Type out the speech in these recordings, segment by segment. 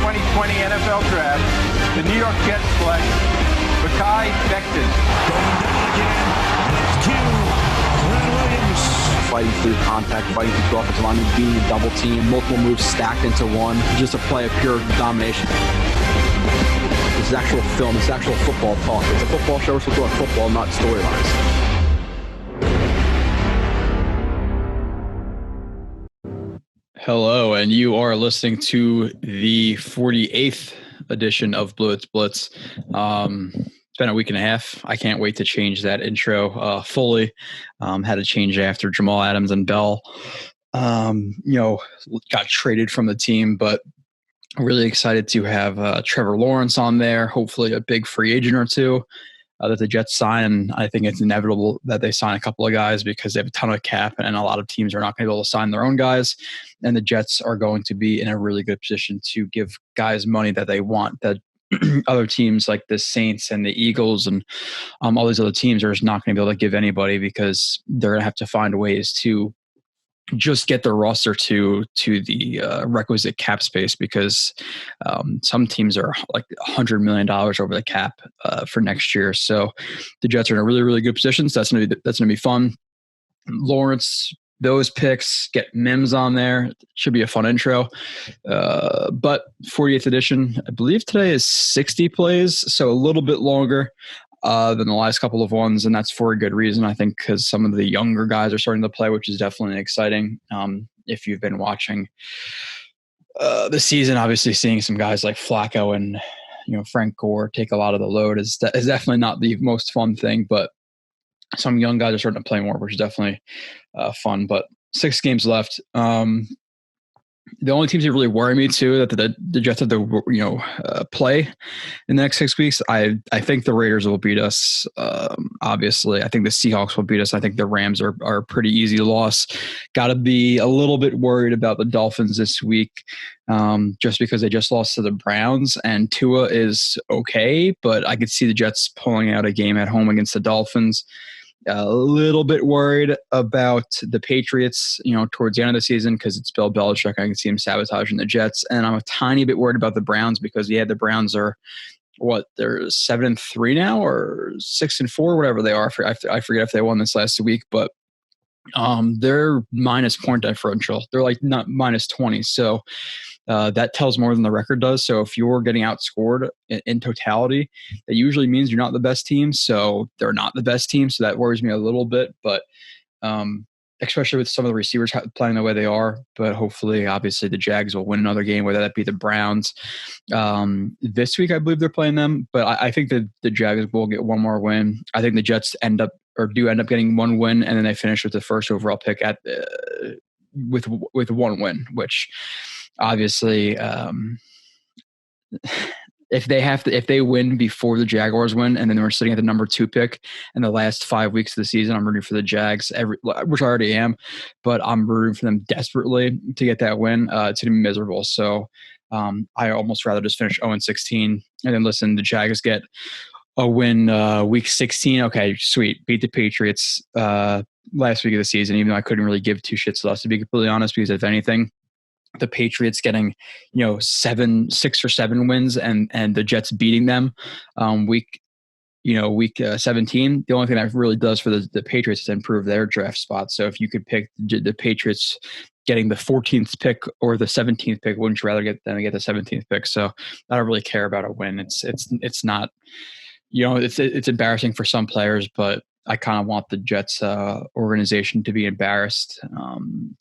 2020 NFL Draft, the New York Jets select Mekhi Becton. Going down again. Left Q. Brad Williams. Fighting through contact, fighting through offensive linemen, being double team, multiple moves stacked into one, just a play of pure domination. This is actual film, this is actual football talk. It's a football show, we're supposed to talk football, not storylines. Hello, and you are listening to the 48th edition of Blewett's Blitz. It's been a week and a half. I can't wait to change that intro fully. Had to change it after Jamal Adams and Bell, got traded from the team, but really excited to have Trevor Lawrence on there, hopefully a big free agent or two that the Jets sign. And I think it's inevitable that they sign a couple of guys because they have a ton of cap and a lot of teams are not going to be able to sign their own guys. And the Jets are going to be in a really good position to give guys money that they want, that other teams like the Saints and the Eagles and all these other teams are just not going to be able to give anybody because they're going to have to find ways to just get their roster to the requisite cap space because some teams are like $100 million over the cap for next year. So the Jets are in a really, really good position. So that's going to be fun. Lawrence, those picks, get Mims on there. Should be a fun intro. But 40th edition, I believe today is 60 plays, so a little bit longer than the last couple of ones, and that's for a good reason, I think, because some of the younger guys are starting to play, which is definitely exciting. If you've been watching the season, obviously seeing some guys like Flacco and Frank Gore take a lot of the load is definitely not the most fun thing, but some young guys are starting to play more, which is definitely fun. But 6 games left. The only teams that really worry me too that the Jets have to play in the next 6 weeks. I think the Raiders will beat us. Obviously, I think the Seahawks will beat us. I think the Rams are a pretty easy loss. Got to be a little bit worried about the Dolphins this week, just because they just lost to the Browns and Tua is okay, but I could see the Jets pulling out a game at home against the Dolphins. A little bit worried about the Patriots, towards the end of the season because it's Bill Belichick. I can see him sabotaging the Jets. And I'm a tiny bit worried about the Browns because, the Browns are, they're 7-3 now or 6-4, whatever they are. I forget if they won this last week, but they're minus point differential. They're like not minus 20. So that tells more than the record does. So if you're getting outscored in totality, that usually means you're not the best team. So they're not the best team. So that worries me a little bit, but especially with some of the receivers playing the way they are. But hopefully, obviously, the Jags will win another game, whether that be the Browns. This week, I believe they're playing them. But I think that the Jags will get one more win. I think the Jets do end up getting one win, and then they finish with the first overall pick with one win, which obviously if they win before the Jaguars win and then we're sitting at the number 2 pick in the last 5 weeks of the season, I'm rooting for the Jags, which I already am, but I'm rooting for them desperately to get that win. It's going to be miserable. So I almost rather just finish 0-16 and then listen, the Jags get a win week 16. Okay, sweet. Beat the Patriots last week of the season, even though I couldn't really give 2 shits less, to be completely honest, because if anything, the Patriots getting, 6 or 7 wins and the Jets beating them week 17. The only thing that really does for the Patriots is improve their draft spot. So if you could pick the Patriots getting the 14th pick or the 17th pick, wouldn't you rather get them to get the 17th pick? So I don't really care about a win. It's not, it's embarrassing for some players, but I kind of want the Jets organization to be embarrassed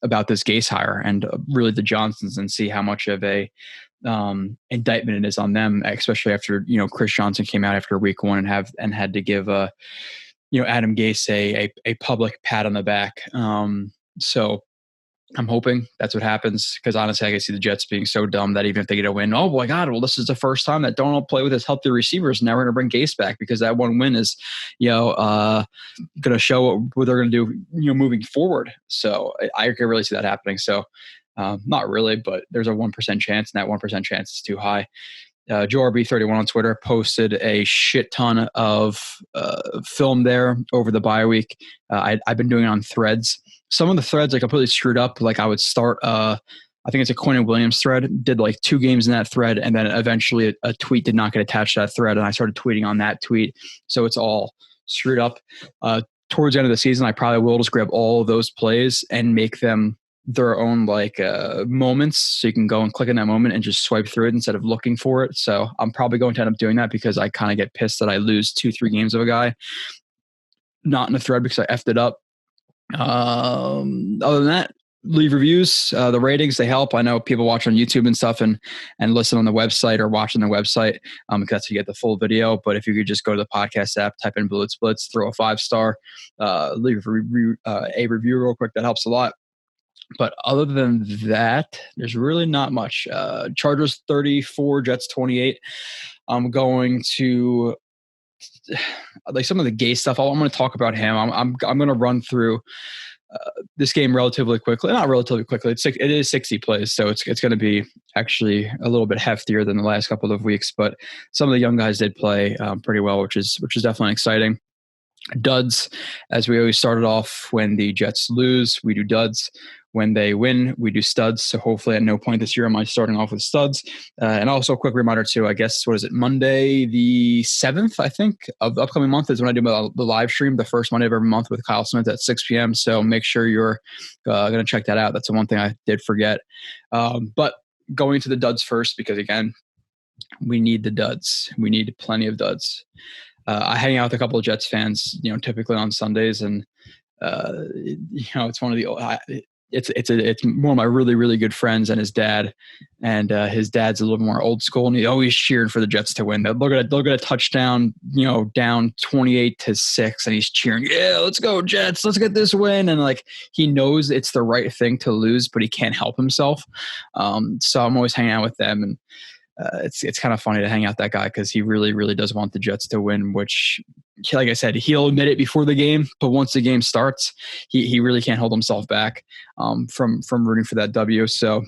about this Gase hire and really the Johnsons, and see how much of a indictment it is on them, especially after Chris Johnson came out after week 1 and had to give Adam Gase a public pat on the back. So I'm hoping that's what happens, because honestly, I can see the Jets being so dumb that even if they get a win, oh my God, well, this is the first time that Donald play with his healthy receivers. Now we're going to bring Gase back because that one win is, going to show what they're going to do, moving forward. So I can really see that happening. So not really, but there's a 1% chance, and that 1% chance is too high. Joe RB31 on Twitter posted a shit ton of film there over the bye week. I've been doing it on threads. Some of the threads I completely screwed up. Like I would start I think it's a Quinn Williams thread, did like 2 games in that thread. And then eventually a tweet did not get attached to that thread. And I started tweeting on that tweet. So it's all screwed up. Towards the end of the season, I probably will just grab all of those plays and make them their own like moments. So you can go and click on that moment and just swipe through it instead of looking for it. So I'm probably going to end up doing that because I kind of get pissed that I lose 2-3 games of a guy, not in a thread because I effed it up. Other than that, leave reviews. The ratings, they help. I know people watch on YouTube and stuff and listen on the website or watch on the website because that's how you get the full video. But if you could just go to the podcast app, type in Blitz, throw a 5-star, leave a review real quick. That helps a lot. But other than that, there's really not much. Chargers 34, Jets 28. I'm going to like some of the Gay stuff. I'm going to talk about him. I'm going to run through this game relatively quickly. Not relatively quickly. It is 60 plays, so it's going to be actually a little bit heftier than the last couple of weeks. But some of the young guys did play pretty well, which is definitely exciting. Duds, as we always started off, when the Jets lose, we do duds. When they win, we do studs. So hopefully at no point this year am I starting off with studs. And also a quick reminder too, I guess, what is it, Monday the 7th, I think, of the upcoming month is when I do the live stream, the first Monday of every month with Kyle Smith at 6 p.m. So make sure you're going to check that out. That's the one thing I did forget. But going to the duds first, because again, we need the duds. We need plenty of duds. I hang out with a couple of Jets fans, typically on Sundays, and it's one of the it's one of my really, really good friends and his dad, and his dad's a little more old school, and he always cheered for the Jets to win. They'll get a touchdown, down 28-6, and he's cheering, yeah, let's go Jets, let's get this win. And like he knows it's the right thing to lose, but he can't help himself. So I'm always hanging out with them, and it's kind of funny to hang out that guy because he really, really does want the Jets to win, which, like I said, he'll admit it before the game, but once the game starts, he really can't hold himself back from rooting for that W. So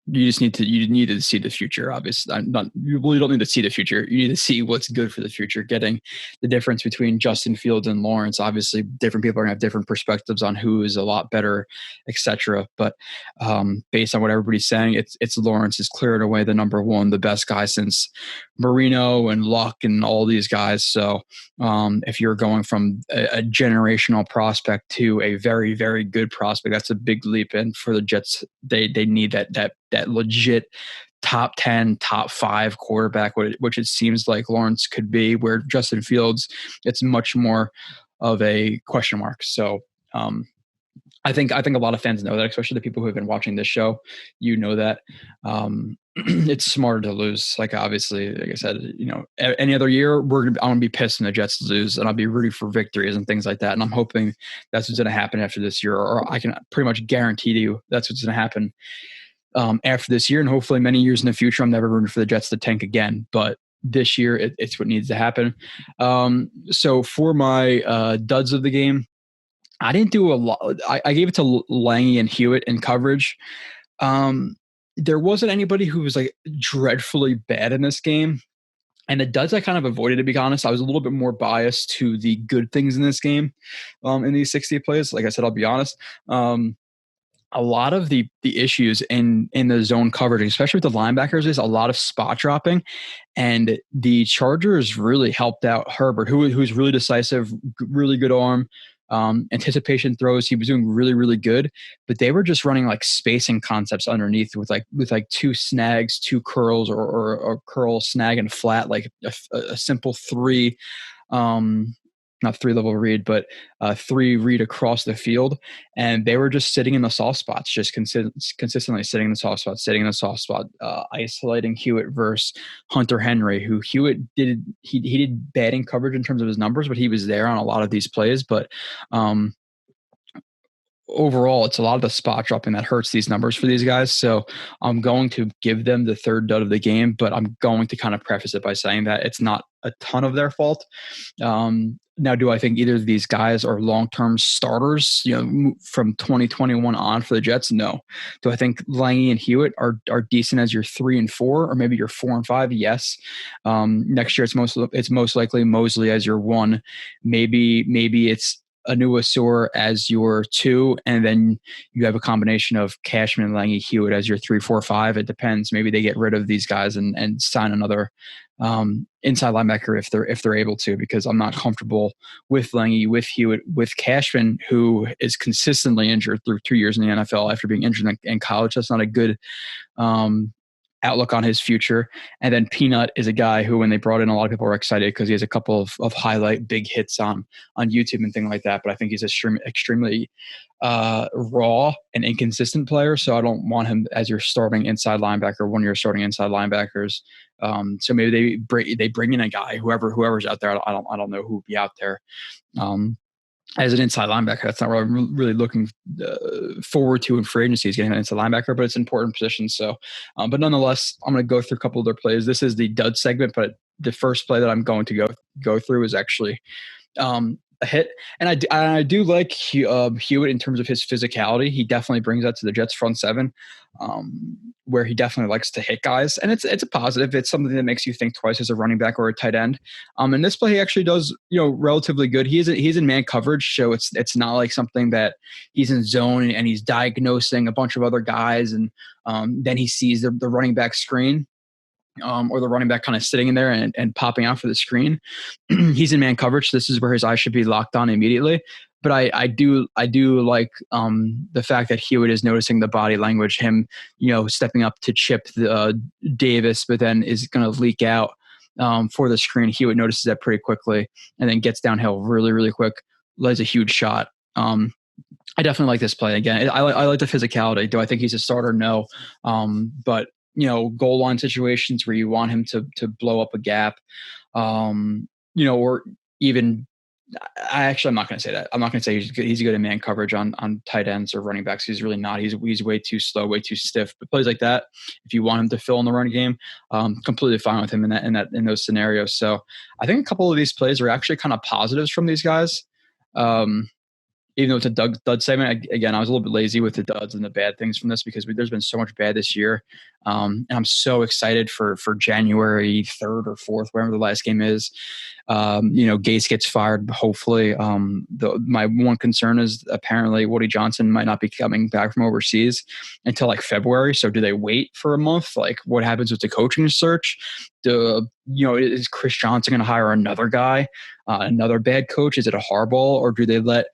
you need to see the future. Obviously, you really don't need to see the future. You need to see what's good for the future. Getting the difference between Justin Fields and Lawrence. Obviously, different people are gonna have different perspectives on who is a lot better, etc. But based on what everybody's saying, it's Lawrence is clear and away the number one, the best guy since Marino and Luck and all these guys. So if you're going from a generational prospect to a very, very good prospect, that's a big leap. And for the Jets, they need that legit top 10, top 5 quarterback, which it seems like Lawrence could be, where Justin Fields, it's much more of a question mark. So I think a lot of fans know that, especially the people who have been watching this show, that it's smarter to lose. Like, obviously, like I said, any other year, I'm going to be pissed when the Jets lose, and I'll be rooting for victories and things like that. And I'm hoping that's what's going to happen after this year, or I can pretty much guarantee you that's what's going to happen after this year. And hopefully many years in the future, I'm never rooting for the Jets to tank again. But this year, it's what needs to happen. So for my duds of the game, I didn't do a lot. I gave it to Lange and Hewitt in coverage. There wasn't anybody who was like dreadfully bad in this game. And the duds I kind of avoided, to be honest. I was a little bit more biased to the good things in this game in these 60 plays. Like I said, I'll be honest. A lot of the issues in the zone coverage, especially with the linebackers, is a lot of spot dropping. And the Chargers really helped out Herbert, who's really decisive, really good arm. Anticipation throws, he was doing really, really good, but they were just running like spacing concepts underneath with 2 snags, 2 curls, or curl, snag, and flat, like a simple 3, not 3-level read, but 3 read across the field. And they were just sitting in the soft spots, just consistently sitting in the soft spot, isolating Hewitt versus Hunter Henry, who Hewitt did bad in coverage in terms of his numbers, but he was there on a lot of these plays. But overall, it's a lot of the spot dropping that hurts these numbers for these guys. So I'm going to give them the third dud of the game, but I'm going to kind of preface it by saying that it's not a ton of their fault. Now, do I think either of these guys are long-term starters, from 2021 on for the Jets? No. Do I think Lange and Hewitt are decent as your 3 and 4, or maybe your 4 and 5? Yes. Next year, it's most likely Mosley as your 1. Maybe it's Anua Soar as your 2, and then you have a combination of Cashman, Lange, Hewitt as your 3, 4, 5. It depends. Maybe they get rid of these guys and sign another inside linebacker if they're able to, because I'm not comfortable with Lange, with Hewitt, with Cashman, who is consistently injured through 2 years in the NFL after being injured in college. That's not a good outlook on his future. And then Peanut is a guy who, when they brought in, a lot of people were excited because he has a couple of highlight big hits on YouTube and things like that. But I think he's extremely raw and inconsistent player. So I don't want him as your starting inside linebacker, one of your starting inside linebackers. So maybe they bring in a guy, whoever's out there. I don't know who would be out there. As an inside linebacker, that's not what I'm really looking forward to in free agency, is getting an inside linebacker, but it's an important position. So, but nonetheless, I'm going to go through a couple of their plays. This is the dud segment, but the first play that I'm going to go through is actually a hit. And I do like Hewitt in terms of his physicality. He definitely brings that to the Jets front seven, where he definitely likes to hit guys. And it's a positive. It's something that makes you think twice as a running back or a tight end. And this play he actually does, relatively good. He's in man coverage, so it's not like something that he's in zone and he's diagnosing a bunch of other guys, and then he sees the running back screen. Or the running back kind of sitting in there and popping out for the screen. He's in man coverage. This is where his eyes should be locked on immediately. But I do like the fact that Hewitt is noticing the body language, him, stepping up to chip Davis, but then is going to leak out for the screen. Hewitt notices that pretty quickly and then gets downhill really, really quick, lays a huge shot. I definitely like this play. Again, I like the physicality. Do I think he's a starter? No. But goal line situations where you want him to blow up a gap, or even, I'm not going to say that. I'm not going to say he's good in man coverage on tight ends or running backs. He's really not. He's way too slow, way too stiff. But plays like that, if you want him to fill in the run game, completely fine with him in those scenarios. So I think a couple of these plays are actually kind of positives from these guys. Even though it's a dud segment, again, I was a little bit lazy with the duds and the bad things from this because there's been so much bad this year. And I'm so excited for January 3rd or 4th, wherever the last game is. Gase gets fired, hopefully. My one concern is apparently Woody Johnson might not be coming back from overseas until like February. So do they wait for a month? Like, what happens with the coaching search? Is Chris Johnson going to hire another guy, another bad coach? Is it a Harbaugh, or do they let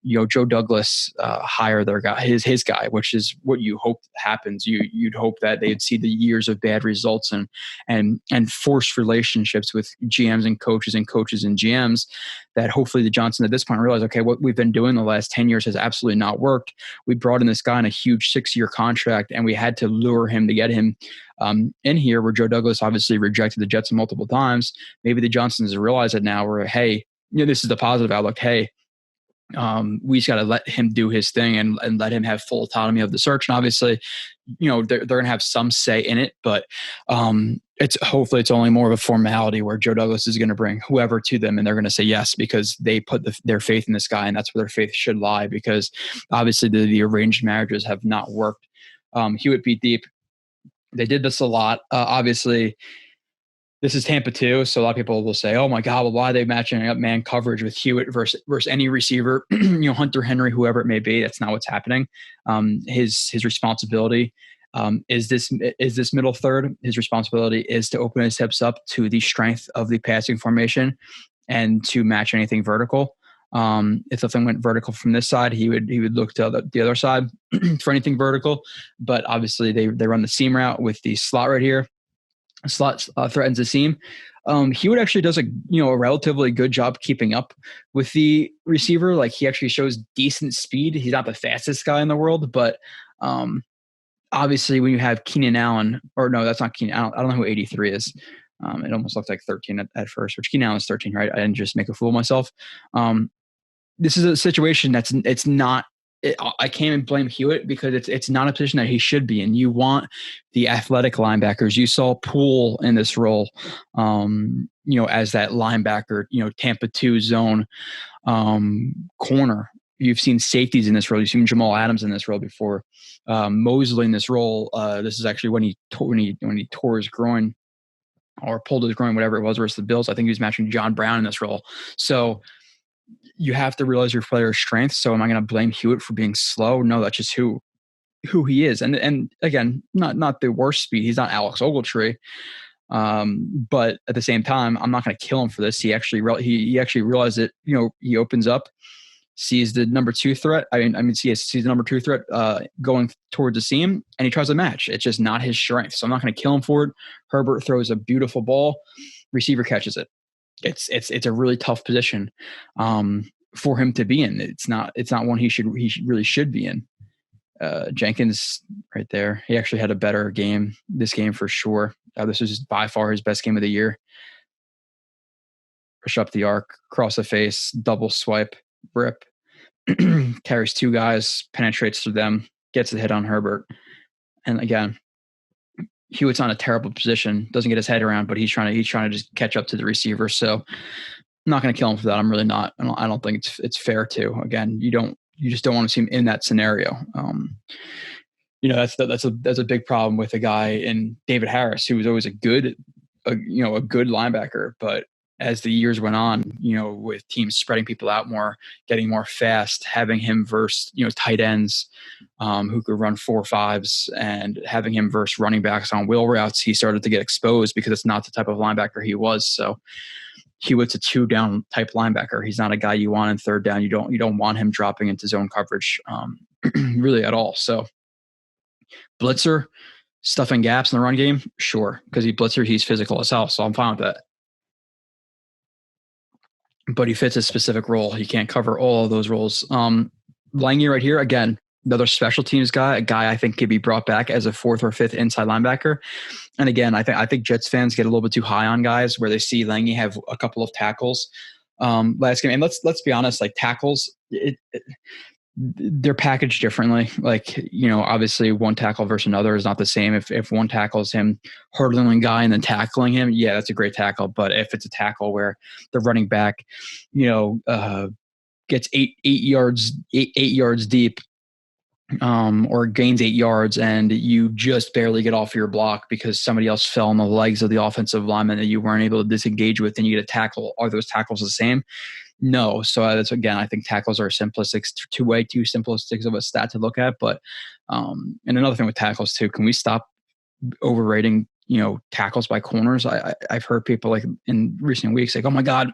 Joe Douglas hire their guy, his guy, which is what you hope happens. You'd hope that they'd see the years of bad results and forced relationships with GMs and coaches and GMs, that hopefully the Johnson at this point realize, okay, what we've been doing the last 10 years has absolutely not worked. We brought in this guy on a huge 6-year contract, and we had to lure him to get him in here, where Joe Douglas obviously rejected the Jets multiple times. Maybe the Johnsons realize it now, where, hey, this is the positive outlook. Hey, we just got to let him do his thing and let him have full autonomy of the search. And obviously, they're going to have some say in it, but hopefully it's only more of a formality where Joe Douglas is going to bring whoever to them, and they're going to say yes because they put their faith in this guy, and that's where their faith should lie, because obviously the arranged marriages have not worked. Hewitt beat deep. They did this a lot. Obviously, this is Tampa too, so a lot of people will say, "Oh my God, well, why are they matching up man coverage with Hewitt versus any receiver, Hunter Henry, whoever it may be?" That's not what's happening. His responsibility is this middle third. His responsibility is to open his hips up to the strength of the passing formation and to match anything vertical. If the thing went vertical from this side, he would look to the other side for anything vertical. But obviously, they run the seam route with the slot right here. Slot threatens the seam. Hewitt actually does a relatively good job keeping up with the receiver. Like, he actually shows decent speed. He's not the fastest guy in the world, but obviously when you have Keenan Allen, or no, that's not Keenan Allen. I don't know who 83 is. It almost looked like 13 at first, which Keenan Allen is 13, right? I didn't just make a fool of myself. This is a situation it's not. I can't even blame Hewitt because it's not a position that he should be in. You want the athletic linebackers. You saw Poole in this role, as that linebacker, Tampa 2 zone corner. You've seen safeties in this role. You've seen Jamal Adams in this role before. Mosley in this role. This is actually when he tore his groin or pulled his groin, whatever it was, versus the Bills. I think he was matching John Brown in this role. So you have to realize your player's strengths. So am I going to blame Hewitt for being slow? No, that's just who he is. And again, not the worst speed. He's not Alex Ogletree. But at the same time, I'm not going to kill him for this. He actually realized it. He opens up, sees the number 2 threat. Sees the number 2 threat going towards the seam, and he tries to match. It's just not his strength. So I'm not going to kill him for it. Herbert throws a beautiful ball. Receiver catches it. It's a really tough position for him to be in. It's not one he really should be in. Jenkins right there. He actually had a better game this game for sure. This was by far his best game of the year. Push up the arc, cross the face, double swipe, rip. Carries 2 guys, penetrates through them, gets the hit on Herbert. And again, Hewitt's on a terrible position, doesn't get his head around, but he's trying to just catch up to the receiver. So I'm not going to kill him for that. I'm really not. I don't think it's fair to. Again, you just don't want to see him in that scenario. That's a big problem with a guy in David Harris, who was always a good linebacker. But as the years went on, with teams spreading people out more, getting more fast, having him versus, tight ends who could run 4.5s, and having him versus running backs on wheel routes, he started to get exposed because it's not the type of linebacker he was. So Hewitt's a 2-down type linebacker. He's not a guy you want in 3rd down. You don't want him dropping into zone coverage really at all. So blitzer, stuffing gaps in the run game, sure, because he's physical as hell, so I'm fine with that. But he fits a specific role. He can't cover all of those roles. Lange right here, again, another special teams guy, a guy I think could be brought back as a 4th or 5th inside linebacker. And again, I think Jets fans get a little bit too high on guys where they see Lange have a couple of tackles last game. And let's be honest, like tackles, they're packaged differently. Like, obviously one tackle versus another is not the same. If one tackles him hurdling a guy and then tackling him, yeah, that's a great tackle. But if it's a tackle where the running back, gets 8 yards deep, or gains 8 yards, and you just barely get off your block because somebody else fell on the legs of the offensive lineman that you weren't able to disengage with, and you get a tackle, are those tackles the same? No. So that's, again, I think tackles are simplistic, too simplistic of a stat to look at. But and another thing with tackles too, can we stop overrating tackles by corners? I've heard people like in recent weeks like, oh my God,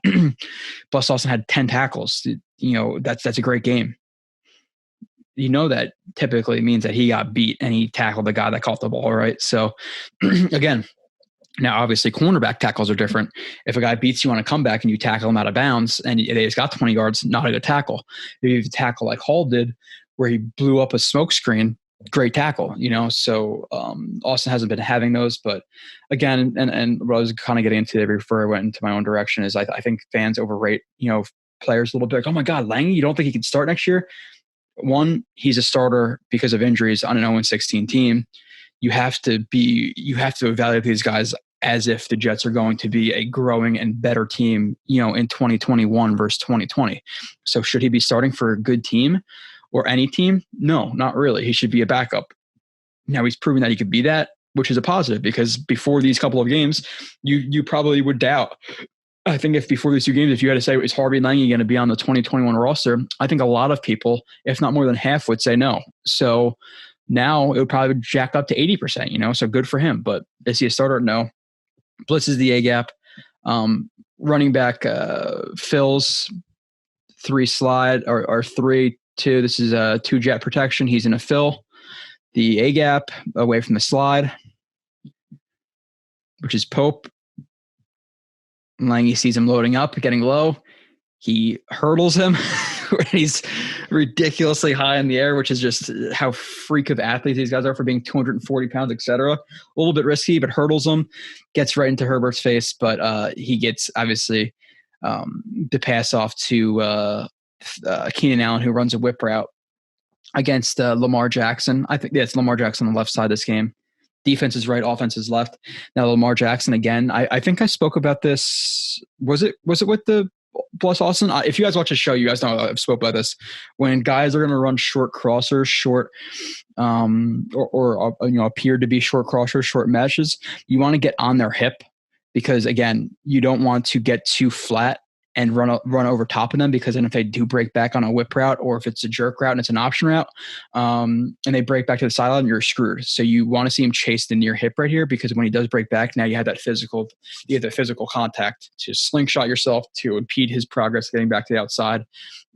Bless Austin had 10 tackles. That's a great game. That typically means that he got beat and he tackled the guy that caught the ball, right? So again, now obviously cornerback tackles are different. If a guy beats you on a comeback and you tackle him out of bounds and they just got 20 yards, not a good tackle. If you tackle like Hall did, where he blew up a smoke screen, great tackle, So Austin hasn't been having those, but again, and what I was kind of getting into before I went into my own direction is I think fans overrate, players a little bit. Like, oh my God, Lange, you don't think he can start next year? One, he's a starter because of injuries on an 0-16 team. You have to evaluate these guys as if the Jets are going to be a growing and better team, in 2021 versus 2020. So should he be starting for a good team or any team? No, not really. He should be a backup. Now he's proven that he could be that, which is a positive, because before these couple of games, you probably would doubt. I think if before these 2 games, if you had to say, is Harvey Lange going to be on the 2021 roster, I think a lot of people, if not more than half, would say no. So now it would probably jack up to 80%, so good for him. But is he a starter? No. Blitz is the A-gap. Running back fills 3 slide or 3-2. This is a 2-jet protection. He's in a fill. The A-gap away from the slide, which is Pope. Lange sees him loading up, getting low. He hurdles him. He's ridiculously high in the air, which is just how freak of athletes these guys are for being 240 pounds, etc. A little bit risky, but hurdles him, gets right into Herbert's face. But he gets, obviously, the pass off to Keenan Allen, who runs a whip route against Lamar Jackson. I think it's Lamar Jackson on the left side of this game. Defense is right, offense is left. Now Lamar Jackson again. I think I spoke about this. Was it with the Bless Austin? If you guys watch the show, you guys know I've spoke about this. When guys are going to run short crossers, or appear to be short crossers, short meshes, you want to get on their hip, because again, you don't want to get too flat and run over top of them, because then if they do break back on a whip route, or if it's a jerk route and it's an option route, and they break back to the sideline, you're screwed. So you want to see him chase the near hip right here, because when he does break back, now you have that physical contact to slingshot yourself, to impede his progress getting back to the outside,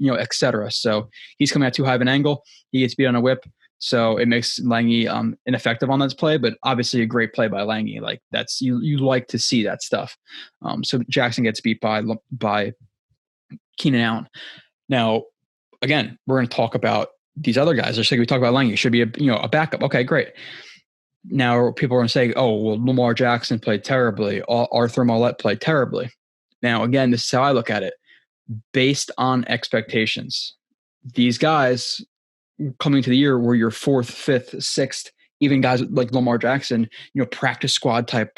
etc. So he's coming at too high of an angle. He gets beat on a whip. So it makes Lange ineffective on this play, but obviously a great play by Lange. Like, that's you like to see that stuff. So Jackson gets beat by Keenan Allen. Now, again, we're going to talk about these other guys. Just like we talk about Lange, should be a backup. Okay, great. Now people are going to say, oh, well, Lamar Jackson played terribly. Arthur Mollett played terribly. Now, again, this is how I look at it. Based on expectations, these guys coming to the year were your 4th, 5th, 6th, even guys like Lamar Jackson, practice squad type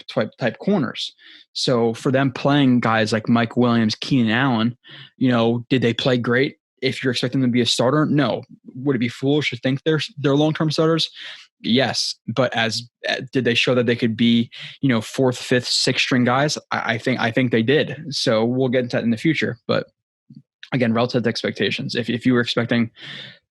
corners. So for them playing guys like Mike Williams, Keenan Allen, did they play great? If you're expecting them to be a starter, no. Would it be foolish to think they're long-term starters? Yes. But did they show that they could be, 4th, 5th, 6th string guys? I think they did. So we'll get into that in the future. But again, relative to expectations, if you were expecting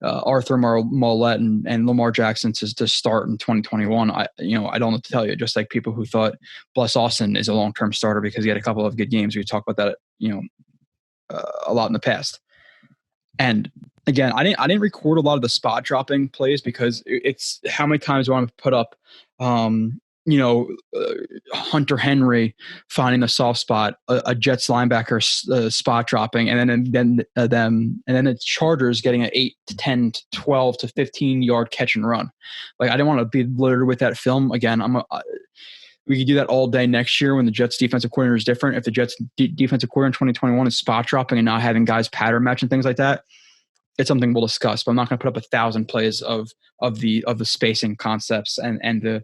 Arthur Mollett and Lamar Jackson to start in 2021, I don't know what to tell you. Just like people who thought Bless Austin is a long-term starter because he had a couple of good games. We talked about that, a lot in the past. And again, I didn't record a lot of the spot dropping plays, because it's how many times do I want to put up, Hunter Henry finding the soft spot, a Jets linebacker spot dropping, and then the Chargers getting an 8 to 10 to 12 to 15 yard catch and run. Like, I didn't want to be littered with that film again. We could do that all day next year when the Jets defensive coordinator is different. If the Jets defensive coordinator in 2021 is spot dropping and not having guys pattern match and things like that, it's something we'll discuss. But I'm not going to put up 1,000 plays of the spacing concepts and the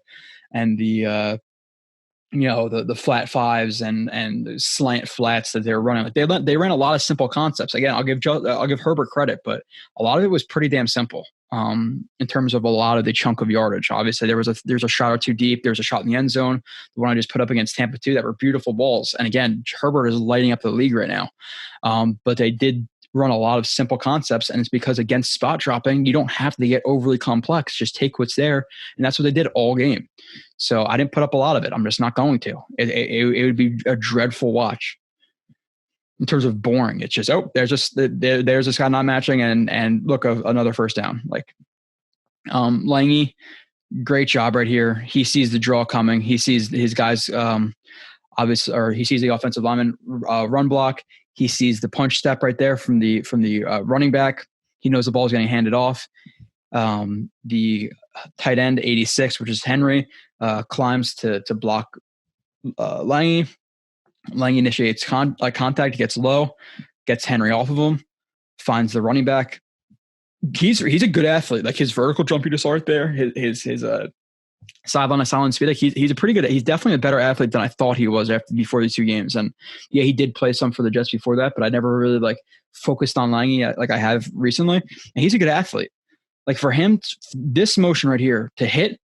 flat fives and slant flats that they're running. Like, they ran a lot of simple concepts. Again, I'll give Herbert credit, but a lot of it was pretty damn simple. In terms of a lot of the chunk of yardage. Obviously, there's a shot or two deep. There's a shot in the end zone. The one I just put up against Tampa 2 that were beautiful balls. And again, Herbert is lighting up the league right now. But they did run a lot of simple concepts, and it's because against spot dropping, you don't have to get overly complex. Just take what's there, and that's what they did all game. So I didn't put up a lot of it. I'm just not going to. It would be a dreadful watch. In terms of boring, it's just, there's this guy not matching, and look, another first down. Like, Lange, great job right here. He sees the draw coming. He sees his guys, he sees the offensive lineman run block. He sees the punch step right there from the running back. He knows the ball is getting handed off. The tight end 86, which is Henry, climbs to block Lange. Lange initiates contact, gets low, gets Henry off of him, finds the running back. He's a good athlete. Like, his vertical jump you just saw right there, his sideline to sideline speed. Like, he's a pretty good. He's definitely a better athlete than I thought he was before these 2 games. And yeah, he did play some for the Jets before that, but I never really focused on Lange like I have recently. And he's a good athlete. Like, for him, this motion right here to hit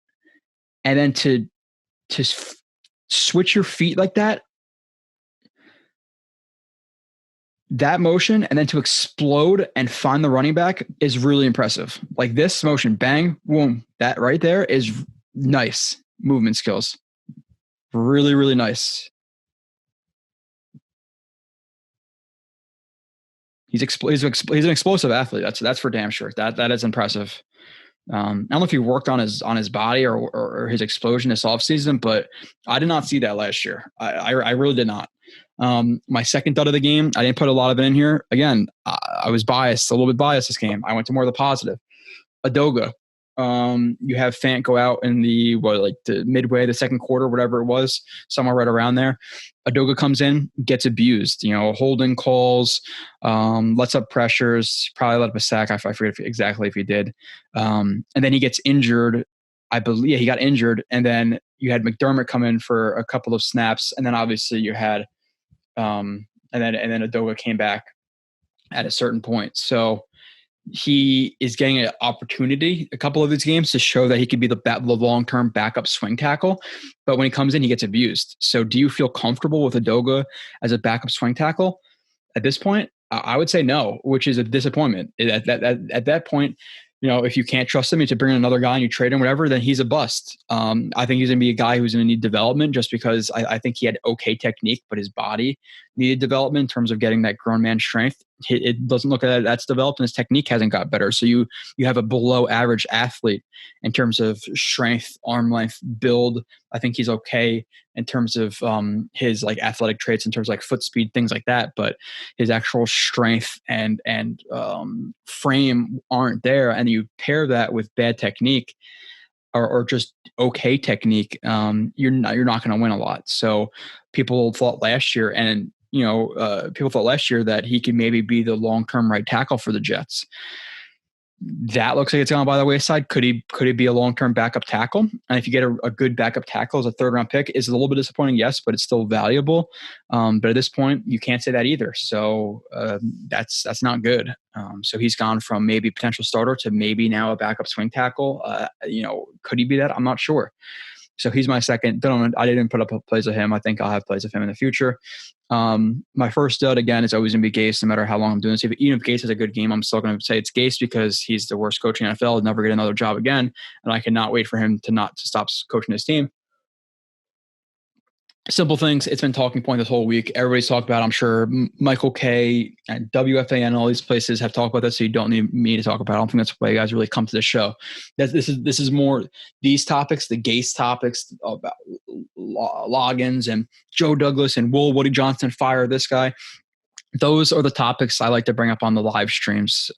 and then to switch your feet like that. That motion and then to explode and find the running back is really impressive. Like, this motion, bang, boom, that right there is nice movement skills. Really, really nice. He's an explosive athlete. That's for damn sure. That is impressive. I don't know if he worked on his body or his explosion this offseason, but I did not see that last year. I really did not. My second dud of the game, I didn't put a lot of it in here. Again, I was a little bit biased this game. I went to more of the positive. Adoga. You have Fant go out in the midway, the second quarter, whatever it was, somewhere right around there. Adoga comes in, gets abused, holding calls, lets up pressures, probably let up a sack. I forget exactly if he did. And then he gets injured. I believe he got injured. And then you had McDermott come in for a couple of snaps. And then obviously you had, and then Adoga came back at a certain point. So he is getting an opportunity, a couple of his games, to show that he could be the long-term backup swing tackle. But when he comes in, he gets abused. So do you feel comfortable with Adoga as a backup swing tackle? At this point, I would say no, which is a disappointment. At that point, if you can't trust him to bring in another guy and you trade him, whatever, then he's a bust. I think he's going to be a guy who's going to need development just because I think he had okay technique, but his body needed development in terms of getting that grown man strength. It doesn't look like that's developed, and his technique hasn't got better. So you have a below average athlete in terms of strength, arm length, build. I think he's okay in terms of his like athletic traits, in terms of like foot speed, things like that. But his actual strength and frame aren't there. And you pair that with bad technique or just okay technique, you're not going to win a lot. So people thought last year, that he could maybe be the long-term right tackle for the Jets. That looks like it's gone by the wayside. Could he be a long-term backup tackle? And if you get a good backup tackle as a third-round pick, is it a little bit disappointing? Yes, but it's still valuable. But at this point, you can't say that either. So that's not good. So he's gone from maybe potential starter to maybe now a backup swing tackle. Could he be that? I'm not sure. So he's my second. I didn't put up plays of him. I think I'll have plays of him in the future. My first stud, again, is always going to be Gase, no matter how long I'm doing this. Even if Gase has a good game, I'm still going to say it's Gase because he's the worst coach in the NFL, never get another job again. And I cannot wait for him to stop coaching his team. Simple things. It's been talking point this whole week. Everybody's talked about, I'm sure Michael K and WFAN, all these places have talked about this, so you don't need me to talk about it. I don't think that's why you guys really come to the show. This is more these topics, the Gase topics about logins and Joe Douglas and will Woody Johnson fire this guy. Those are the topics I like to bring up on the live streams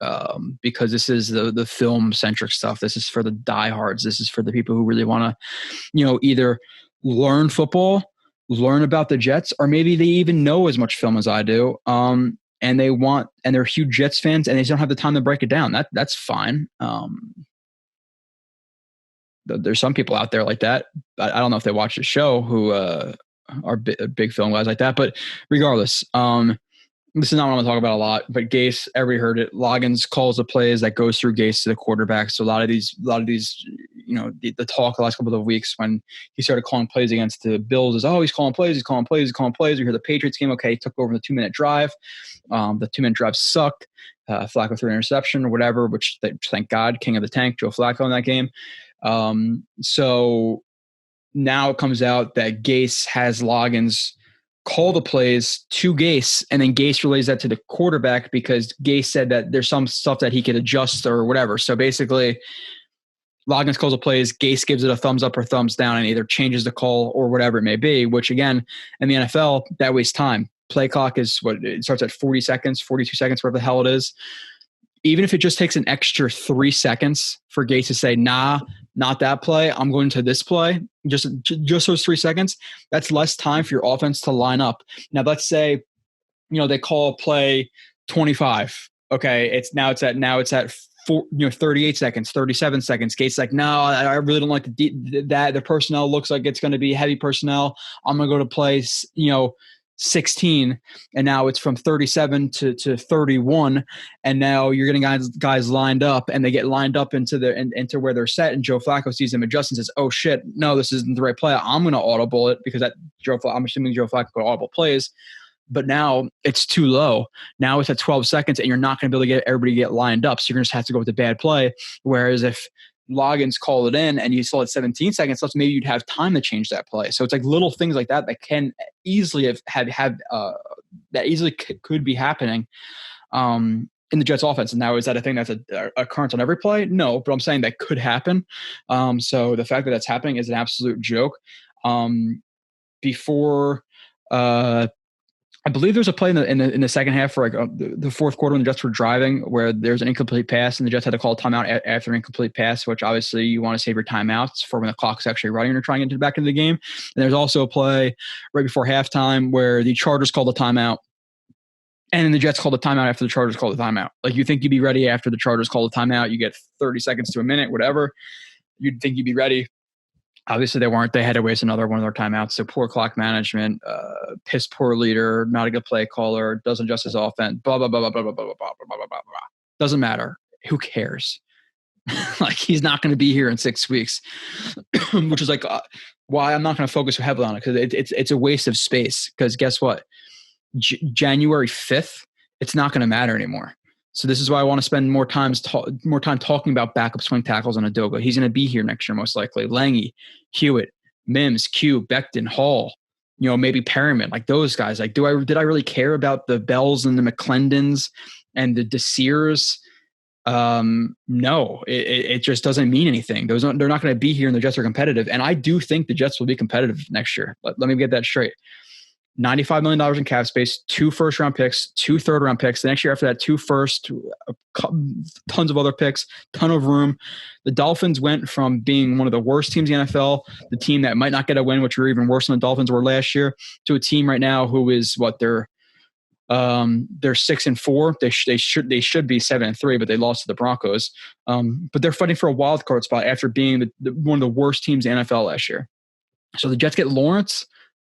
because this is the film-centric stuff. This is for the diehards. This is for the people who really want to, either learn football, learn about the Jets, or maybe they even know as much film as I do. And they're huge Jets fans and they just don't have the time to break it down. That's fine. There's some people out there like that. I don't know if they watch the show who are big film guys like that, but regardless, this is not what I'm going to talk about a lot, but Gase, everybody heard it. Loggins calls the plays that goes through Gase to the quarterback. So a lot of these, the talk the last couple of weeks when he started calling plays against the Bills is, he's calling plays. We hear the Patriots game. Okay, he took over the 2-minute drive. The 2-minute drive sucked. Flacco threw an interception or whatever, which thank God, king of the tank, Joe Flacco in that game. So now it comes out that Gase has Loggins call the plays to Gase, and then Gase relays that to the quarterback because Gase said that there's some stuff that he could adjust or whatever. So basically, Loggins calls the plays, Gase gives it a thumbs up or thumbs down and either changes the call or whatever it may be, which again, in the NFL, that wastes time. Play clock is it starts at 40 seconds, 42 seconds, whatever the hell it is. Even if it just takes an extra 3 seconds for Gase to say, nah, not that play, I'm going to this play, just those 3 seconds, that's less time for your offense to line up. Now, let's say, they call play 25. Okay, it's at 38 seconds, 37 seconds. Gates like, no, I really don't like that. The personnel looks like it's going to be heavy personnel. I'm going to go to play, 16, and now it's from 37 to 31, and now you're getting guys lined up, and they get lined up into into where they're set, and Joe Flacco sees them adjust and says, oh shit, no, this isn't the right play. I'm going to audible it because I'm assuming Joe Flacco audible plays, but now it's too low. Now it's at 12 seconds, and you're not going to be able to get everybody to get lined up, so you're going to just have to go with the bad play, whereas if Loggins call it in and you still had 17 seconds left, maybe you'd have time to change that play. So it's like little things like that can easily that easily could be happening in the Jets offense. And now, is that a thing that's a occurrence on every play? No, but I'm saying that could happen. So the fact that that's happening is an absolute joke. I believe there's a play in the second half for the fourth quarter when the Jets were driving where there's an incomplete pass and the Jets had to call a timeout after an incomplete pass, which obviously you want to save your timeouts for when the clock's actually running and you're trying to get back into the game. And there's also a play right before halftime where the Chargers called a timeout and then the Jets called a timeout after the Chargers called a timeout. Like, you think you'd be ready after the Chargers called a timeout. You get 30 seconds to a minute, whatever. You'd think you'd be ready. Obviously, they weren't. They had to waste another one of their timeouts. So poor clock management, piss poor leader, not a good play caller, doesn't adjust his offense, blah, blah, blah, blah, blah, blah, blah, blah, blah, blah, blah, blah. Doesn't matter. Who cares? Like, he's not going to be here in 6 weeks, which is like why I'm not going to focus heavily on it, because it's a waste of space. Because guess what? January 5th, it's not going to matter anymore. So this is why I want to spend more time talking about backup swing tackles on Adoga. He's going to be here next year most likely. Lange, Hewitt, Mims, Q, Becton, Hall, maybe Perriman, like those guys. Like, did I really care about the Bells and the McClendons and the Desirs? No, it just doesn't mean anything. They're not going to be here, and the Jets are competitive. And I do think the Jets will be competitive next year. Let me get that straight. $95 million in cap space, 2 first-round picks, 2 third-round picks. The next year after that, 2 first, tons of other picks, ton of room. The Dolphins went from being one of the worst teams in the NFL, the team that might not get a win, which were even worse than the Dolphins were last year, to a team right now who is they're 6-4. They should be 7-3, but they lost to the Broncos. But they're fighting for a wild card spot after being one of the worst teams in the NFL last year. So the Jets get Lawrence.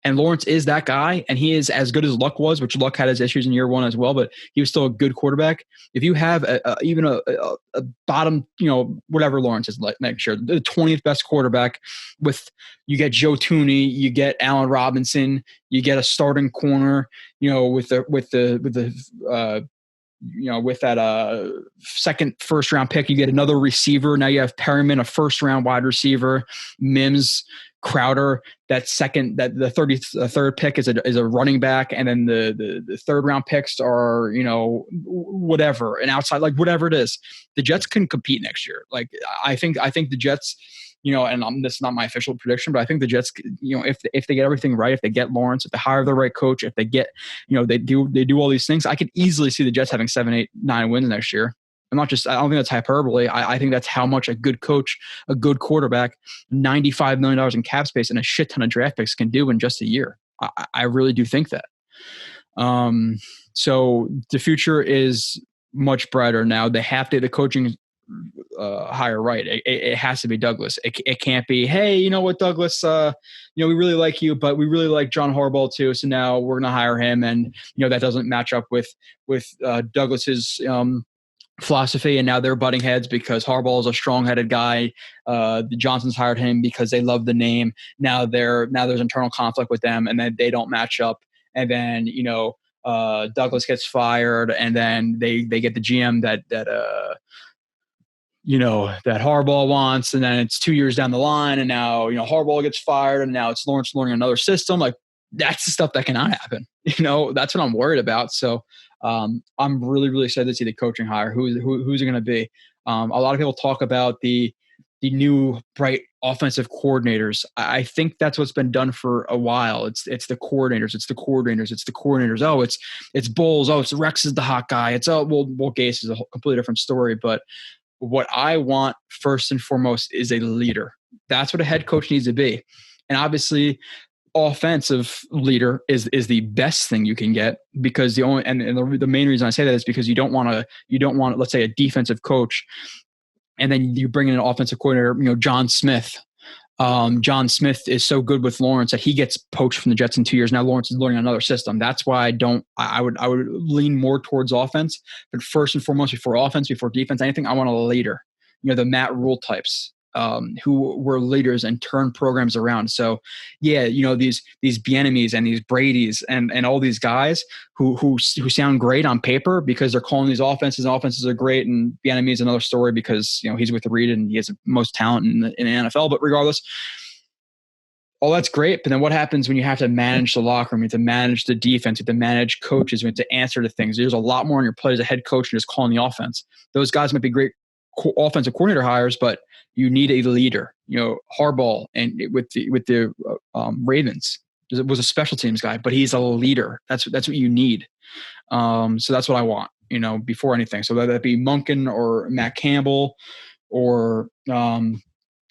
And Lawrence is that guy, and he is as good as Luck was, which Luck had his issues in year 1 as well, but he was still a good quarterback. If you have even a bottom, whatever Lawrence is like next year, the 20th best quarterback, you get Joe Tooney, you get Allen Robinson, you get a starting corner, with that second first round pick, you get another receiver. Now you have Perriman, a first round wide receiver, Mims, Crowder. The third pick is a running back, and then the third round picks are whatever, an outside, like whatever it is. The Jets can compete next year. Like I think the Jets. And this is not my official prediction, but I think the Jets, if they get everything right, if they get Lawrence, if they hire the right coach, if they get, they do all these things, I could easily see the Jets having 7, 8, 9 wins next year. I don't think that's hyperbole. I think that's how much a good coach, a good quarterback, $95 million in cap space and a shit ton of draft picks can do in just a year. I really do think that. So the future is much brighter now. They have to, the coaching hire right. It has to be Douglas. It can't be, hey, you know what, Douglas, we really like you, but we really like John Harbaugh too, so now we're going to hire him, and that doesn't match up with Douglas's philosophy, and now they're butting heads because Harbaugh is a strong-headed guy. The Johnsons hired him because they love the name. Now there's internal conflict with them, and then they don't match up, and then Douglas gets fired, and then they get the GM that Harbaugh wants, and then it's 2 years down the line, and now Harbaugh gets fired, and now it's Lawrence learning another system. Like, that's the stuff that cannot happen. That's what I'm worried about. So I'm really, really excited to see the coaching hire. Who's it going to be? A lot of people talk about the new bright offensive coordinators. I think that's what's been done for a while. It's the coordinators. It's the coordinators. It's the coordinators. Oh, it's Bowles. Oh, it's Rex is the hot guy. It's Gase is a completely different story. But what I want first and foremost is a leader. That's what a head coach needs to be. And obviously, offensive leader is the best thing you can get, because the main reason I say that is because you don't want let's say a defensive coach, and then you bring in an offensive coordinator, John Smith. John Smith is so good with Lawrence that he gets poached from the Jets in 2 years. Now Lawrence is learning another system. That's why I would lean more towards offense. But first and foremost, before offense, before defense, anything, I want a leader. The Matt Rule types. Who were leaders and turned programs around. So yeah, these Bieniemys and these Bradys and all these guys who sound great on paper because they're calling these offenses, and offenses are great, and Bieniemy is another story because he's with Reed and he has the most talent in the NFL. But regardless, all that's great. But then what happens when you have to manage the locker room? You have to manage the defense. You have to manage coaches. You have to answer to things. There's a lot more on your plate as a head coach than just calling the offense. Those guys might be great offensive coordinator hires, but you need a leader. Harbaugh and with the Ravens was a special teams guy, but he's a leader. That's what you need. So that's what I want. Before anything. So that be Monken or Matt Campbell or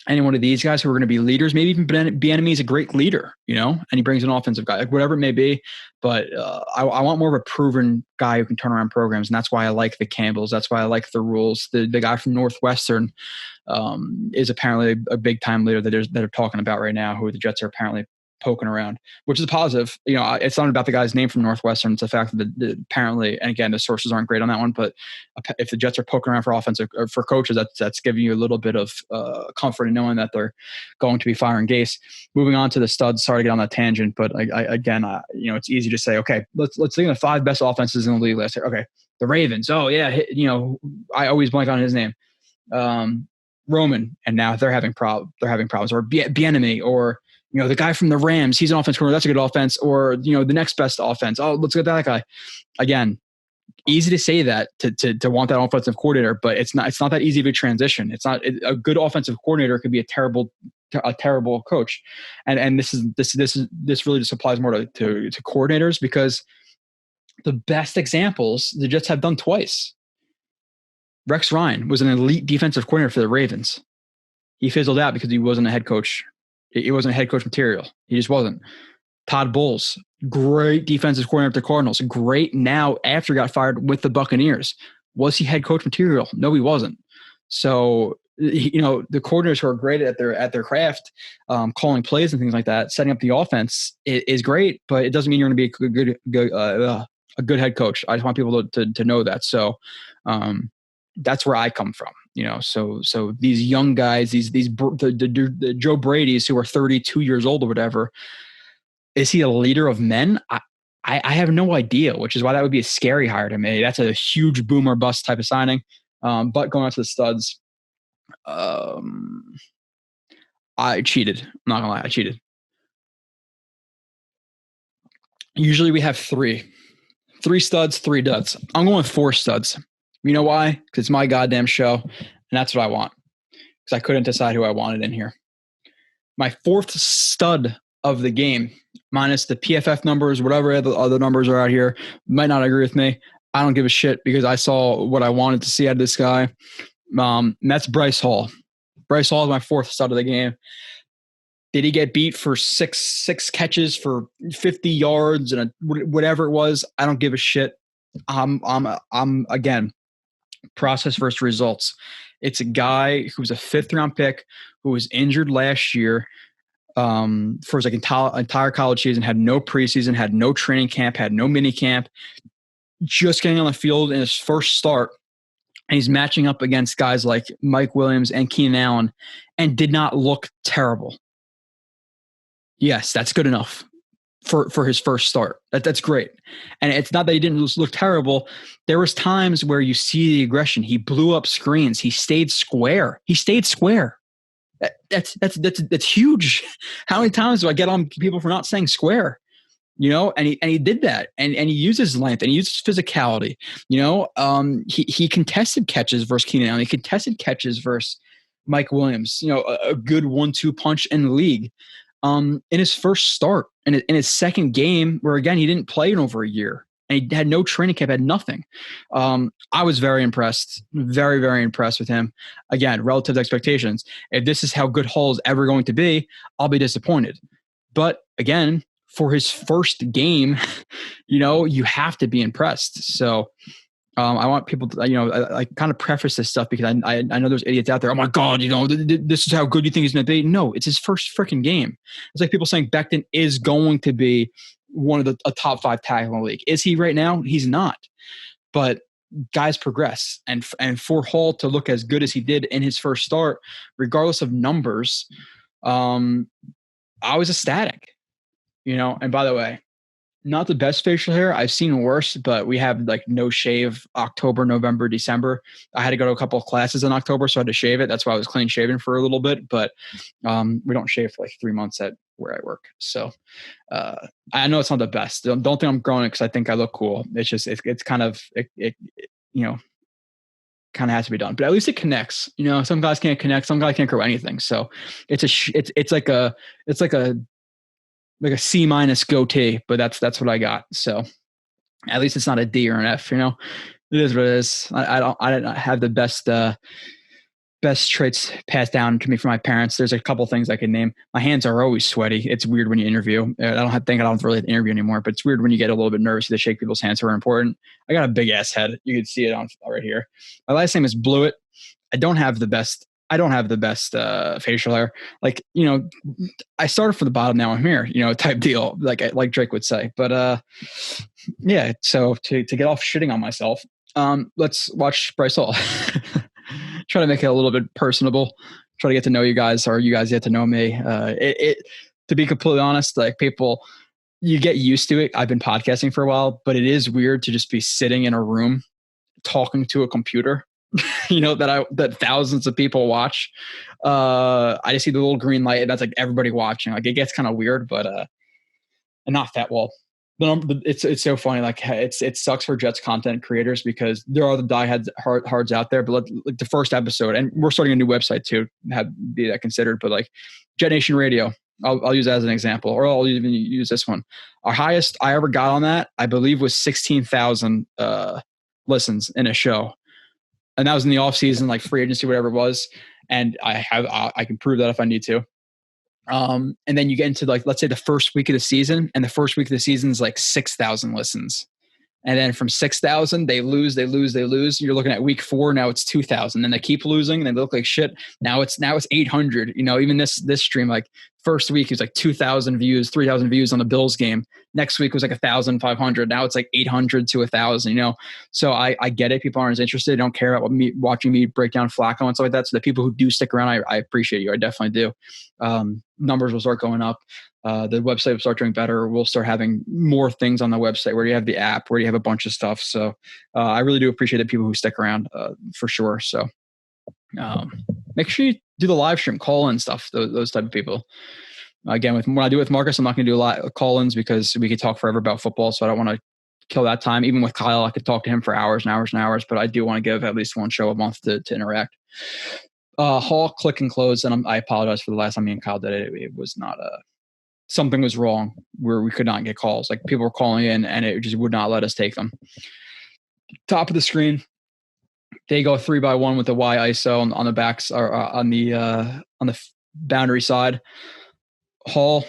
any one of these guys who are going to be leaders. Maybe even Bieniemy is a great leader, and he brings an offensive guy, like whatever it may be. But I want more of a proven guy who can turn around programs, and that's why I like the Campbells. That's why I like the Rules. The guy from Northwestern is apparently a big time leader that they're talking about right now, who the Jets are apparently poking around, which is a positive. It's not about the guy's name from Northwestern. It's the fact that apparently, and again, the sources aren't great on that one, but if the Jets are poking around for offensive or for coaches, that's giving you a little bit of comfort in knowing that they're going to be firing Gase. Moving on to the studs. Sorry to get on that tangent, but it's easy to say, okay, let's look at the 5 best offenses in the league last year. Okay, the Ravens. Oh yeah, I always blank on his name. Roman, and now they're having problems. Or Bieniemy, or the guy from the Rams. He's an offense coordinator. That's a good offense. Or the next best offense. Oh, let's get that guy. Again, easy to say that to want that offensive coordinator, but it's not that easy of a transition. It's not a good offensive coordinator could be a terrible coach, and this really just applies more to coordinators, because the best examples the Jets have done twice. Rex Ryan was an elite defensive coordinator for the Ravens. He fizzled out because he wasn't a head coach. He wasn't head coach material. He just wasn't. Todd Bowles, great defensive coordinator for the Cardinals. Great now after he got fired with the Buccaneers. Was he head coach material? No, he wasn't. So, the coordinators who are great at their craft, calling plays and things like that, setting up the offense is great, but it doesn't mean you're going to be a good head coach. I just want people to know that. So, that's where I come from, So these young guys, the Joe Brady's who are 32 years old or whatever, is he a leader of men? I have no idea, which is why that would be a scary hire to me. That's a huge boom or bust type of signing. But going on to the studs, I cheated. I'm not gonna lie, I cheated. Usually we have 3 studs, 3 duds. I'm going with 4 studs. You know why? Because it's my goddamn show, and that's what I want. Because I couldn't decide who I wanted in here. My 4th stud of the game, minus the PFF numbers, whatever the other numbers are out here, might not agree with me. I don't give a shit, because I saw what I wanted to see out of this guy. And that's Bryce Hall. Bryce Hall is my 4th stud of the game. Did he get beat for six catches for 50 yards and whatever it was? I don't give a shit. I'm again, process versus results. It's a guy who was a 5th round pick who was injured last year for his entire college season, had no preseason, had no training camp, had no mini camp, just getting on the field in his first start. And he's matching up against guys like Mike Williams and Keenan Allen and did not look terrible. Yes, that's good enough for his first start. That's great. And it's not that he didn't look terrible. There was times where you see the aggression. He blew up screens. He stayed square. That's huge. How many times do I get on people for not saying square? And he did that, and he used his length, and he used his physicality. He contested catches versus Keenan Allen. He contested catches versus Mike Williams. A good 1-2 punch in the league. In his first start, in his second game, where again he didn't play in over a year, and he had no training camp, had nothing. I was very impressed, very, very impressed with him. Again, relative to expectations. If this is how good Hall is ever going to be, I'll be disappointed. But again, for his first game, you have to be impressed. So I want people to, I kind of preface this stuff because I know there's idiots out there. Oh my God, this is how good you think he's going to be. No, it's his first freaking game. It's like people saying Becton is going to be one of a top 5 tackle in the league. Is he right now? He's not. But guys progress, and for Hall to look as good as he did in his first start, regardless of numbers, I was ecstatic. And by the way, not the best facial hair. I've seen worse, but we have like no shave October, November, December. I had to go to a couple of classes in October, so I had to shave it. That's why I was clean shaven for a little bit, but we don't shave for like 3 months at where I work. So I know it's not the best. Don't think I'm growing it because I think I look cool. It's just, it's kind of, kind of has to be done, but at least it connects. Some guys can't connect. Some guys can't grow anything. So it's like a C- goatee, but that's what I got. So at least it's not a D or an F, it is what it is. I don't have the best traits passed down to me from my parents. There's a couple things I can name. My hands are always sweaty. It's weird when you interview. I don't really have to interview anymore, but it's weird when you get a little bit nervous to shake people's hands who are important. I got a big ass head. You can see it on right here. My last name is Blewett. I don't have the best I don't have the best facial hair. Like, you know, I started from the bottom, now I'm here, you know, type deal, like Drake would say. But yeah, so to get off shitting on myself, let's watch Bryce Hall. Try to make it a little bit personable. Try to get to know you guys, or you guys get to know me. To be completely honest, like people, you get used to it. I've been podcasting for a while, but it is weird to just be sitting in a room talking to a computer, you know, that thousands of people watch. I just see the little green light, and that's like everybody watching. Like it gets kind of weird, but and not that well. It's so funny. Like it sucks for Jets content creators because there are the diehards out there. But like the first episode, and we're starting a new website too, be that considered. But like Jet Nation Radio, I'll use that as an example, or I'll even use this one. Our highest I ever got on that, I believe, was 16,000 listens in a show, and that was in the off season, like free agency, whatever it was. And I can prove that if I need to. And then you get into like, let's say the first week of the season, and the first week of the season is like 6,000 listens. And then from 6,000, they lose. You're looking at week 4. Now it's 2,000. Then they keep losing, and they look like shit. Now it's 800. You know, even this stream, like first week was like 2,000 views, 3,000 views on the Bills game. Next week was like 1,500. Now it's like 800 to 1,000. You know, so I get it. People aren't as interested. They don't care about watching me break down Flacco and stuff like that. So the people who do stick around, I appreciate you. I definitely do. Numbers will start going up. The website will start doing better. We'll start having more things on the website where you have the app, where you have a bunch of stuff. So I really do appreciate the people who stick around for sure. So make sure you do the live stream, call in stuff, those type of people. Again, when I do it with Marcus, I'm not going to do a lot of call-ins because we could talk forever about football. So I don't want to kill that time. Even with Kyle, I could talk to him for hours and hours and hours, but I do want to give at least one show a month to interact. Hall, click and close. And I apologize for the last time me and Kyle did it. It was not something was wrong where we could not get calls. Like people were calling in and it just would not let us take them. Top of the screen, they go 3x1 with the Y ISO on the backs, or on the boundary side. Hall,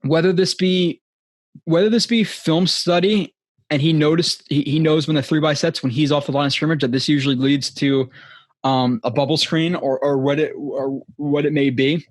whether this be film study, and he knows when the 3x sets, when he's off the line of scrimmage, that this usually leads to a bubble screen or what it may be.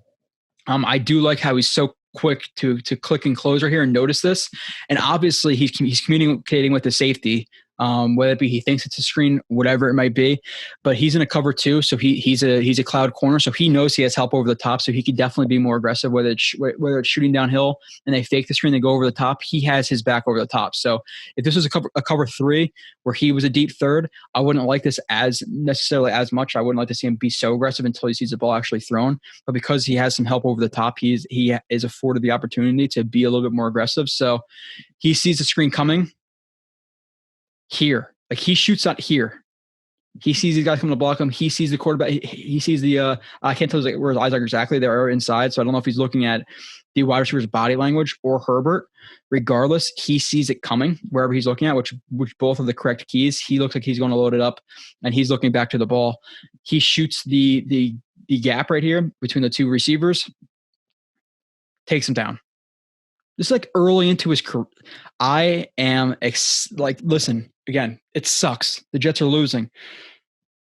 I do like how he's so quick to click and close right here and notice this. And obviously he's communicating with the safety, whether it be he thinks it's a screen, whatever it might be. But he's in a cover 2, so he's a cloud corner, so he knows he has help over the top, so he could definitely be more aggressive. Whether it's shooting downhill and they fake the screen, they go over the top, he has his back over the top. So if this was a cover 3 where he was a deep third, I wouldn't like this as necessarily as much. I wouldn't like to see him be so aggressive until he sees the ball actually thrown. But because he has some help over the top, he is afforded the opportunity to be a little bit more aggressive. So he sees the screen coming here. Like he shoots out here. He sees these guys coming to block him. He sees the quarterback. He sees the I can't tell where his eyes are exactly. They're inside. So I don't know if he's looking at the wide receiver's body language or Herbert. Regardless, he sees it coming wherever he's looking at, which both are the correct keys. He looks like he's going to load it up, and he's looking back to the ball. He shoots the gap right here between the two receivers, takes him down. This is like early into his career. I am listen, again, it sucks. The Jets are losing.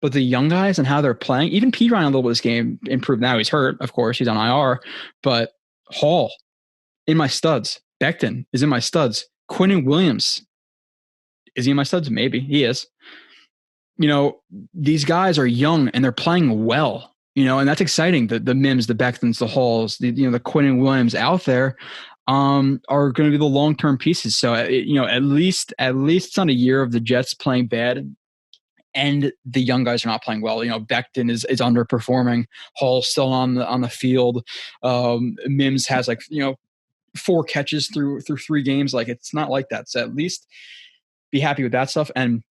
But the young guys and how they're playing, even P. Ryan a little bit this game improved. Now he's hurt, of course. He's on IR. But Hall, in my studs. Becton is in my studs. Quinnen Williams, is he in my studs? Maybe. He is. You know, these guys are young and they're playing well. You know, and that's exciting. The Mims, the Bectons, the Halls, the Quinnen Williams out there are going to be the long-term pieces. So, at least it's not a year of the Jets playing bad and the young guys are not playing well. You know, Becton is underperforming. Hall's still on the field. Mims has 4 catches through 3 games. Like, it's not like that. So at least be happy with that stuff. And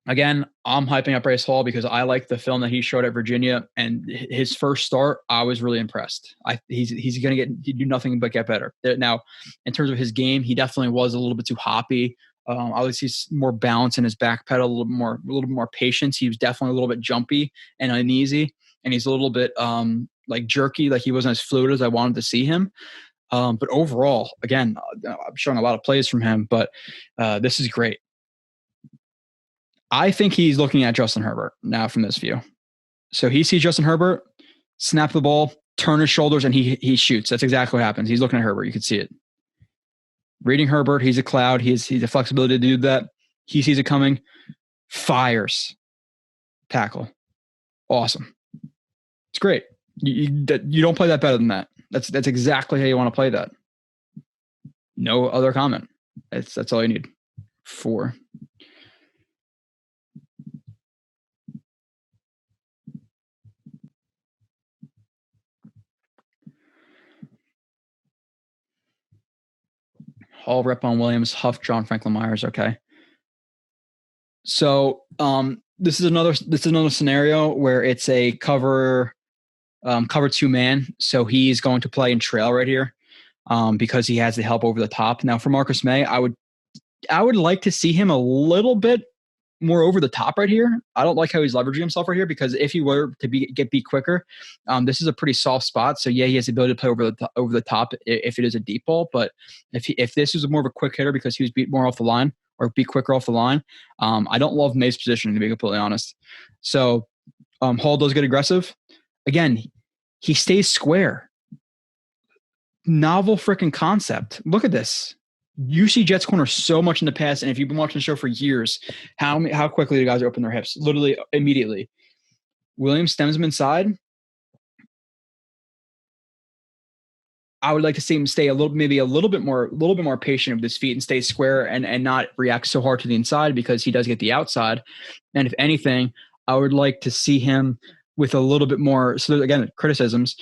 again, I'm hyping up Bryce Hall because I like the film that he showed at Virginia, and his first start, I was really impressed. He's going to do nothing but get better. Now, in terms of his game, he definitely was a little bit too hoppy. I would see more balance in his back pedal, a little bit more patience. He was definitely a little bit jumpy and uneasy, and he's a little bit jerky, like he wasn't as fluid as I wanted to see him. But overall, again, I'm showing a lot of plays from him, but this is great. I think he's looking at Justin Herbert now from this view. So he sees Justin Herbert, snap the ball, turn his shoulders, and he shoots. That's exactly what happens. He's looking at Herbert. You can see it. Reading Herbert, he's a cloud. He's the flexibility to do that. He sees it coming, fires, tackle. Awesome. It's great. You don't play that better than that. That's exactly how you want to play that. No other comment. That's all you need. 4. Hall, rep on Williams, Huff, John Franklin Myers. Okay. So this is another scenario where it's a cover 2 man. So he's going to play in trail right here because he has the help over the top. Now for Marcus May, I would like to see him a little bit more over the top right here. I don't like how he's leveraging himself right here because if he were to get beat quicker, this is a pretty soft spot. So yeah, he has the ability to play over the top if it is a deep ball. But if this was more of a quick hitter because he was beat more off the line or be quicker off the line, I don't love May's position, to be completely honest. So Hall does get aggressive. Again, he stays square. Novel freaking concept. Look at this. You see Jets corner so much in the past, and if you've been watching the show for years, how quickly the guys open their hips, literally immediately. Williams stems him inside. I would like to see him stay a little bit more patient with his feet and stay square and not react so hard to the inside because he does get the outside. And if anything, I would like to see him with a little bit more. So again, criticisms.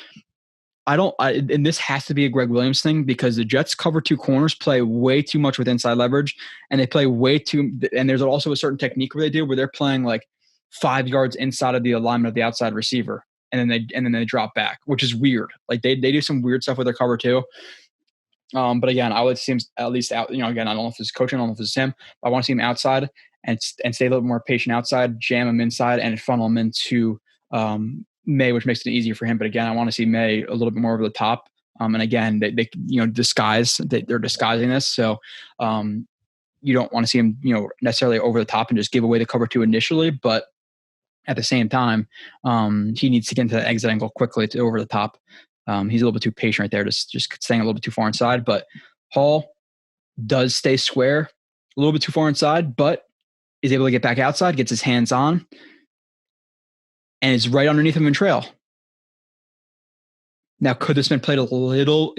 And this has to be a Greg Williams thing because the Jets cover 2 corners, play way too much with inside leverage, and they play way too. And there's also a certain technique where they do where they're playing like 5 yards inside of the alignment of the outside receiver, and then they drop back, which is weird. Like they do some weird stuff with their cover too. But again, I would see him at least out. Again, I don't know if it's coaching, I don't know if it's him. But I want to see him outside and stay a little more patient outside, jam him inside, and funnel him into May, which makes it easier for him. But again, I want to see May a little bit more over the top. And again, they disguise. They're disguising this, so you don't want to see him necessarily over the top and just give away the cover 2 initially. But at the same time, he needs to get into the exit angle quickly to over the top. He's a little bit too patient right there, just staying a little bit too far inside. But Hall does stay square, a little bit too far inside, but is able to get back outside, gets his hands on, and is right underneath him in trail. Now, could this have been played a little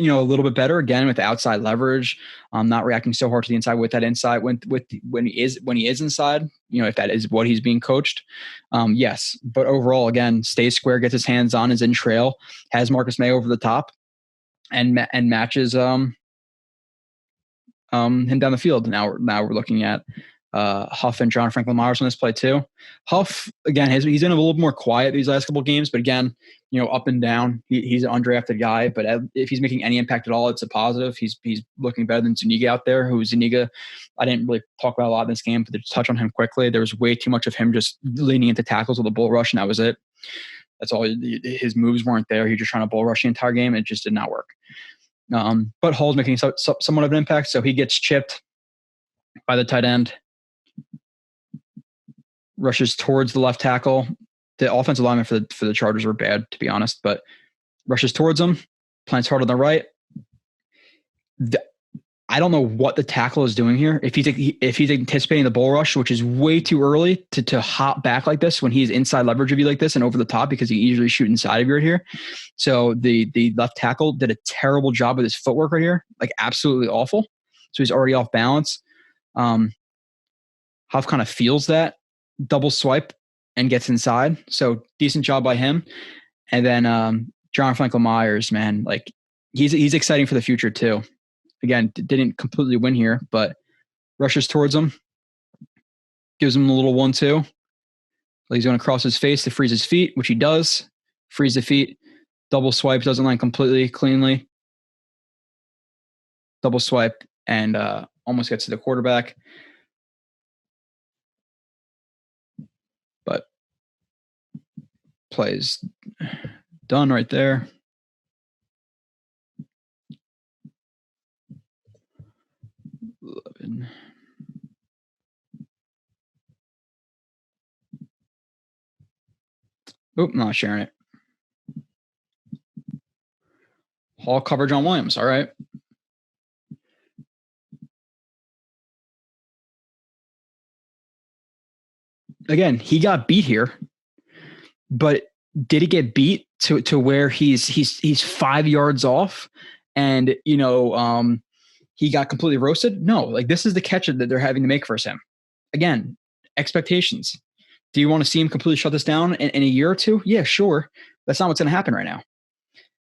bit better again with outside leverage, not reacting so hard to the inside with that inside when he is inside, if that is what he's being coached, yes. But overall, again, stays square, gets his hands on, is in trail, has Marcus May over the top, and matches him down the field. Now we're looking at Huff and John Franklin Myers on this play too. Huff, again, he's been a little more quiet these last couple of games, but again, up and down. He's an undrafted guy, but if he's making any impact at all, it's a positive. He's looking better than Zuniga out there, Zuniga, I didn't really talk about a lot in this game, but to touch on him quickly, there was way too much of him just leaning into tackles with a bull rush, and that was it. That's all. His moves weren't there. He was just trying to bull rush the entire game. It just did not work. But Hall's making somewhat of an impact, so he gets chipped by the tight end. Rushes towards the left tackle. The offensive linemen for the Chargers were bad, to be honest, but rushes towards him, plants hard on the right. I don't know what the tackle is doing here. If he's anticipating the bull rush, which is way too early to hop back like this when he's inside leverage of you like this and over the top because he usually shoot inside of you right here. So the left tackle did a terrible job with his footwork right here, like absolutely awful. So he's already off balance. Huff kind of feels that double swipe and gets inside. So decent job by him. And then John Franklin Myers, man, like he's exciting for the future too. Again, didn't completely win here, but rushes towards him, gives him a little 1-2. He's going to cross his face to freeze his feet, which he does. Freeze the feet, double swipe, doesn't land completely cleanly. Double swipe and almost gets to the quarterback. But plays done right there. Oop, not sharing it. Hall coverage on Williams. All right. Again, he got beat here, but did he get beat to where he's 5 yards off and he got completely roasted? No, like this is the catch that they're having to make for him. Again, expectations. Do you want to see him completely shut this down in a year or two? Yeah, sure. That's not what's going to happen right now.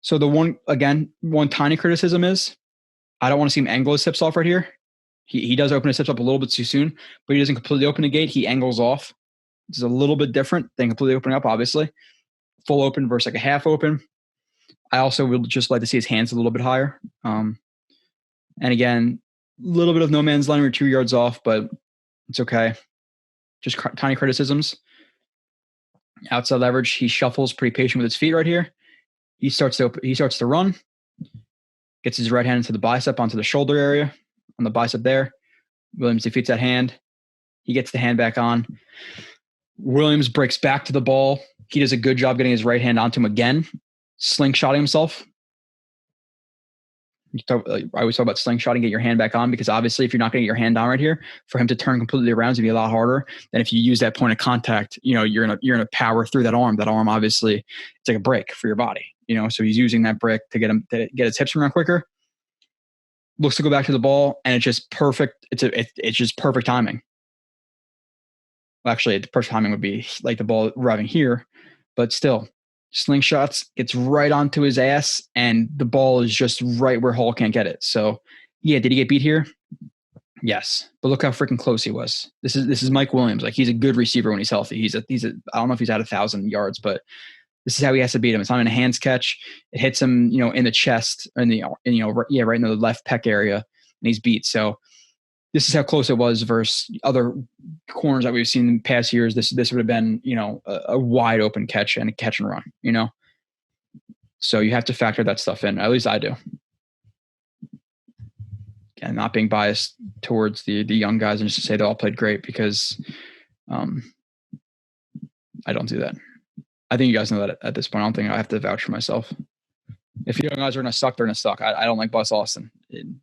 So the one tiny criticism is I don't want to see him angle his hips off right here. He does open his hips up a little bit too soon, but he doesn't completely open the gate. He angles off. It's a little bit different than completely opening up, obviously. Full open versus like a half open. I also would just like to see his hands a little bit higher. And again, a little bit of no man's land or 2 yards off, but it's okay. Just tiny criticisms. Outside leverage, he shuffles pretty patient with his feet right here. He starts to run. Gets his right hand into the bicep onto the shoulder area, on the bicep there. Williams defeats that hand. He gets the hand back on. Williams breaks back to the ball. He does a good job getting his right hand onto him again, slingshotting himself. I always talk about slingshotting, get your hand back on, because obviously if you're not going to get your hand on right here, for him to turn completely around is going to be a lot harder than if you use that point of contact. You're gonna power through that arm. That arm obviously it's like a brake for your body. So he's using that brake to get his hips around quicker. Looks to go back to the ball, and it's just perfect. It's just perfect timing. Well, actually, the perfect timing would be like the ball arriving here, but still, slingshots, gets right onto his ass, and the ball is just right where Hall can't get it. So, yeah, did he get beat here? Yes, but look how freaking close he was. This is Mike Williams. Like, he's a good receiver when he's healthy. He's a I don't know if he's at 1,000 yards, but this is how he has to beat him. It's not in a hands catch. It hits him, in the chest, right in the left pec area, and he's beat. So this is how close it was versus other corners that we've seen in past years. This would have been, a wide open catch and a catch and run, So you have to factor that stuff in. At least I do. And not being biased towards the young guys and just to say they all played great, because I don't do that. I think you guys know that at this point. I don't think I have to vouch for myself. If you guys are going to suck, they're going to suck. I don't like Bus Austin.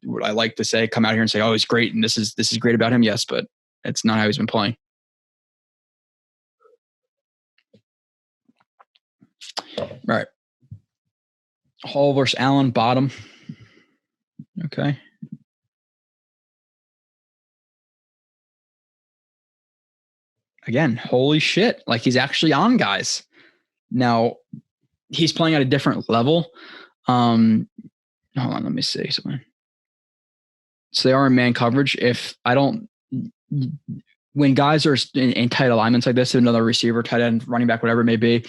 Would I like to say, come out here and say, oh, he's great and this is great about him? Yes, but it's not how he's been playing. All right. Hall versus Allen, bottom. Okay. Again, holy shit. Like, he's actually on guys. Now, he's playing at a different level. Hold on, let me see something. So they are in man coverage. When guys are in tight alignments like this, another receiver, tight end, running back, whatever it may be,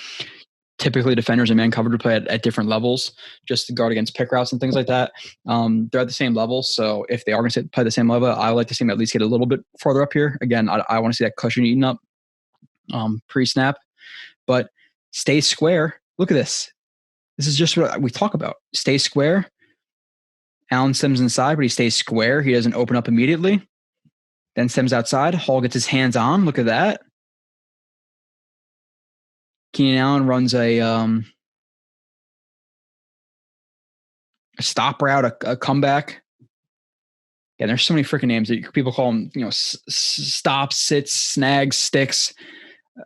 typically defenders in man coverage would play at different levels just to guard against pick routes and things like that. They're at the same level. So if they are going to play the same level, I would like to see them at least get a little bit farther up here. Again, I want to see that cushion eaten up pre-snap, but stay square. Look at this. This is just what we talk about. Stay square. Allen stems inside, but he stays square. He doesn't open up immediately. Then stems outside. Hall gets his hands on. Look at that. Keenan Allen runs a stop route, a comeback. Yeah, there's so many freaking names that people call them, stops, sits, snags, sticks.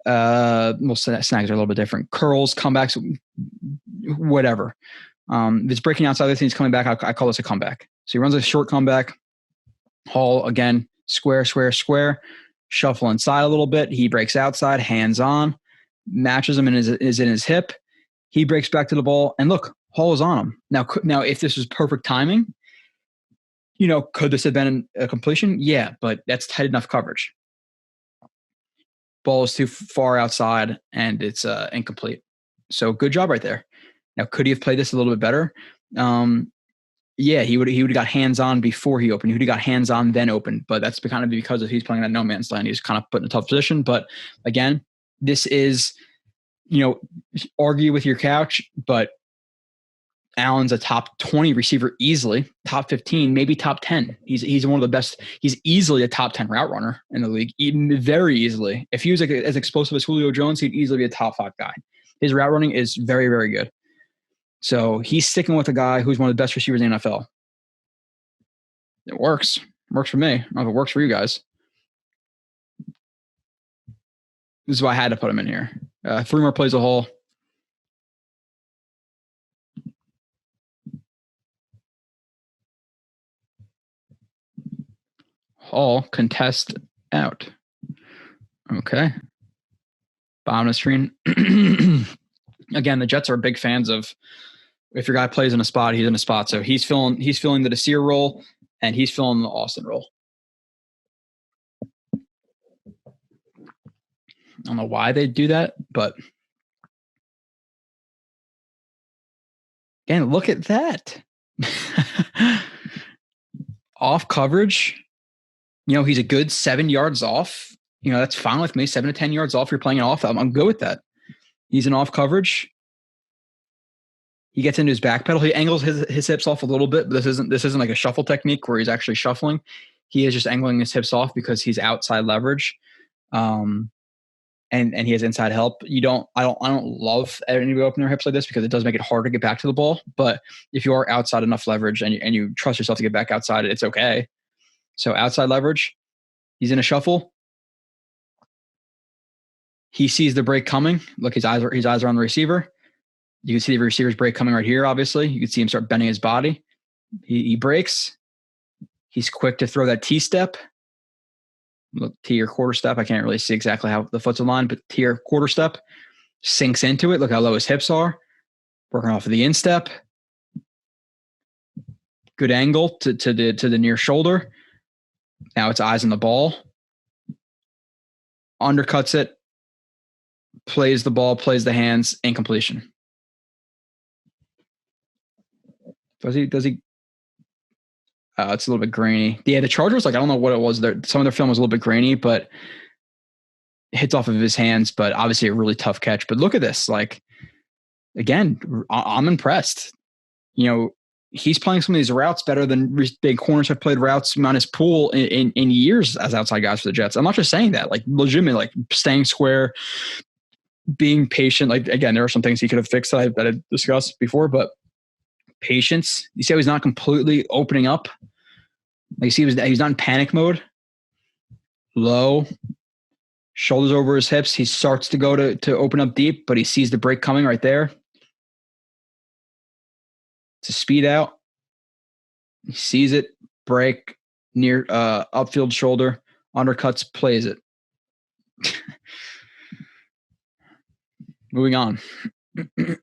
Snags are a little bit different. Curls, comebacks, whatever. If it's breaking outside the thing, he's coming back. I call this a comeback. So he runs a short comeback. Hall, again, square, shuffle inside a little bit. He breaks outside, hands on, matches him and is in his hip. He breaks back to the ball, and look, Hall is on him. Now, if this was perfect timing, could this have been a completion? Yeah, but that's tight enough coverage. Ball is too far outside, and it's incomplete. So good job right there. Now, could he have played this a little bit better? Yeah, he would have got hands on before he opened. He would have got hands on then opened, but that's kind of because he's playing that no man's land. He's kind of put in a tough position. But again, this is, argue with your couch, but Allen's a top 20 receiver easily, top 15, maybe top 10. He's one of the best. He's easily a top 10 route runner in the league, even very easily. If he was as explosive as Julio Jones, he'd easily be a top 5 guy. His route running is very, very good. So he's sticking with a guy who's one of the best receivers in the NFL. It works. It works for me. I don't know if it works for you guys. This is why I had to put him in here. 3 more plays a Hall. Hall contest out. Okay. Bottom of the screen. Again, the Jets are big fans of if your guy plays in a spot, he's in a spot. So he's filling the Desir role and he's filling the Austin role. I don't know why they do that, but again, look at that. Off coverage. He's a good 7 yards off. That's fine with me. 7 to 10 yards off. You're playing it off. I'm good with that. He's in off coverage. He gets into his back pedal. He angles his hips off a little bit, but this isn't like a shuffle technique where he's actually shuffling. He is just angling his hips off because he's outside leverage. And he has inside help. I don't love anybody opening their hips like this because it does make it hard to get back to the ball. But if you are outside enough leverage and you trust yourself to get back outside, it's okay. So outside leverage, he's in a shuffle. He sees the break coming. Look, his eyes are on the receiver. You can see the receiver's break coming right here, obviously. You can see him start bending his body. He breaks. He's quick to throw that T-step. Look, T or quarter step. I can't really see exactly how the foot's aligned, but T or quarter step sinks into it. Look how low his hips are. Working off of the instep. Good angle to the near shoulder. Now it's eyes on the ball. Undercuts it. Plays the ball, plays the hands, incompletion. Does he? It's a little bit grainy. Yeah, the Chargers, I don't know what it was. Some of their film was a little bit grainy, but it hits off of his hands, but obviously a really tough catch. But look at this. Again, I'm impressed. He's playing some of these routes better than big corners have played routes minus Poole in years as outside guys for the Jets. I'm not just saying that. Legitimately, staying square, being patient. Again, there are some things he could have fixed that I discussed before, but patience. You see how he's not completely opening up? You see he's not in panic mode. Low, shoulders over his hips. He starts to go to open up deep, but he sees the break coming right there. To speed out. He sees it, break, near upfield shoulder, undercuts, plays it. Moving on. Is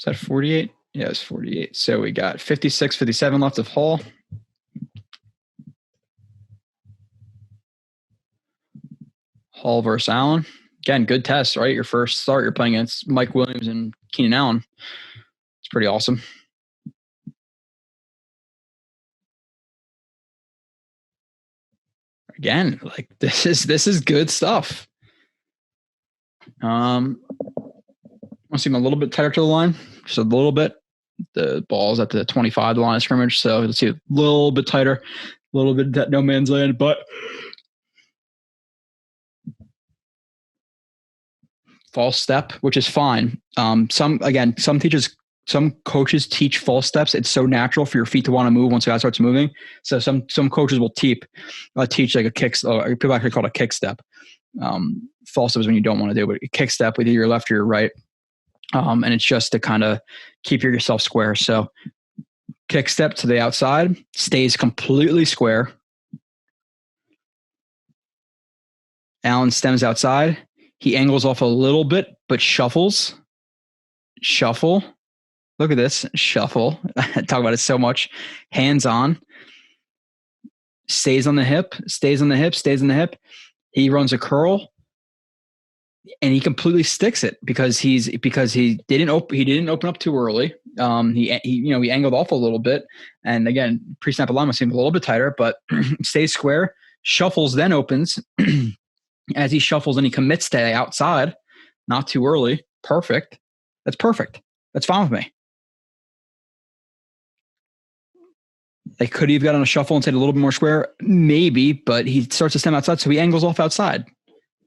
that 48? Yeah, it's 48. So we got 56, 57 left of Hall. Hall versus Allen. Again, good test, right? Your first start, you're playing against Mike Williams and Keenan Allen. It's pretty awesome. Again, this is good stuff. I want to see him a little bit tighter to the line, just a little bit. The ball's at the 25, the line of scrimmage, so let's see a little bit tighter, a little bit no man's land, but false step, which is fine. Some coaches teach false steps. It's so natural for your feet to want to move once the guy starts moving. So some coaches will teach like a kick. People actually call it a kick step. False step is when you don't want to do it. A kick step with either your left or your right, and it's just to kind of keep yourself square. So kick step to the outside, stays completely square. Allen stems outside. He angles off a little bit, but shuffles. Shuffle. Look at this. Shuffle. I talk about it so much. Hands on. Stays on the hip. Stays on the hip. Stays on the hip. He runs a curl. And he completely sticks it because he didn't open up too early. He angled off a little bit. And again, pre-snap alignment seemed a little bit tighter, but stays square. Shuffles, then opens. As he shuffles and he commits to outside, not too early. Perfect. That's perfect. That's fine with me. They could have got on a shuffle and stayed a little bit more square, maybe, but he starts to stem outside, so he angles off outside.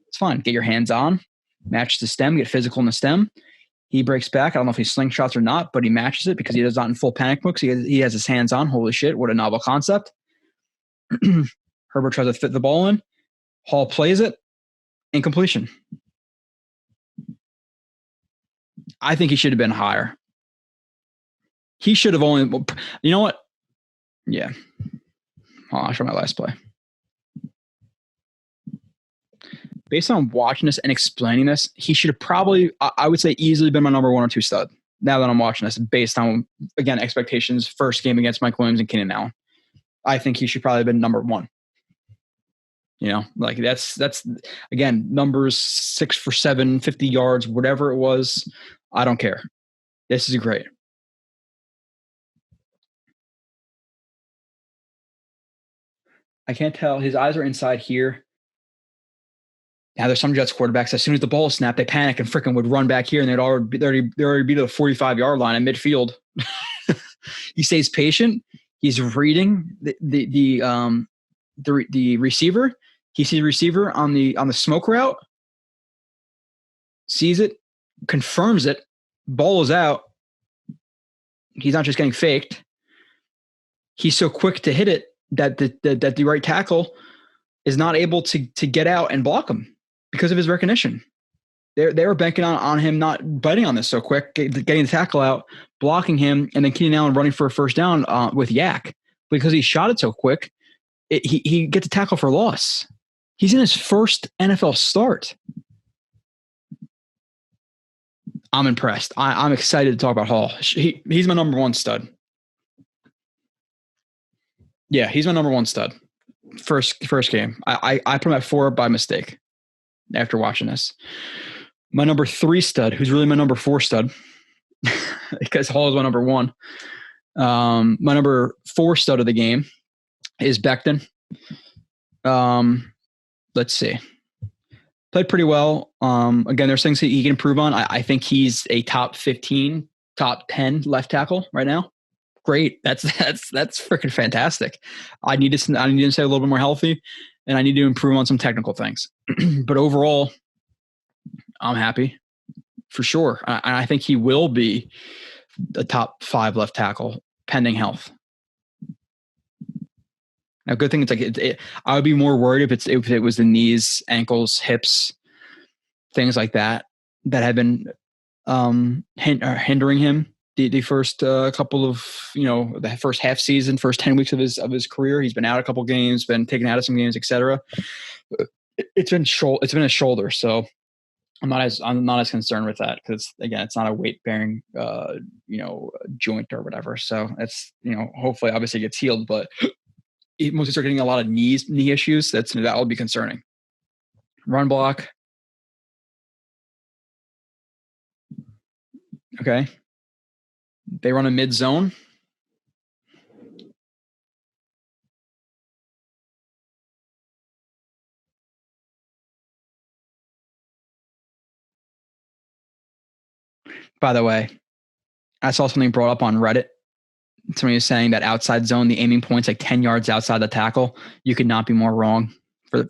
It's fine. Get your hands on, match the stem, get physical in the stem. He breaks back. I don't know if he slingshots or not, but he matches it because he is not in full panic mode. He has his hands on. Holy shit, what a novel concept. Herbert tries to fit the ball in. Hall plays it. Incompletion. I think he should have been higher. He should have only, you know what? Yeah. I'll show my last play. Based on watching this and explaining this, he should have probably, I would say, easily been my number 1 or 2 stud. Now that I'm watching this, based on, again, expectations, first game against Mike Williams and Keenan Allen, I think he should probably have been number 1. You know, like that's again, numbers 6 for 7, 50 yards, whatever it was. I don't care. This is great. I can't tell. His eyes are inside here. Now there's some Jets quarterbacks, as soon as the ball is snapped, they panic and freaking would run back here, and they'd already be to the 45-yard line at midfield. He stays patient. He's reading the receiver. He sees the receiver on the smoke route, sees it, confirms it, ball is out. He's not just getting faked. He's so quick to hit it that the right tackle is not able to get out and block him because of his recognition. They were banking on him not biting on this so quick, getting the tackle out, blocking him, and then Keenan Allen running for a first down with Yak. Because he shot it so quick, he gets a tackle for loss. He's in his first NFL start. I'm impressed. I'm excited to talk about Hall. He's my number 1 stud. Yeah, he's my number 1 stud. First game. I put him at 4 by mistake after watching this. My number 3 stud, who's really my number 4 stud, because Hall is my number 1. My number 4 stud of the game is Becton. Let's see. Played pretty well. Again, there's things that he can improve on. I think he's a top 15, top 10 left tackle right now. Great. That's freaking fantastic. I need to stay a little bit more healthy, and I need to improve on some technical things. But overall, I'm happy for sure. I think he will be the top 5 left tackle pending health. Now, good thing it's like I would be more worried if it was the knees, ankles, hips, things like that had been hindering him the first couple of, the first half season, first 10 weeks of his career. He's been out a couple games, been taken out of some games, etc. It's been a shoulder, so I'm not as concerned with that because, again, it's not a weight bearing joint or whatever. So it's, hopefully obviously it gets healed, but he mostly start getting a lot of knee issues. That will be concerning. Run block. Okay. They run a mid zone. By the way, I saw something brought up on Reddit. Somebody was saying that outside zone, the aiming point's like 10 yards outside the tackle. You could not be more wrong. For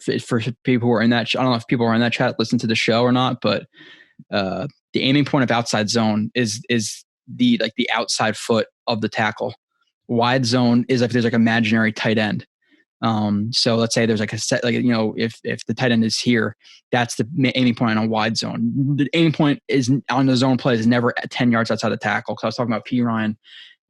people who are in that, I don't know if people are in that chat listen to the show or not, but the aiming point of outside zone is the outside foot of the tackle. Wide zone is if there's like imaginary tight end. So let's say there's like a set, if the tight end is here, that's the aiming point on a wide zone. The aiming point is on the zone play is never at 10 yards outside the tackle. Cause I was talking about P. Ryan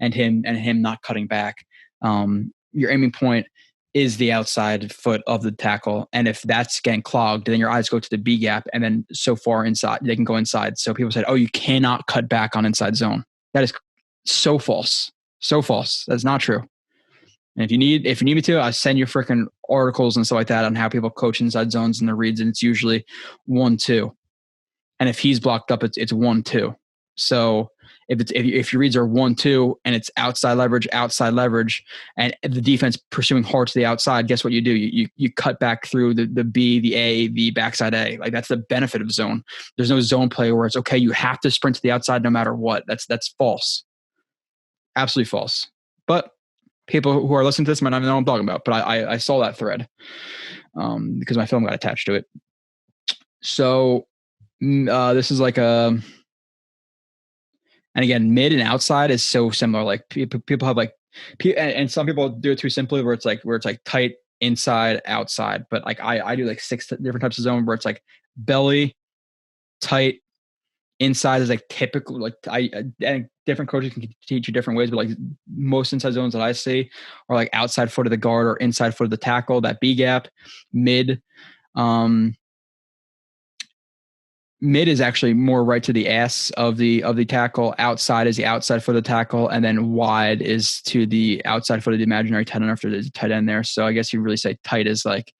and him not cutting back. Your aiming point is the outside foot of the tackle. And if that's getting clogged, then your eyes go to the B gap and then so far inside, they can go inside. So people said, oh, you cannot cut back on inside zone. That is so false. So false. That's not true. And if you need me to, I'll send you freaking articles and stuff like that on how people coach inside zones and the reads, and it's usually 1-2. And if he's blocked up, it's 1-2. So if your reads are 1-2 and it's outside leverage, and the defense pursuing hard to the outside, guess what you do? You cut back through the B, the A, the backside A. Like that's the benefit of zone. There's no zone play where it's okay, you have to sprint to the outside no matter what. That's false. Absolutely false. But people who are listening to this might not know what I'm talking about, but I saw that thread because my film got attached to it. So this is like and again, mid and outside is so similar. Like people have like, and some people do it too simply where it's like tight inside, outside. But like I do like 6 different types of zone where it's like belly, tight, inside is like typical. Like and different coaches can teach you different ways, but like most inside zones that I see are like outside foot of the guard or inside foot of the tackle, that B gap, mid. Mid is actually more right to the ass of the tackle. Outside is the outside foot of the tackle, and then wide is to the outside foot of the imaginary tight end after there's a tight end there. So I guess you really say tight is like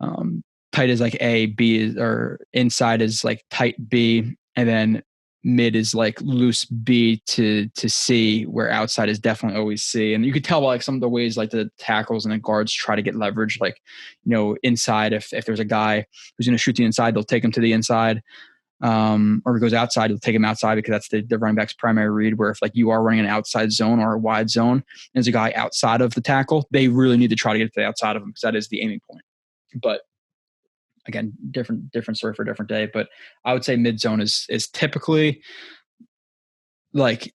A, B is, or inside is like tight B, and then mid is like loose B to C, where outside is definitely always C. And you could tell by like some of the ways like the tackles and the guards try to get leverage, like, inside, if there's a guy who's going to shoot the inside, they'll take him to the inside. Or if it goes outside, they'll take him outside because that's the running back's primary read, where if like you are running an outside zone or a wide zone, and there's a guy outside of the tackle, they really need to try to get to the outside of him because that is the aiming point. But again, different story for a different day. But I would say mid zone is typically like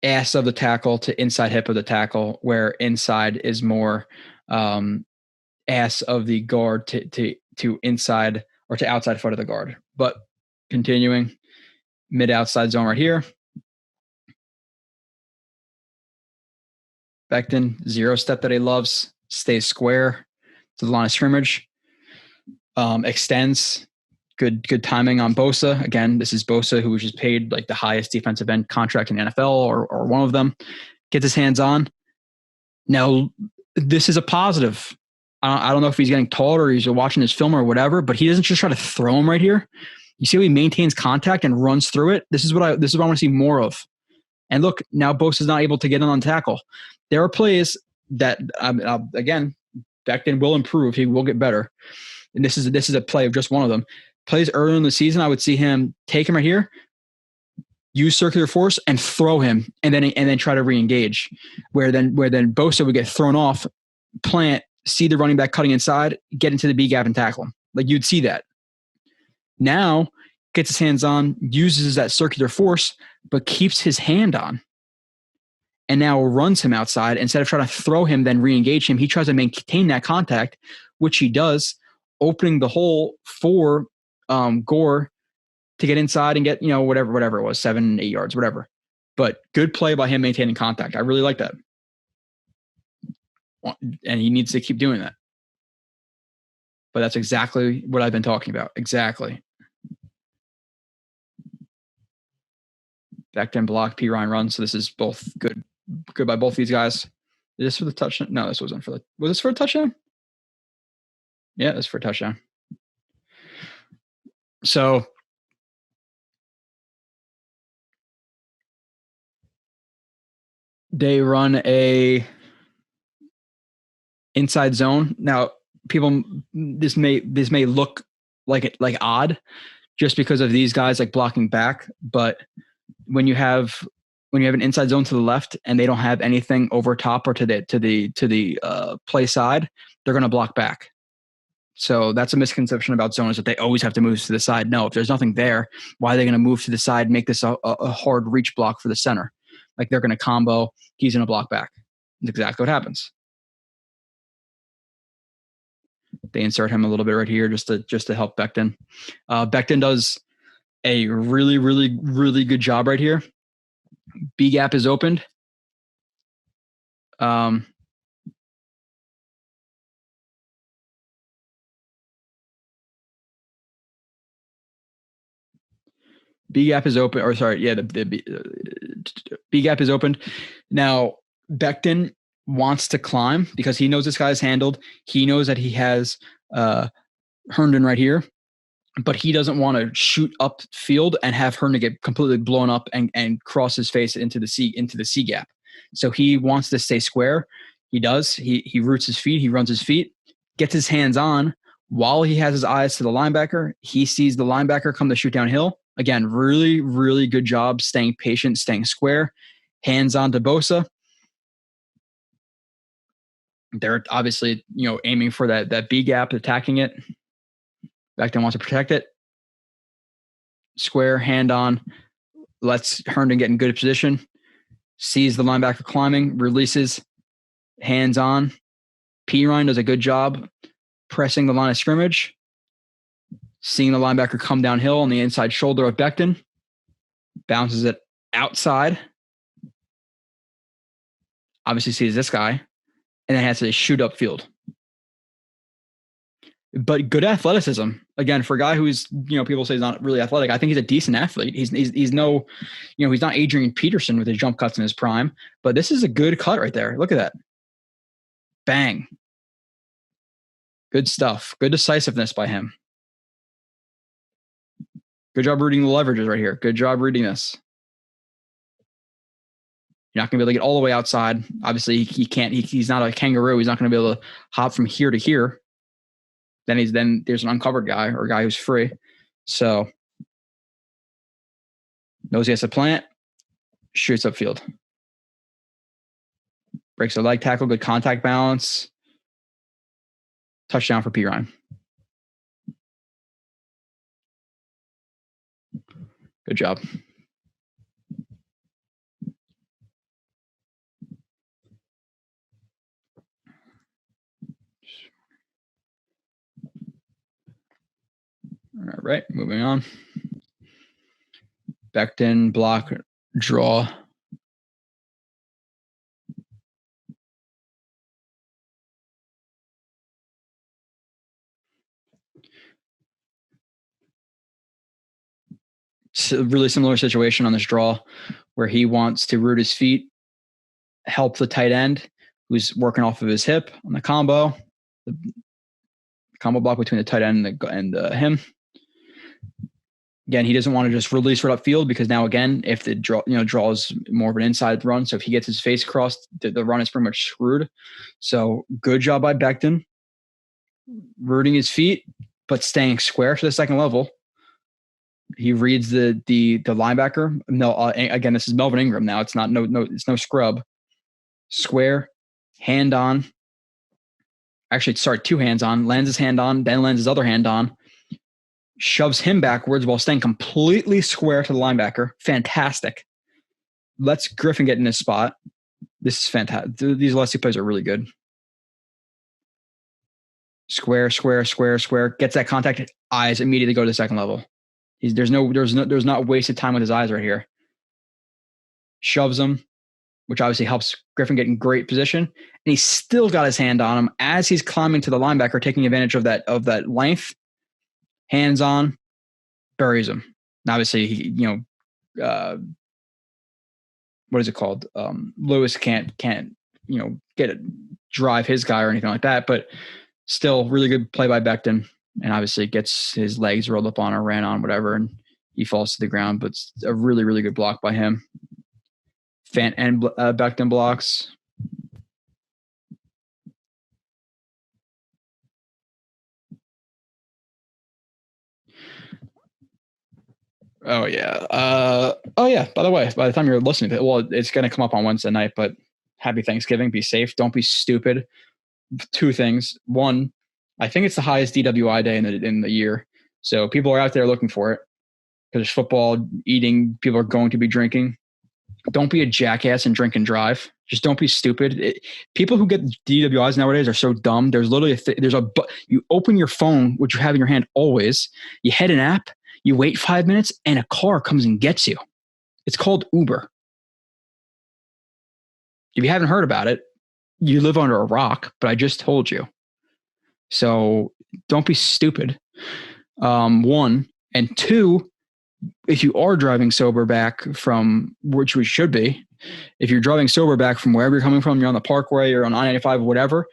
ass of the tackle to inside hip of the tackle, where inside is more ass of the guard to inside or to outside foot of the guard. But continuing, mid outside zone right here. Becton, 0 step that he loves, stays square to the line of scrimmage. Extends, good timing on Bosa. Again, this is Bosa, who was just paid like the highest defensive end contract in the NFL, or one of them. Gets his hands on. Now, this is a positive. I don't know if he's getting taught or he's watching his film or whatever, but he doesn't just try to throw him right here. You see how he maintains contact and runs through it? This is what I want to see more of. And look, now Bosa's not able to get in on tackle. There are plays that, again, Becton will improve. He will get better. And this is a play of just one of them. Plays early in the season, I would see him take him right here, use circular force, and throw him, and then try to re-engage. Where then Bosa would get thrown off, plant, see the running back cutting inside, get into the B gap and tackle him. Like you'd see that. Now gets his hands on, uses that circular force, but keeps his hand on. And now runs him outside. Instead of trying to throw him, then re-engage him, he tries to maintain that contact, which he does, opening the hole for Gore to get inside and get, whatever it was, 7, 8 yards, whatever. But good play by him maintaining contact. I really like that. And he needs to keep doing that. But that's exactly what I've been talking about. Exactly. Back then block, P. Ryan run. So this is both good by both these guys. Is this for the touchdown? No, this wasn't for the. Was this for a touchdown? Yeah, that's for a touchdown. So they run a inside zone. Now, people, this may look like odd, just because of these guys like blocking back. But when you have an inside zone to the left and they don't have anything over top or to the play side, they're going to block back. So that's a misconception about zones, that they always have to move to the side. No, if there's nothing there, why are they going to move to the side, make this a hard reach block for the center? Like they're going to combo, he's going to block back. That's exactly what happens. They insert him a little bit right here just to help Becton. Becton does a really, really, really good job right here. B gap is opened. B gap is open, or sorry, yeah, the B gap is opened. Now Becton wants to climb because he knows this guy's handled. He knows that he has Herndon right here, but he doesn't want to shoot up field and have Herndon get completely blown up and cross his face into the C gap. So he wants to stay square. He does. He roots his feet. He runs his feet, gets his hands on while he has his eyes to the linebacker. He sees the linebacker come to shoot downhill. Again, really, really good job staying patient, staying square. Hands on to Bosa. They're obviously, aiming for that B gap, attacking it. Becton wants to protect it. Square, hand on, lets Herndon get in good position, sees the linebacker climbing, releases, hands on. Pirine does a good job pressing the line of scrimmage, seeing the linebacker come downhill on the inside shoulder of Becton, bounces it outside, obviously sees this guy, and then has to shoot upfield. But good athleticism. Again, for a guy who's, people say he's not really athletic, I think he's a decent athlete. He's no, he's not Adrian Peterson with his jump cuts in his prime, but this is a good cut right there. Look at that. Bang. Good stuff. Good decisiveness by him. Good job reading the leverages right here. Good job reading this. You're not going to be able to get all the way outside. Obviously, he can't. He's not a kangaroo. He's not going to be able to hop from here to here. Then there's an uncovered guy or a guy who's free. So knows he has to plant, shoots upfield. Breaks a leg tackle, good contact balance. Touchdown for Pirine. Good job. All right, moving on. Becton, block, draw. It's a really similar situation on this draw where he wants to root his feet, help the tight end who's working off of his hip on the combo. The combo block between the tight end and him. Again, he doesn't want to just release right upfield because now, again, if the draw is more of an inside run, so if he gets his face crossed, the run is pretty much screwed. So good job by Becton, rooting his feet, but staying square for the second level. He reads the linebacker. No, again, this is Melvin Ingram now. It's not it's no scrub. Square, hand on. Actually, sorry, two hands on. Lands his hand on, then lands his other hand on. Shoves him backwards while staying completely square to the linebacker. Fantastic. Lets Griffin get in his spot. This is fantastic. These last two plays are really good. Square. Gets that contact. Eyes immediately go to the second level. There's not wasted time with his eyes right here. Shoves him, which obviously helps Griffin get in great position. And he's still got his hand on him as he's climbing to the linebacker, taking advantage of that length. Hands on, buries him. And obviously, what is it called? Lewis can't drive his guy or anything like that, but still really good play by Becton. And obviously gets his legs rolled up on or ran on, whatever, and he falls to the ground. But it's a really, really good block by him. Fant and Becton blocks. Oh yeah. By the way, by the time you're listening to it, well, it's going to come up on Wednesday night. But happy Thanksgiving. Be safe. Don't be stupid. Two things. One, I think it's the highest DWI day in the year, so people are out there looking for it because there's football, eating. People are going to be drinking. Don't be a jackass and drink and drive. Just don't be stupid. People who get DWIs nowadays are so dumb. There's literally you open your phone, which you have in your hand always. You head an app. You wait 5 minutes, and a car comes and gets you. It's called Uber. If you haven't heard about it, you live under a rock, but I just told you. So don't be stupid. One. And two, if you are driving sober back from, which we should be, if you're driving sober back from wherever you're coming from, you're on the Parkway or on I-95, whatever,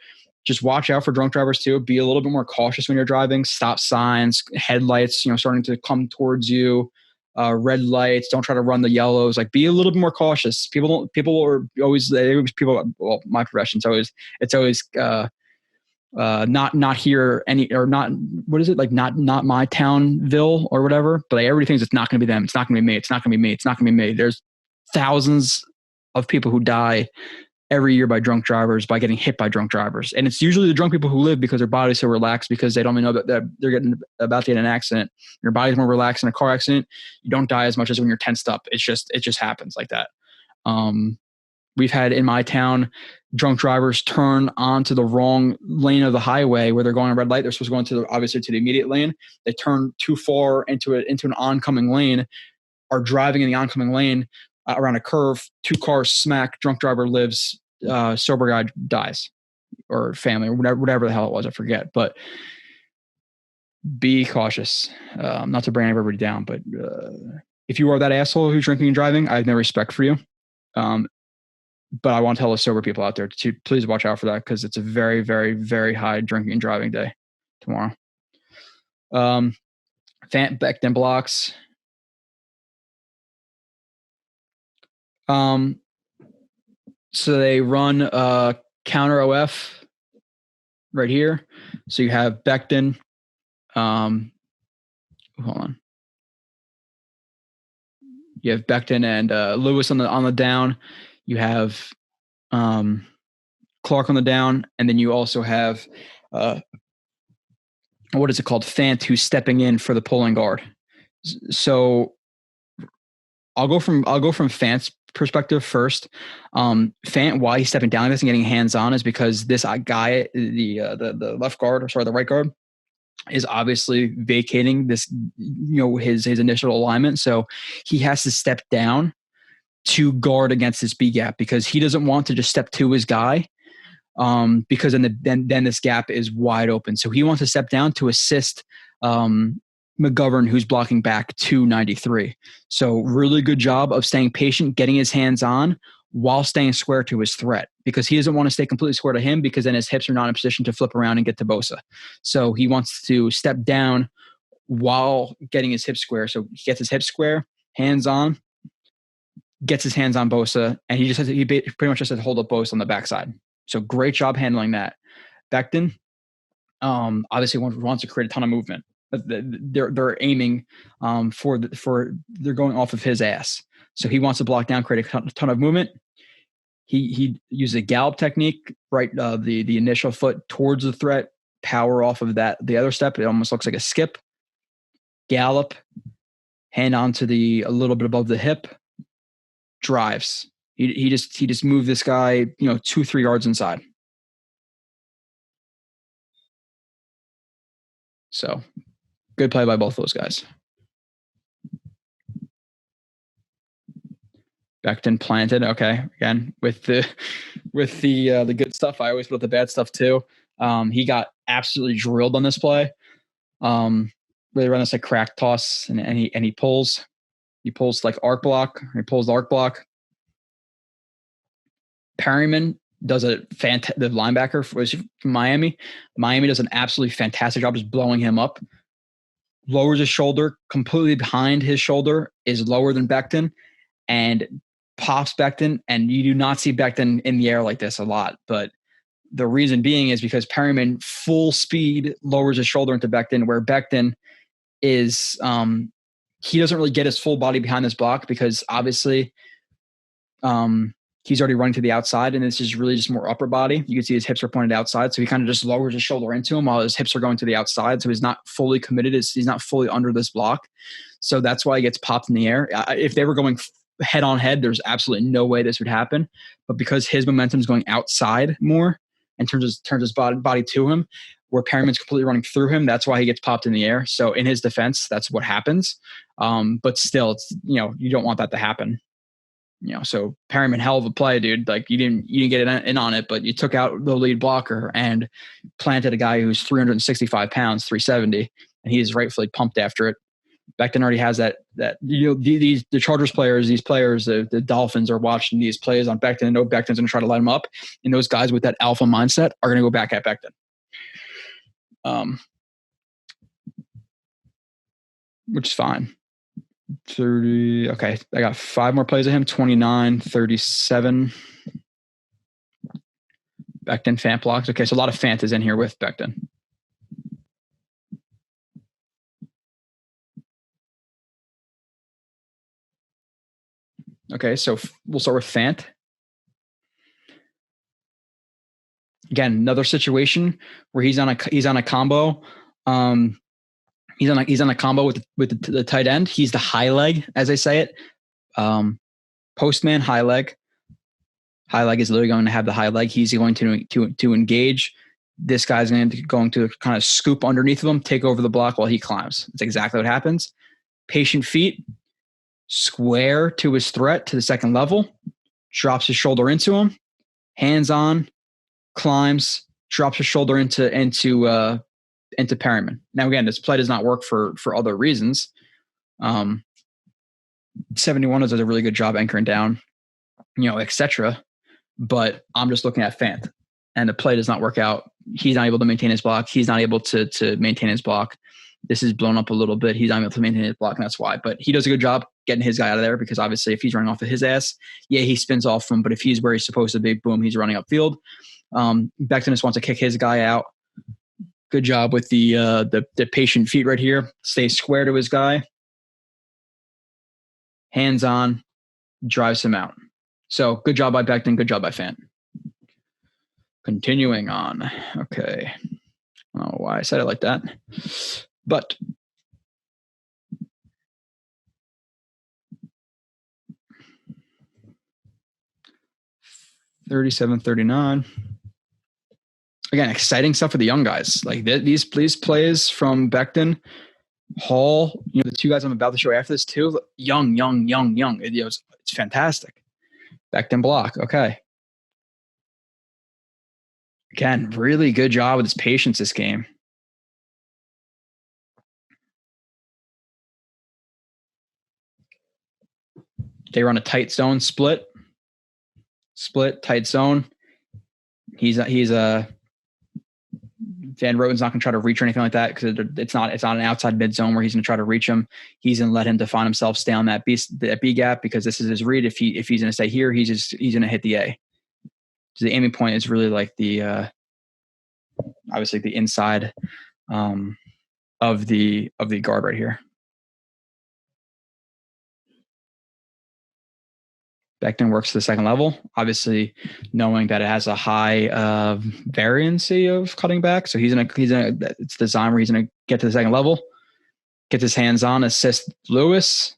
just watch out for drunk drivers too. Be a little bit more cautious when you're driving. Stop signs, headlights, starting to come towards you. Red lights. Don't try to run the yellows. Like, be a little bit more cautious. People are always. Well, my profession. It's always not here any or not. What is it like? Not my townville or whatever. But like, everybody thinks it's not going to be them. It's not going to be me. It's not going to be me. It's not going to be me. There's thousands of people who die every year by drunk drivers, by getting hit by drunk drivers. And it's usually the drunk people who live because their body's so relaxed because they don't even know that they're about to get in an accident. Your body's more relaxed in a car accident. You don't die as much as when you're tensed up. It just happens like that. We've had in my town drunk drivers turn onto the wrong lane of the highway where they're going on red light. They're supposed to go obviously to the immediate lane. They turn too far into an oncoming lane, are driving in the oncoming lane around a curve. 2 cars smack. Drunk driver lives. Sober guy dies, or family, or whatever the hell it was. I forget. But be cautious. Not to bring everybody down, but if you are that asshole who's drinking and driving, I have no respect for you. But I want to tell the sober people out there to please watch out for that, because it's a very, very, very high drinking and driving day tomorrow. Becton blocks. So they run counter OF right here. So you have Becton. Hold on. You have Becton and Lewis on the down. You have Clark on the down, and then you also have what is it called? Fant, who's stepping in for the pulling guard. So I'll go from Fant's perspective first. Fant, why he's stepping down like this and getting hands on is because this guy, the left guard, or sorry, the right guard, is obviously vacating this, his initial alignment. So he has to step down to guard against this B gap, because he doesn't want to just step to his guy, because then this gap is wide open. So he wants to step down to assist McGovern, who's blocking back to 93. So really good job of staying patient, getting his hands on while staying square to his threat, because he doesn't want to stay completely square to him, because then his hips are not in a position to flip around and get to Bosa. So he wants to step down while getting his hips square. So he gets his hips square, hands on, gets his hands on Bosa, and he pretty much just has to hold up Bosa on the backside. So great job handling that. Becton obviously wants to create a ton of movement. They're aiming they're going off of his ass. So he wants to block down, create a ton of movement. He uses a gallop technique, right? The initial foot towards the threat, power off of that. The other step, it almost looks like a skip. Gallop, hand onto a little bit above the hip, drives. He just moved this guy, 2-3 yards inside. So good play by both those guys. Becton planted. Okay, again with the good stuff. I always put the bad stuff too. He got absolutely drilled on this play. Really run this like crack toss, and he pulls. He pulls like arc block. He pulls the arc block. Perryman does the linebacker from Miami. Miami does an absolutely fantastic job just blowing him up. Lowers his shoulder completely behind his shoulder, is lower than Becton, and pops Becton. And you do not see Becton in the air like this a lot. But the reason being is because Perryman full speed lowers his shoulder into Becton, where Becton is he doesn't really get his full body behind this block, because obviously he's already running to the outside, and this is really just more upper body. You can see his hips are pointed outside, so he kind of just lowers his shoulder into him while his hips are going to the outside, so he's not fully committed. He's not fully under this block. So that's why he gets popped in the air. If they were going head on head, there's absolutely no way this would happen. But because his momentum is going outside more and turns his body to him, where Perryman's completely running through him, that's why he gets popped in the air. So in his defense, that's what happens. But still, it's, you don't want that to happen. So Perryman, hell of a play, dude. Like you didn't get in on it, but you took out the lead blocker and planted a guy who's 365 pounds, 370, and he is rightfully pumped after it. Becton already has that the Chargers players, these players, the Dolphins are watching these plays on Becton and know Becton's going to try to light him up, and those guys with that alpha mindset are going to go back at Becton. Which is fine. 30. Okay, I got 5 more plays of him. 29, 37. Becton Fant blocks. Okay, so a lot of Fant is in here with Becton. Okay, so we'll start with Fant. Again, another situation where he's on a combo. He's on a combo with the tight end. He's the high leg, as they say it. Postman high leg. High leg is literally going to have the high leg. He's going to engage. This guy's going to kind of scoop underneath of him, take over the block while he climbs. That's exactly what happens. Patient feet, square to his threat to the second level, drops his shoulder into him, hands on, climbs, drops his shoulder into Perryman. Now again, this play does not work for other reasons. 71 does a really good job anchoring down, etc. But I'm just looking at Fant, and the play does not work out. He's not able to maintain his block. He's not able to maintain his block. This is blown up a little bit. He's not able to maintain his block, and that's why. But he does a good job getting his guy out of there, because obviously if he's running off of his ass, yeah, he spins off him. But if he's where he's supposed to be, boom, he's running upfield. Becton just wants to kick his guy out. Good job with the patient feet right here. Stay square to his guy. Hands on, drives him out. So good job by Becton. Good job by Fant. Continuing on. Okay. I don't know why I said it like that. But $37-39. Again, exciting stuff for the young guys. Like these plays from Becton, Hall, the two guys I'm about to show after this too. Young. It's fantastic. Becton block. Okay. Again, really good job with his patience this game. They run a tight zone split, tight zone. He's Van Roten's not going to try to reach or anything like that, because it's not an outside mid zone where he's going to try to reach him. He's going to let him define himself, stay on that B gap, because this is his read. If he's going to stay here, he's going to hit the A. So the aiming point is really like the obviously the inside of the guard right here. Becton works to the second level, obviously knowing that it has a high variancy of cutting back. So it's designed where he's gonna get to the second level, gets his hands on, assist Lewis.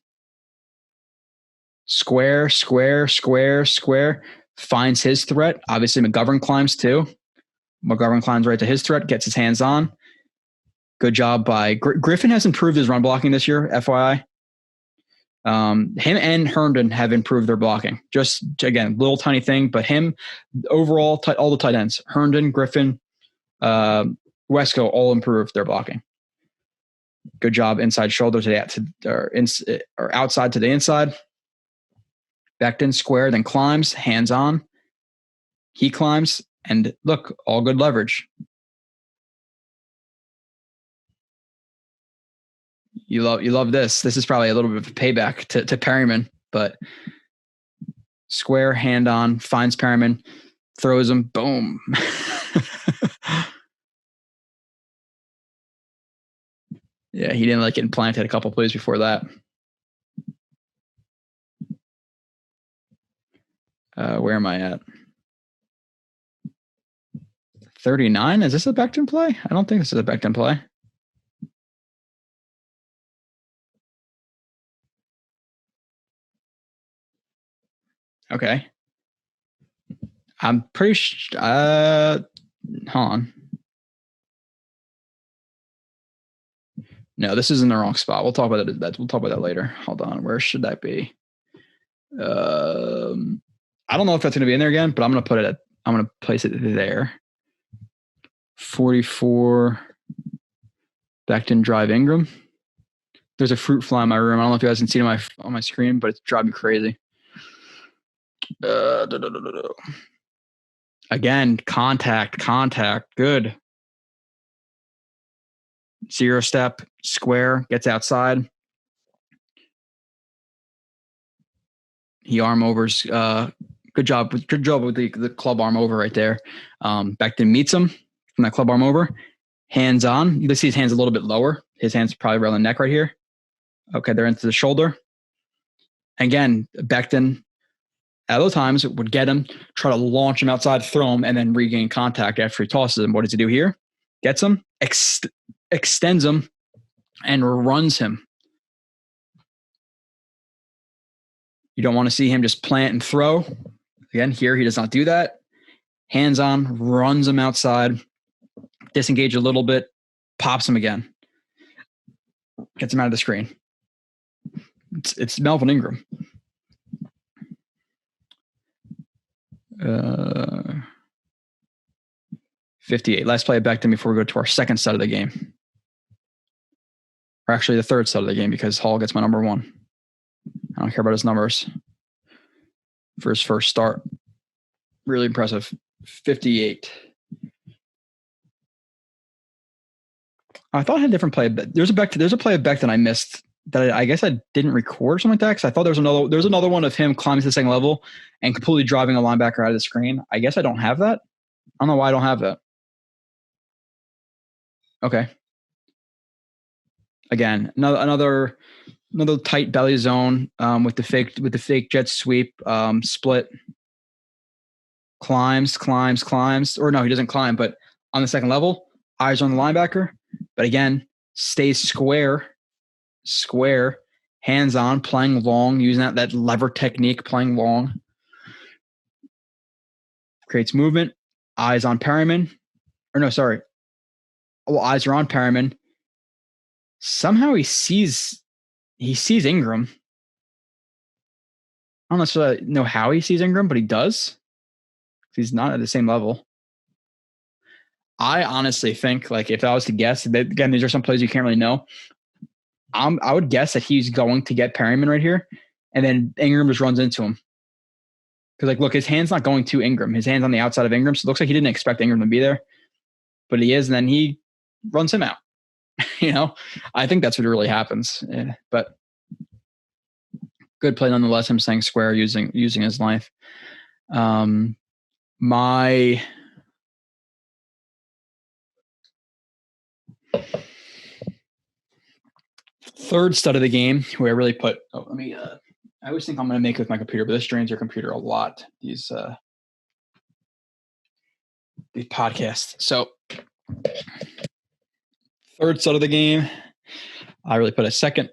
Square, finds his threat. Obviously McGovern climbs too. McGovern climbs right to his threat, gets his hands on. Good job by Griffin. Has improved his run blocking this year, FYI. Him and Herndon have improved their blocking. Just, again, little tiny thing, but him overall, all the tight ends, Herndon, Griffin, Wesco, all improved their blocking. Good job inside shoulder or outside to the inside. Becton square, then climbs, hands on. He climbs, and look, all good leverage. You love this. This is probably a little bit of a payback to Perryman, but square, hand on, finds Perryman, throws him, boom. Yeah, he didn't like getting planted a couple plays before that. Where am I at? 39? Is this a Becton play? I don't think this is a Becton play. Okay. I'm pretty sure. Hold on. No, this is in the wrong spot. We'll talk about that. We'll talk about that later. Hold on. Where should that be? I don't know if that's going to be in there again, but I'm going to place it there. 44 Becton Drive Ingram. There's a fruit fly in my room. I don't know if you guys can see it on my screen, but it's driving me crazy. Again, contact, good. Zero step, square, gets outside. He arm overs. Good job with the club arm over right there. Becton meets him from that club arm over. Hands on. You can see his hands a little bit lower. His hands probably around the neck right here. Okay, they're into the shoulder. Again, Becton At other times, it would get him, try to launch him outside, throw him, and then regain contact after he tosses him. What does he do here? Gets him, extends him, and runs him. You don't want to see him just plant and throw. Again, here he does not do that. Hands on, runs him outside, disengage a little bit, pops him again, gets him out of the screen. It's Melvin Ingram. 58. Let's play it back to me before we go to our second set of the game. Or actually the third set of the game, because Hall gets my number 1. I don't care about his numbers. For his first start. Really impressive. 58. I thought I had a different play. There's a play of Beck that I missed that I guess I didn't record or something like that, because I thought there was another one of him climbing to the second level and completely driving a linebacker out of the screen. I guess I don't have that. I don't know why I don't have that. Okay. Again, another tight belly zone with the fake jet sweep, split, climbs, or no, he doesn't climb, but on the second level, eyes on the linebacker, but again, stays square, hands on, playing long, using that lever technique, playing long, creates movement, eyes on Perryman, or no, sorry, eyes are on Perryman. Somehow he sees Ingram. I don't necessarily know how he sees Ingram, but he does. He's not at the same level. I honestly think, like, if I was to guess, again, these are some plays you can't really know. I would guess that he's going to get Perryman right here, and then Ingram just runs into him. Because, like, look, his hand's not going to Ingram. His hand's on the outside of Ingram, so it looks like he didn't expect Ingram to be there. But he is, and then he runs him out. I think that's what really happens. But good play nonetheless. Him staying square, using his life. My third stud of the game, where I really put. I always think I'm going to make it with my computer, but this drains your computer a lot. These podcasts. So third stud of the game, I really put a second,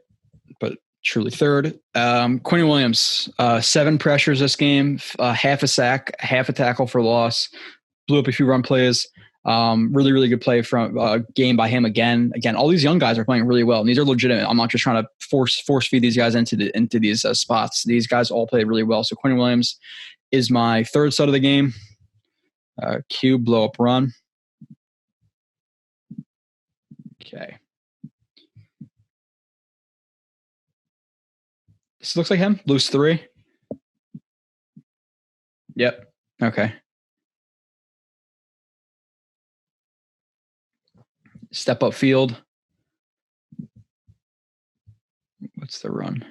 but truly third. Quinn Williams, 7 pressures this game, half a sack, half a tackle for loss, blew up a few run plays. Really, really good play from game by him again. Again, all these young guys are playing really well, and these are legitimate. I'm not just trying to force feed these guys into these spots. These guys all play really well. So Quinn Williams is my third stud of the game. Q, blow up run. Okay. This looks like him. Loose 3. Yep. Okay. Step up field. What's the run?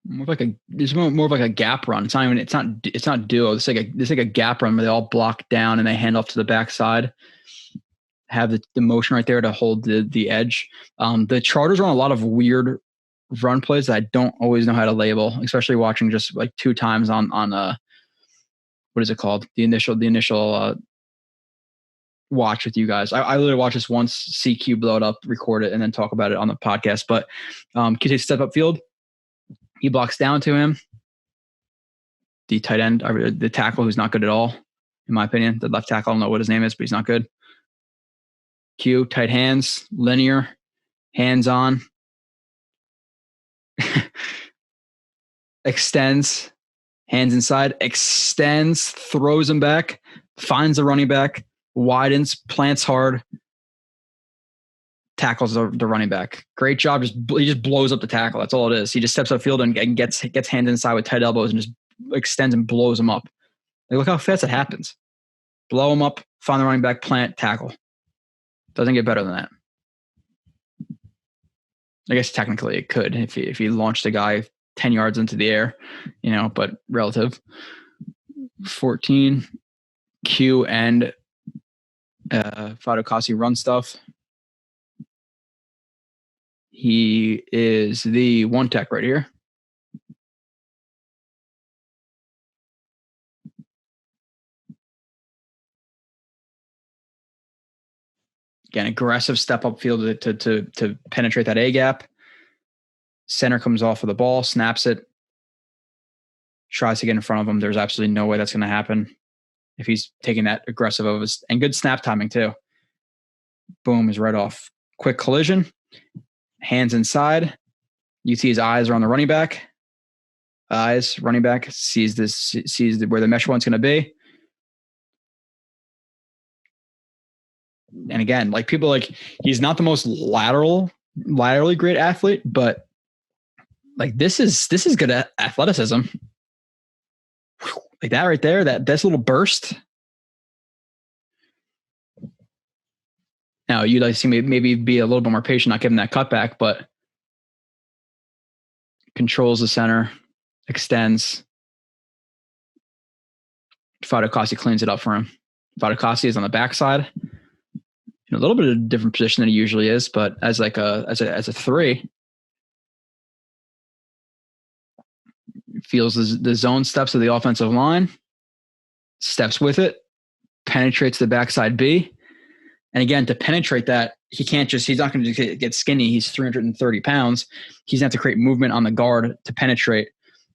It's more of like a gap run. It's not duo. It's like a gap run where they all block down and they hand off to the backside. Have the motion right there to hold the edge. The Chargers run a lot of weird run plays that I don't always know how to label, especially watching just like 2 times on what is it called? The initial watch with you guys. I literally watch this once, CQ blow it up, record it, and then talk about it on the podcast. But Q takes step up field. He blocks down to him. The tight end, the tackle, who's not good at all, in my opinion. The left tackle, I don't know what his name is, but he's not good. Q, tight hands, linear, hands on. Extends, hands inside, extends, throws him back, finds the running back, widens, plants hard, tackles the running back. Great job. He just blows up the tackle. That's all it is. He just steps upfield and gets hands inside with tight elbows and just extends and blows him up. Like, look how fast it happens. Blow him up, find the running back, plant, tackle. Doesn't get better than that. I guess technically it could if he launched a guy 10 yards into the air, but relative. 14. Q and Fadokasi run stuff. He is the one tech right here. Again, aggressive step up field to penetrate that A gap. Center comes off of the ball, snaps it, tries to get in front of him. There's absolutely no way that's going to happen if he's taking that aggressive of his, and good snap timing too. Boom is right off. Quick collision, hands inside. You see his eyes are on the running back. Running back sees where the mesh one's going to be. And again, like people like, he's not the most laterally great athlete, but like this is good athleticism. Like that right there, that's a little burst. Now you'd like to see maybe be a little bit more patient, not giving that cutback, but controls the center, extends. Fadokasi cleans it up for him. Fadokasi is on the backside, in a little bit of a different position than he usually is, but as like as a 3, feels the zone steps of the offensive line, steps with it, penetrates the backside B. And again, to penetrate that, he's not going to get skinny. He's 330 pounds. He's going to have to create movement on the guard to penetrate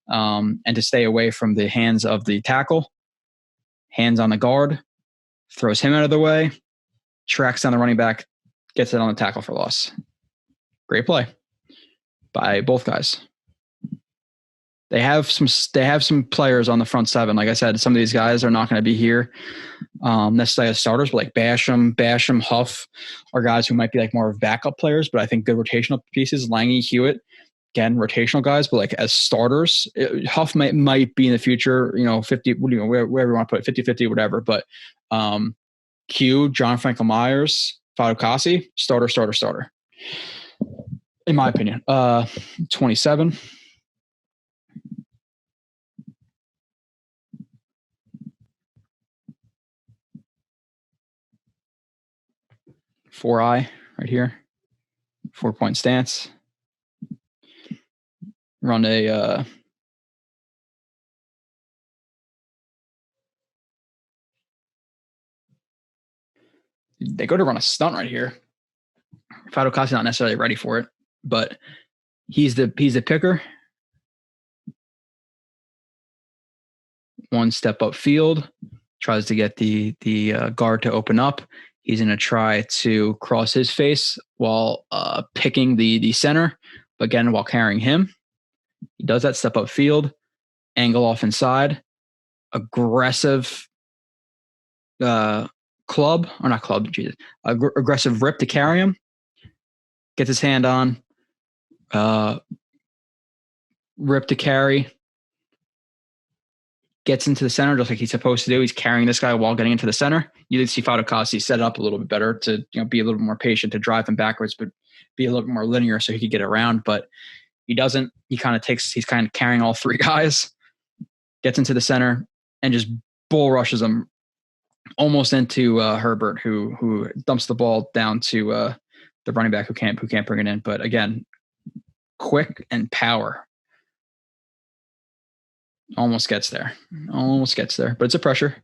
and to stay away from the hands of the tackle. Hands on the guard, throws him out of the way, tracks down the running back, gets it on the tackle for loss. Great play by both guys. They have some players on the front 7. Like I said, some of these guys are not going to be here necessarily as starters, but like Basham, Huff are guys who might be like more of backup players, but I think good rotational pieces. Lange, Hewitt, again, rotational guys, but like as starters, Huff might be in the future, 50, wherever you want to put it, 50-50, whatever. But Q, John Franklin Myers, Fadokasi, starter. In my opinion. 27. Four eye right here. 4-point stance. Run a they go to run a stunt right here. Fadokasi not necessarily ready for it, but he's the picker. One step up field, tries to get the guard to open up. He's going to try to cross his face while picking the center, but again, while carrying him. He does that step up field, angle off inside, aggressive aggressive rip to carry him, gets his hand on, rip to carry, gets into the center just like he's supposed to do. He's carrying this guy while getting into the center. You did see Fadokasi set it up a little bit better to be a little bit more patient, to drive him backwards, but be a little bit more linear so he could get around. But he doesn't. He's kind of carrying all 3 guys, gets into the center, and just bull rushes them almost into Herbert, who dumps the ball down to the running back who can't bring it in. But again, quick and power. Almost gets there, but it's a pressure.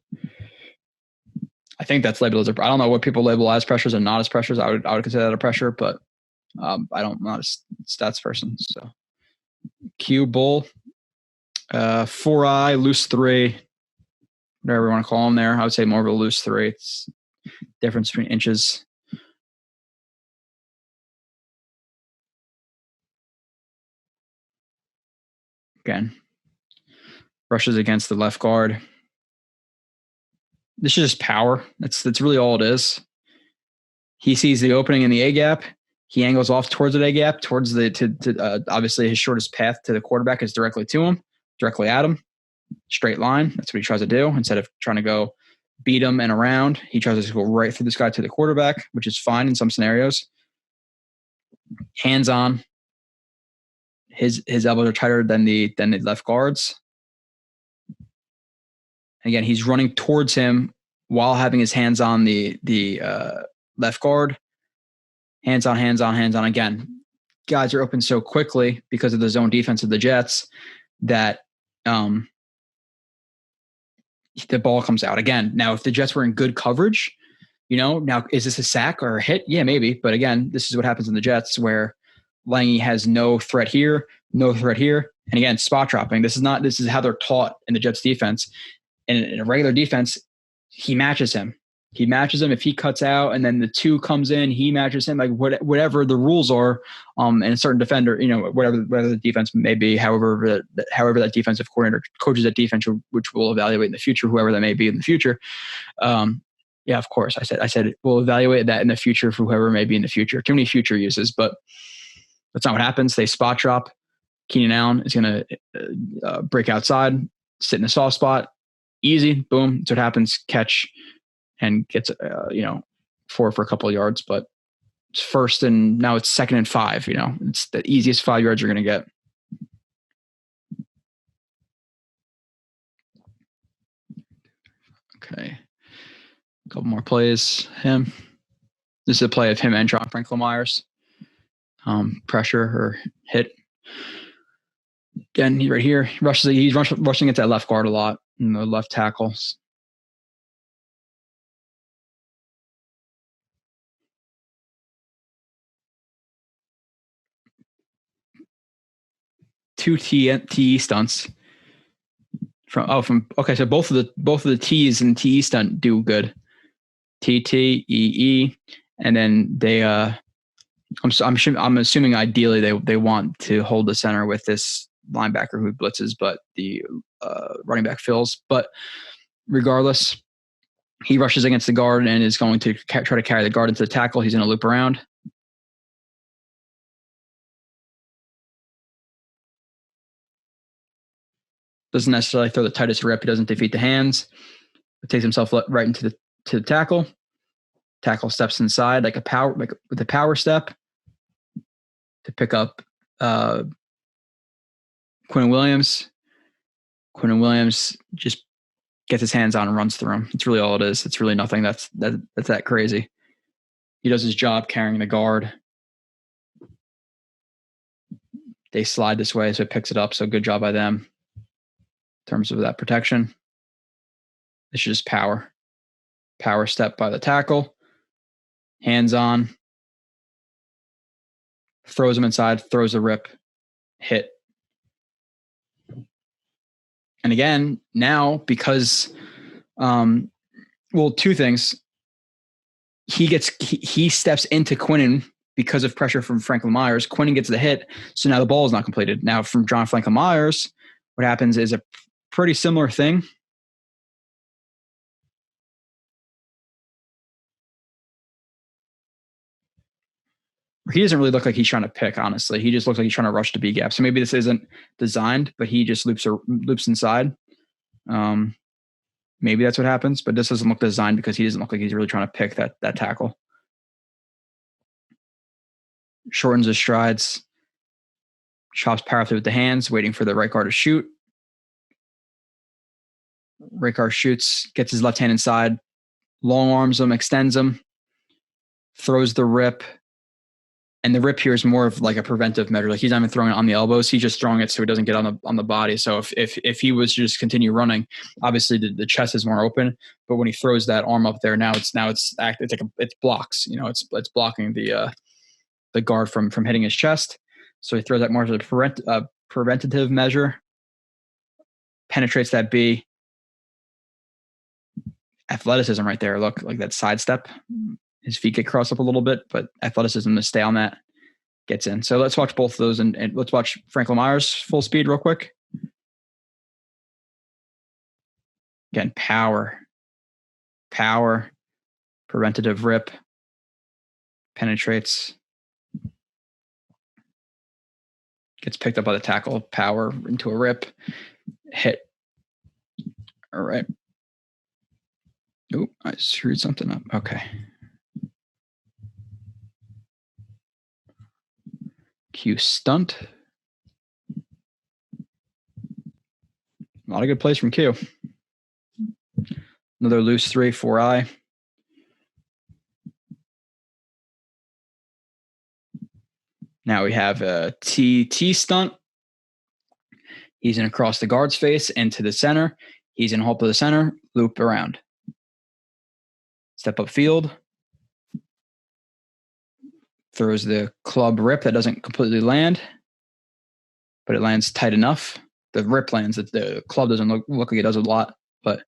I think that's labeled as I don't know what people label as pressures and not as pressures. I would consider that a pressure, but I'm not a stats person. So Q bull, 4-eye, loose 3, whatever you want to call them there. I would say more of a loose 3. It's difference between inches. Again, rushes against the left guard. This is just power. That's really all it is. He sees the opening in the A gap. He angles off towards the A gap, towards obviously his shortest path to the quarterback is directly to him, directly at him. Straight line. That's what he tries to do. Instead of trying to go beat him and around, he tries to go right through this guy to the quarterback, which is fine in some scenarios. Hands on. His elbows are tighter than the left guards. And again, he's running towards him while having his hands on the left guard. Hands on. Again, guys are open so quickly because of the zone defense of the Jets that the ball comes out. Again, now if the Jets were in good coverage, now is this a sack or a hit? Yeah, maybe. But again, this is what happens in the Jets where Lange has no threat here. And again, spot dropping. This is how they're taught in the Jets defense. And in a regular defense, he matches him. If he cuts out and then the 2 comes in, he matches him, like whatever the rules are. And a certain defender, whatever the defense may be, however that defensive coordinator coaches that defense, which we'll evaluate in the future, whoever that may be in the future. Yeah, of course. I said we'll evaluate that in the future for whoever may be in the future. Too many future uses, but that's not what happens. They spot drop. Keenan Allen is going to break outside, sit in a soft spot. Easy, boom. That's what happens. Catch and gets 4 for a couple of yards, but it's first and now it's 2nd and 5. It's the easiest 5 yards you're going to get. Okay, a couple more plays. This is a play of him and John Franklin Myers. Pressure or hit. Again, he's right here. He's rushing into that left guard a lot. And the left tackles. Two TE stunts. So both of the T's and TE stunt do good. TT, EE, and then they I'm assuming ideally they want to hold the center with this linebacker who blitzes, but the running back fills. But regardless, he rushes against the guard and is going to try to carry the guard into the tackle. He's going to loop around. Doesn't necessarily throw the tightest rip. He doesn't defeat the hands. It takes himself right into the tackle. Tackle steps inside with a power step to pick up Quinn Williams. Quinn Williams just gets his hands on and runs through him. It's really all it is. It's really nothing that's that crazy. He does his job carrying the guard. They slide this way, so it picks it up. So good job by them in terms of that protection. This is just power. Power step by the tackle. Hands on. Throws him inside, throws a rip, hit. And again, now because, 2 things. He steps into Quinnen because of pressure from Franklin Myers. Quinnen gets the hit, so now the ball is not completed. Now from John Franklin Myers, what happens is a pretty similar thing. He doesn't really look like he's trying to pick, honestly. He just looks like he's trying to rush the B gap. So maybe this isn't designed, but he just loops inside. Maybe that's what happens, but this doesn't look designed because he doesn't look like he's really trying to pick that tackle. Shortens his strides. Chops powerfully with the hands, waiting for the right guard to shoot. Right guard shoots, gets his left hand inside, long arms him, extends him, throws the rip. And the rip here is more of like a preventive measure. Like he's not even throwing it on the elbows. He's just throwing it so it doesn't get on the body. So if he was to just continue running, obviously the chest is more open. But when he throws that arm up there, it's blocks. It's blocking the guard from hitting his chest. So he throws that more as a preventative measure. Penetrates that B. Athleticism right there. Look, like that sidestep. His feet get crossed up a little bit, but athleticism to stay on that gets in. So let's watch both of those and let's watch Franklin Myers full speed real quick. Again, power, preventative rip, penetrates, gets picked up by the tackle, power into a rip, hit. All right. Oh, I screwed something up. Okay. Q stunt. A lot of good plays from Q. Another loose 3, 4-eye. Now we have a T stunt. He's in across the guard's face into the center. He's in hold to the center, loop around. Step up field. Throws the club rip that doesn't completely land, but it lands tight enough. The rip lands. The club doesn't look like it does a lot, but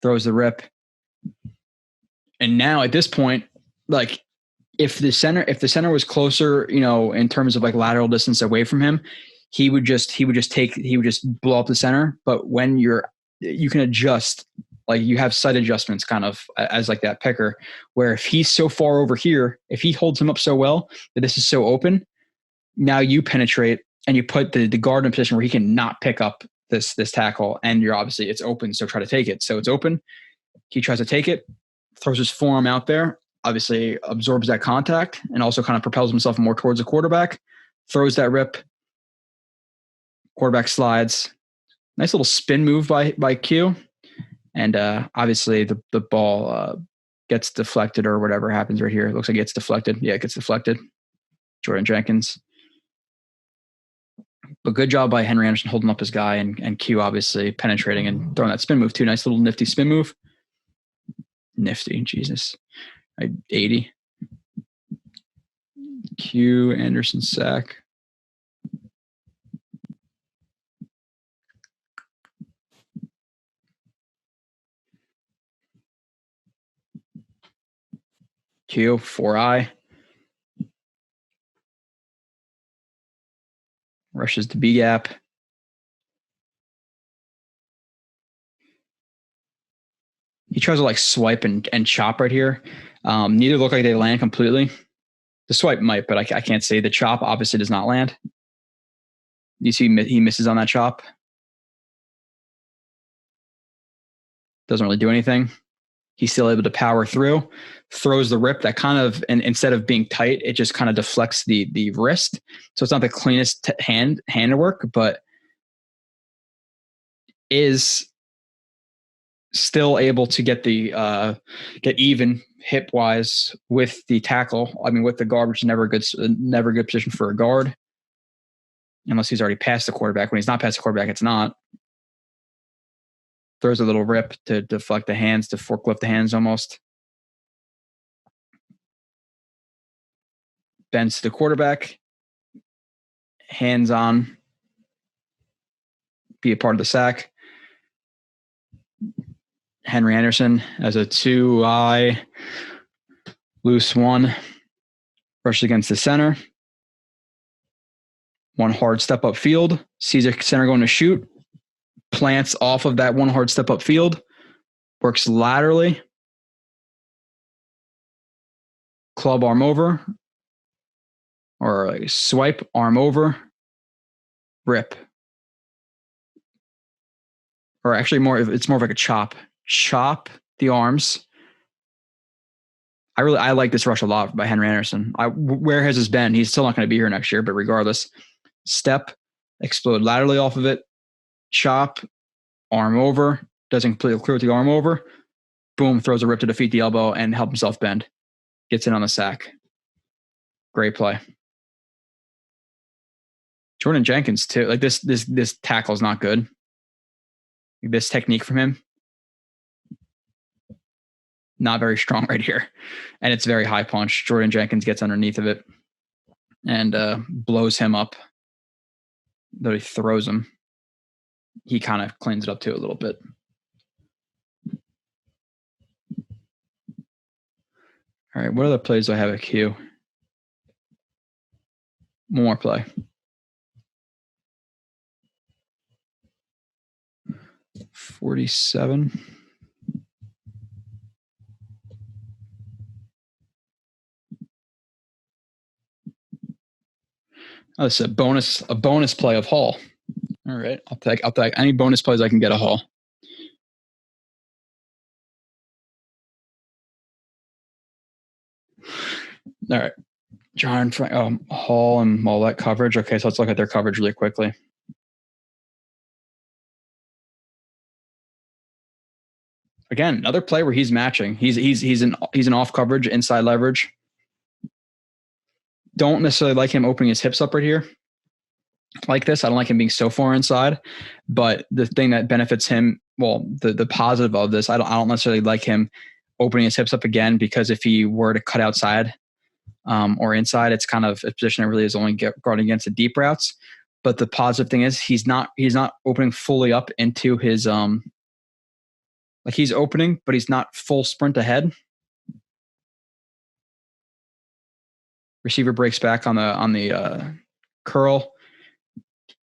throws the rip. And now at this point, like if the center was closer, you know, in terms of like lateral distance away from him, he would just blow up the center. But when you can adjust, like you have sight adjustments kind of as like that picker, where if he's so far over here, if he holds him up so well that this is so open, now you penetrate and you put the guard in a position where he can not pick up this tackle, and you're obviously it's open, so try to take it. So it's open. He tries to take it, throws his forearm out there, obviously absorbs that contact, and also kind of propels himself more towards the quarterback, throws that rip, quarterback slides. Nice little spin move by Q. And obviously the ball gets deflected or whatever happens right here. It looks like it gets deflected. Yeah, it gets deflected. Jordan Jenkins. But good job by Henry Anderson holding up his guy, and Q obviously penetrating and throwing that spin move too. Nice little nifty spin move. Nifty, Jesus. 80. Q, Anderson sack. Q, 4-eye. Rushes to B gap. He tries to like swipe and chop right here. Neither look like they land completely. The swipe might, but I can't say. The chop obviously does not land. You see he misses on that chop. Doesn't really do anything. He's still able to power through. Throws the rip that kind of, and instead of being tight, it just kind of deflects the wrist. So it's not the cleanest hand work, but is still able to get get even hip wise with the tackle. I mean, with the guard, which is never a good position for a guard, unless he's already past the quarterback. When he's not past the quarterback, it's not. Throws a little rip to deflect the hands, to forklift the hands almost. Bends to the quarterback. Hands on. Be a part of the sack. Henry Anderson as a 2-eye. Loose 1. Rushes against the center. One hard step up field. Sees a center going to shoot. Plants off of that one hard step up field. Works laterally. Club arm over. Or like swipe arm over. Rip. Or actually it's more of like a chop. Chop the arms. I like this rush a lot by Henry Anderson. Where has this been? He's still not going to be here next year, but regardless, step, explode laterally off of it, chop, arm over, doesn't completely clear with the arm over, boom, throws a rip to defeat the elbow and help himself bend. Gets in on the sack. Great play. Jordan Jenkins too. Like this tackle is not good. This technique from him, not very strong right here. And it's very high punch. Jordan Jenkins gets underneath of it and blows him up. Though he throws him, he kind of cleans it up too a little bit. All right, what other plays do I have at Q? One more play. 47. Oh, it's a bonus play of Hall. All right, I'll take any bonus plays I can get a Hall. All right, John Hall and all that coverage. Okay, so let's look at their coverage really quickly. Again, another play where he's matching. He's an off coverage, inside leverage. Don't necessarily like him opening his hips up right here like this. I don't like him being so far inside. But the thing that benefits him, well, the positive of this, I don't necessarily like him opening his hips up again, because if he were to cut outside or inside, it's kind of a position that really is only guarding against the deep routes. But the positive thing is he's not opening fully up into his like he's opening, but he's not full sprint ahead. Receiver breaks back on the curl.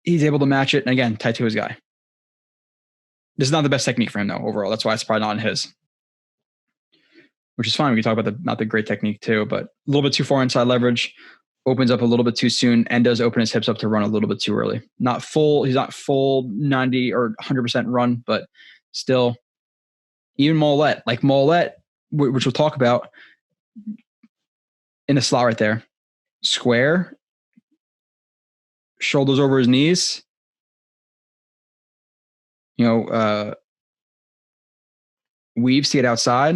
He's able to match it, and again, tight to his guy. This is not the best technique for him though overall. That's why it's probably not in his, which is fine. We can talk about not the great technique too, but a little bit too far inside leverage. Opens up a little bit too soon and does open his hips up to run a little bit too early. He's not full 90 or 100% run, but still, even Mollett, which we'll talk about in the slot right there, square, shoulders over his knees, weaves to get outside,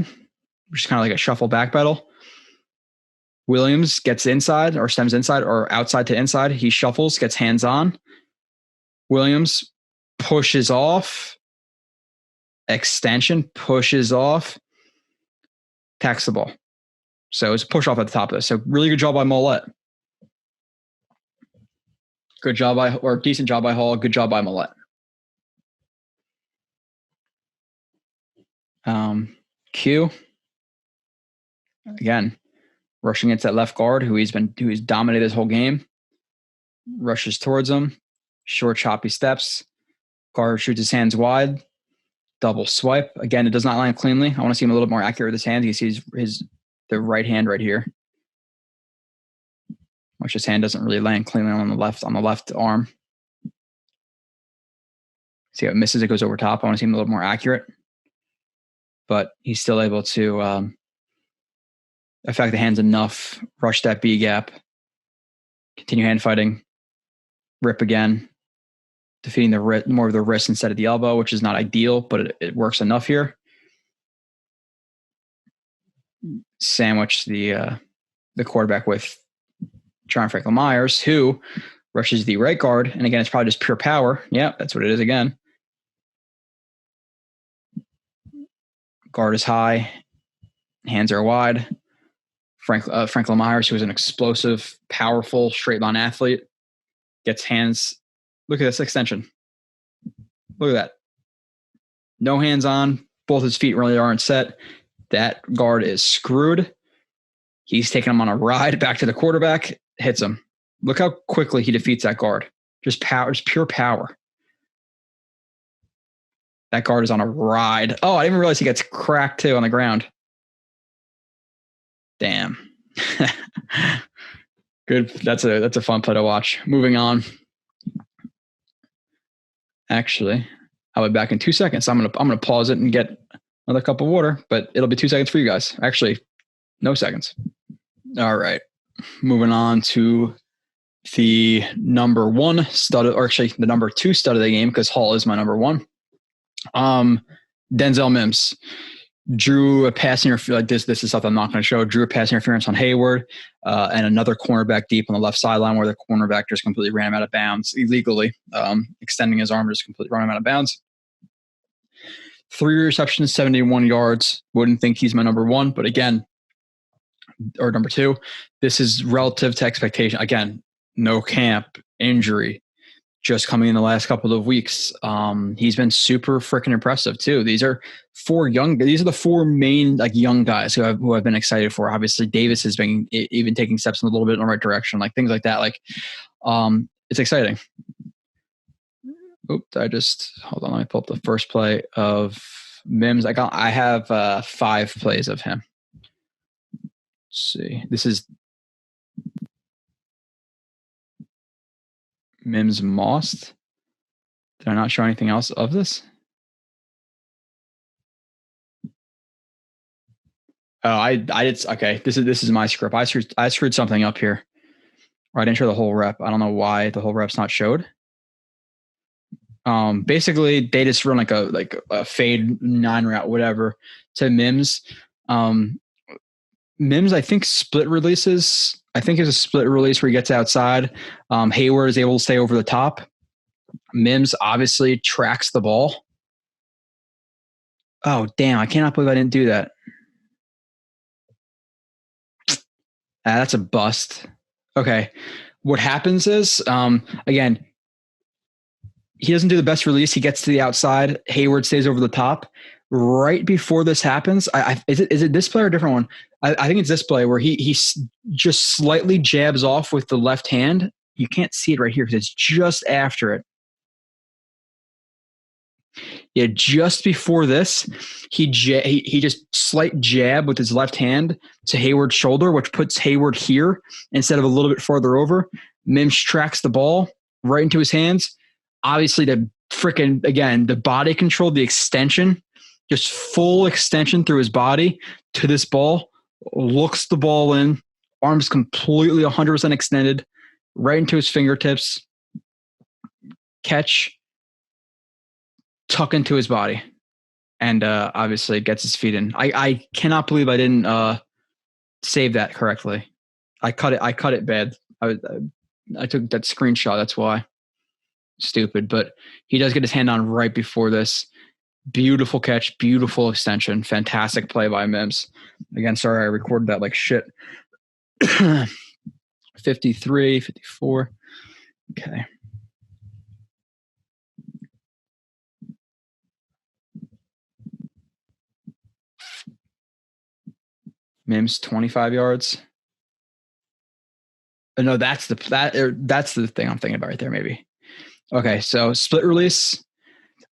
which is kind of like a shuffle back pedal. Williams gets inside or stems inside or outside to inside. He shuffles, gets hands on. Williams pushes off. Extension, pushes off. Tacks the ball. So it's a push off at the top of this. So really good job by Mollett. Good job decent job by Hall. Good job by Mollett. Q. Again, rushing into that left guard who he's dominated this whole game. Rushes towards him. Short, choppy steps. Guard shoots his hands wide. Double swipe. Again, it does not land cleanly. I want to see him a little bit more accurate with his hands. You see the right hand right here, which his hand doesn't really land cleanly on the left arm. See how it misses? It goes over top. I want to see him a little more accurate, but he's still able to affect the hands enough, rush that B gap, continue hand fighting, rip again, defeating more of the wrist instead of the elbow, which is not ideal, but it works enough here. Sandwich the quarterback with John Franklin Myers, who rushes the right guard. And again, it's probably just pure power. Yeah, that's what it is again. Guard is high. Hands are wide. Franklin Myers, who is an explosive, powerful, straight line athlete, gets hands. Look at this extension. Look at that. No hands on. Both his feet really aren't set. That guard is screwed. He's taking him on a ride back to the quarterback, hits him. Look how quickly he defeats that guard. Just power, just pure power. That guard is on a ride. Oh, I didn't even realize he gets cracked too on the ground. Damn. Good. That's a fun play to watch. Moving on. Actually, I'll be back in 2 seconds. I'm gonna pause it and get another cup of water, but it'll be 2 seconds for you guys. Actually, no seconds. All right. Moving on to the number one stud, or actually the number two stud of the game, because Hall is my number one. Denzel Mims drew a pass interference. Like this is something I'm not going to show. Drew a pass interference on Hayward, and another cornerback deep on the left sideline where the cornerback just completely ran him out of bounds illegally, extending his arm, just completely ran him out of bounds. 3 receptions, 71 yards. Wouldn't think he's my number one, but again, or number two, this is relative to expectation. Again, no camp, injury, just coming in the last couple of weeks. He's been super freaking impressive too. These are the four main young guys who I've been excited for. Obviously, Davis has been even taking steps in a little bit in the right direction, like things like that. It's exciting. Oops, hold on. Let me pull up the first play of Mims. I have 5 plays of him. Let's see. This is Mims Most. Did I not show anything else of this? Oh, I did. Okay, this is my script. I screwed something up here. Or I didn't show the whole rep. I don't know why the whole rep's not showed. Basically, they just run like a fade 9 route, whatever, to Mims. Mims, I think, split releases. I think it's a split release where he gets outside. Hayward is able to stay over the top. Mims obviously tracks the ball. Oh, damn. I cannot believe I didn't do that. That's a bust. Okay. What happens is, again, he doesn't do the best release. He gets to the outside. Hayward stays over the top. Right before this happens, is it this play or a different one? I think it's this play where he just slightly jabs off with the left hand. You can't see it right here because it's just after it. Yeah, just before this, he just slight jab with his left hand to Hayward's shoulder, which puts Hayward here instead of a little bit farther over. Mims tracks the ball right into his hands. Obviously, the body control, the extension, just full extension through his body to this ball, looks the ball in, arms completely 100% extended, right into his fingertips, catch, tuck into his body, and obviously gets his feet in. I cannot believe I didn't save that correctly. I cut it bad. I took that screenshot. That's why. Stupid, but he does get his hand on right before this. Beautiful catch, beautiful extension, fantastic play by Mims. Again, sorry I recorded that like shit. 53, 54. Okay. Mims 25 yards. No, that's the thing I'm thinking about right there, maybe. Okay, so split release.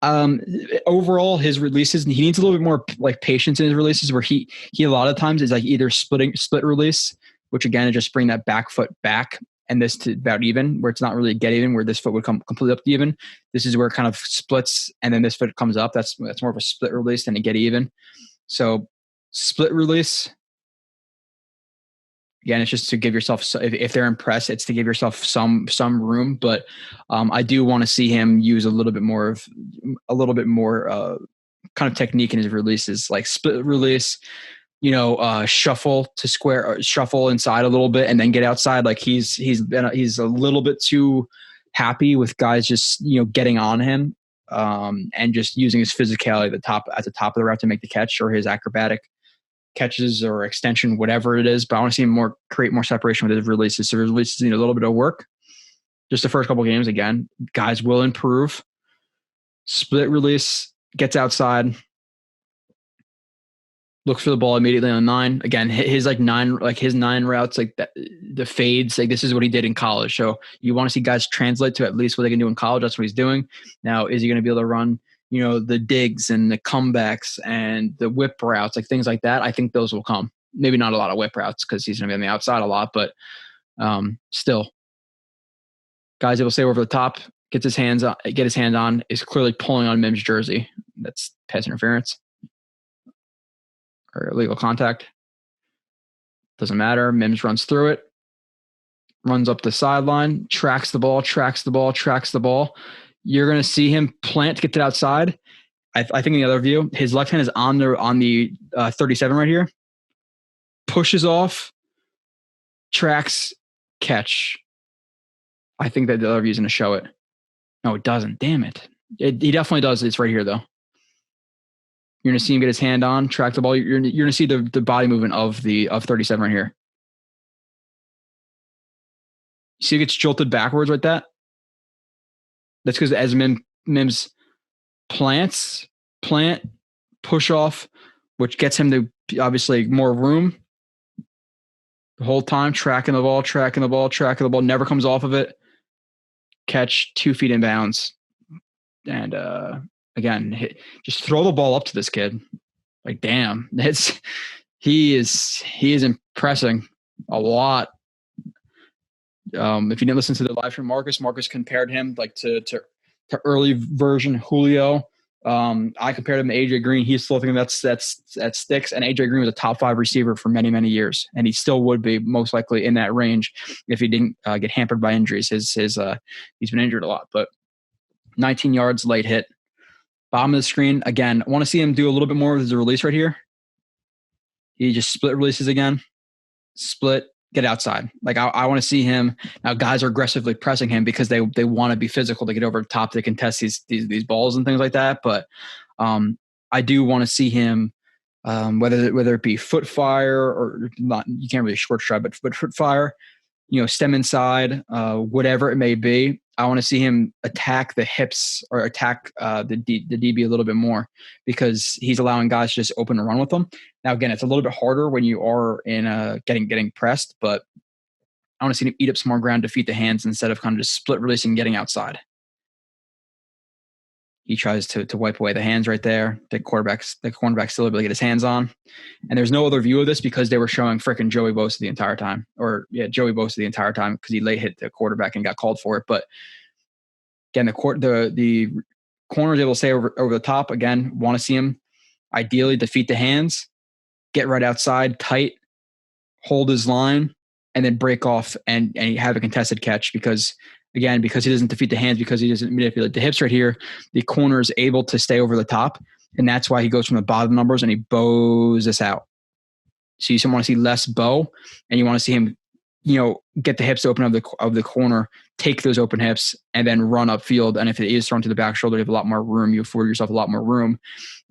Overall, his releases, he needs a little bit more like patience in his releases, where he a lot of times is like either split release, which again is just bring that back foot back, and this to about even, where it's not really get even, where this foot would come completely up to even. This is where it kind of splits, and then this foot comes up. That's more of a split release than a get even. So split release. Again, it's just to give yourself, if they're impressed, it's to give yourself some room. But I do want to see him use a little bit more kind of technique in his releases, like split release, shuffle to square, or shuffle inside a little bit and then get outside. Like he's a little bit too happy with guys just getting on him and just using his physicality at the top of the route to make the catch, or his acrobatic catches or extension, whatever it is. But I want to see him create more separation with his releases. So his releases need a little bit of work. Just the first couple games, again, guys will improve. Split release, gets outside, looks for the ball immediately on 9. Again, his 9 routes, like that, the fades, like this is what he did in college. So you want to see guys translate to at least what they can do in college. That's what he's doing. Now, is he going to be able to run the digs and the comebacks and the whip routes, like things like that? I think those will come. Maybe not a lot of whip routes because he's going to be on the outside a lot, but still. Guys able to stay over the top, get his hands on, is clearly pulling on Mims' jersey. That's pass interference or illegal contact. Doesn't matter. Mims runs through it, runs up the sideline, tracks the ball. You're going to see him plant to get to the outside. I think in the other view, his left hand is on the 37 right here. Pushes off, tracks, catch. I think that the other view is going to show it. No, it doesn't. Damn it. He definitely does. It's right here, though. You're going to see him get his hand on, track the ball. You're going to see the body movement of 37 right here. See, he gets jolted backwards like that. That's because as Mims plant, push off, which gets him to obviously more room. The whole time tracking the ball, never comes off of it. Catch 2 feet in bounds. And again, just throw the ball up to this kid. Like, damn, he is impressing a lot. If you didn't listen to the live stream, Marcus compared him like to early version Julio. I compared him to AJ Green. He's still thinking that sticks. And AJ Green was a top 5 receiver for many, many years, and he still would be most likely in that range if he didn't get hampered by injuries. He's been injured a lot, but 19 yards, late hit. Bottom of the screen. Again, I want to see him do a little bit more with his release right here. He just split releases again. Split, get outside. Like I want to see him. Now guys are aggressively pressing him because they want to be physical to get over the top to contest these balls and things like that. But I do want to see him, whether it be foot fire or not, you can't really short stride, but foot fire, stem inside, whatever it may be. I want to see him attack the hips or attack the DB a little bit more because he's allowing guys to just open and run with them. Now, again, it's a little bit harder when you are in getting pressed, but I want to see him eat up some more ground, defeat the hands instead of kind of just split releasing, getting outside. He tries to wipe away the hands right there. The cornerback still able to get his hands on. And there's no other view of this because they were showing freaking Joey Bosa the entire time. Joey Bosa the entire time because he late hit the quarterback and got called for it. But again, the corner is able to stay over the top. Again, want to see him ideally defeat the hands, get right outside, tight, hold his line, and then break off and have a contested catch because he doesn't defeat the hands, because he doesn't manipulate the hips right here, the corner is able to stay over the top. And that's why he goes from the bottom numbers and he bows this out. So you want to see less bow, and you want to see him, get the hips open of the corner, take those open hips, and then run upfield. And if it is thrown to the back shoulder, you have a lot more room. You afford yourself a lot more room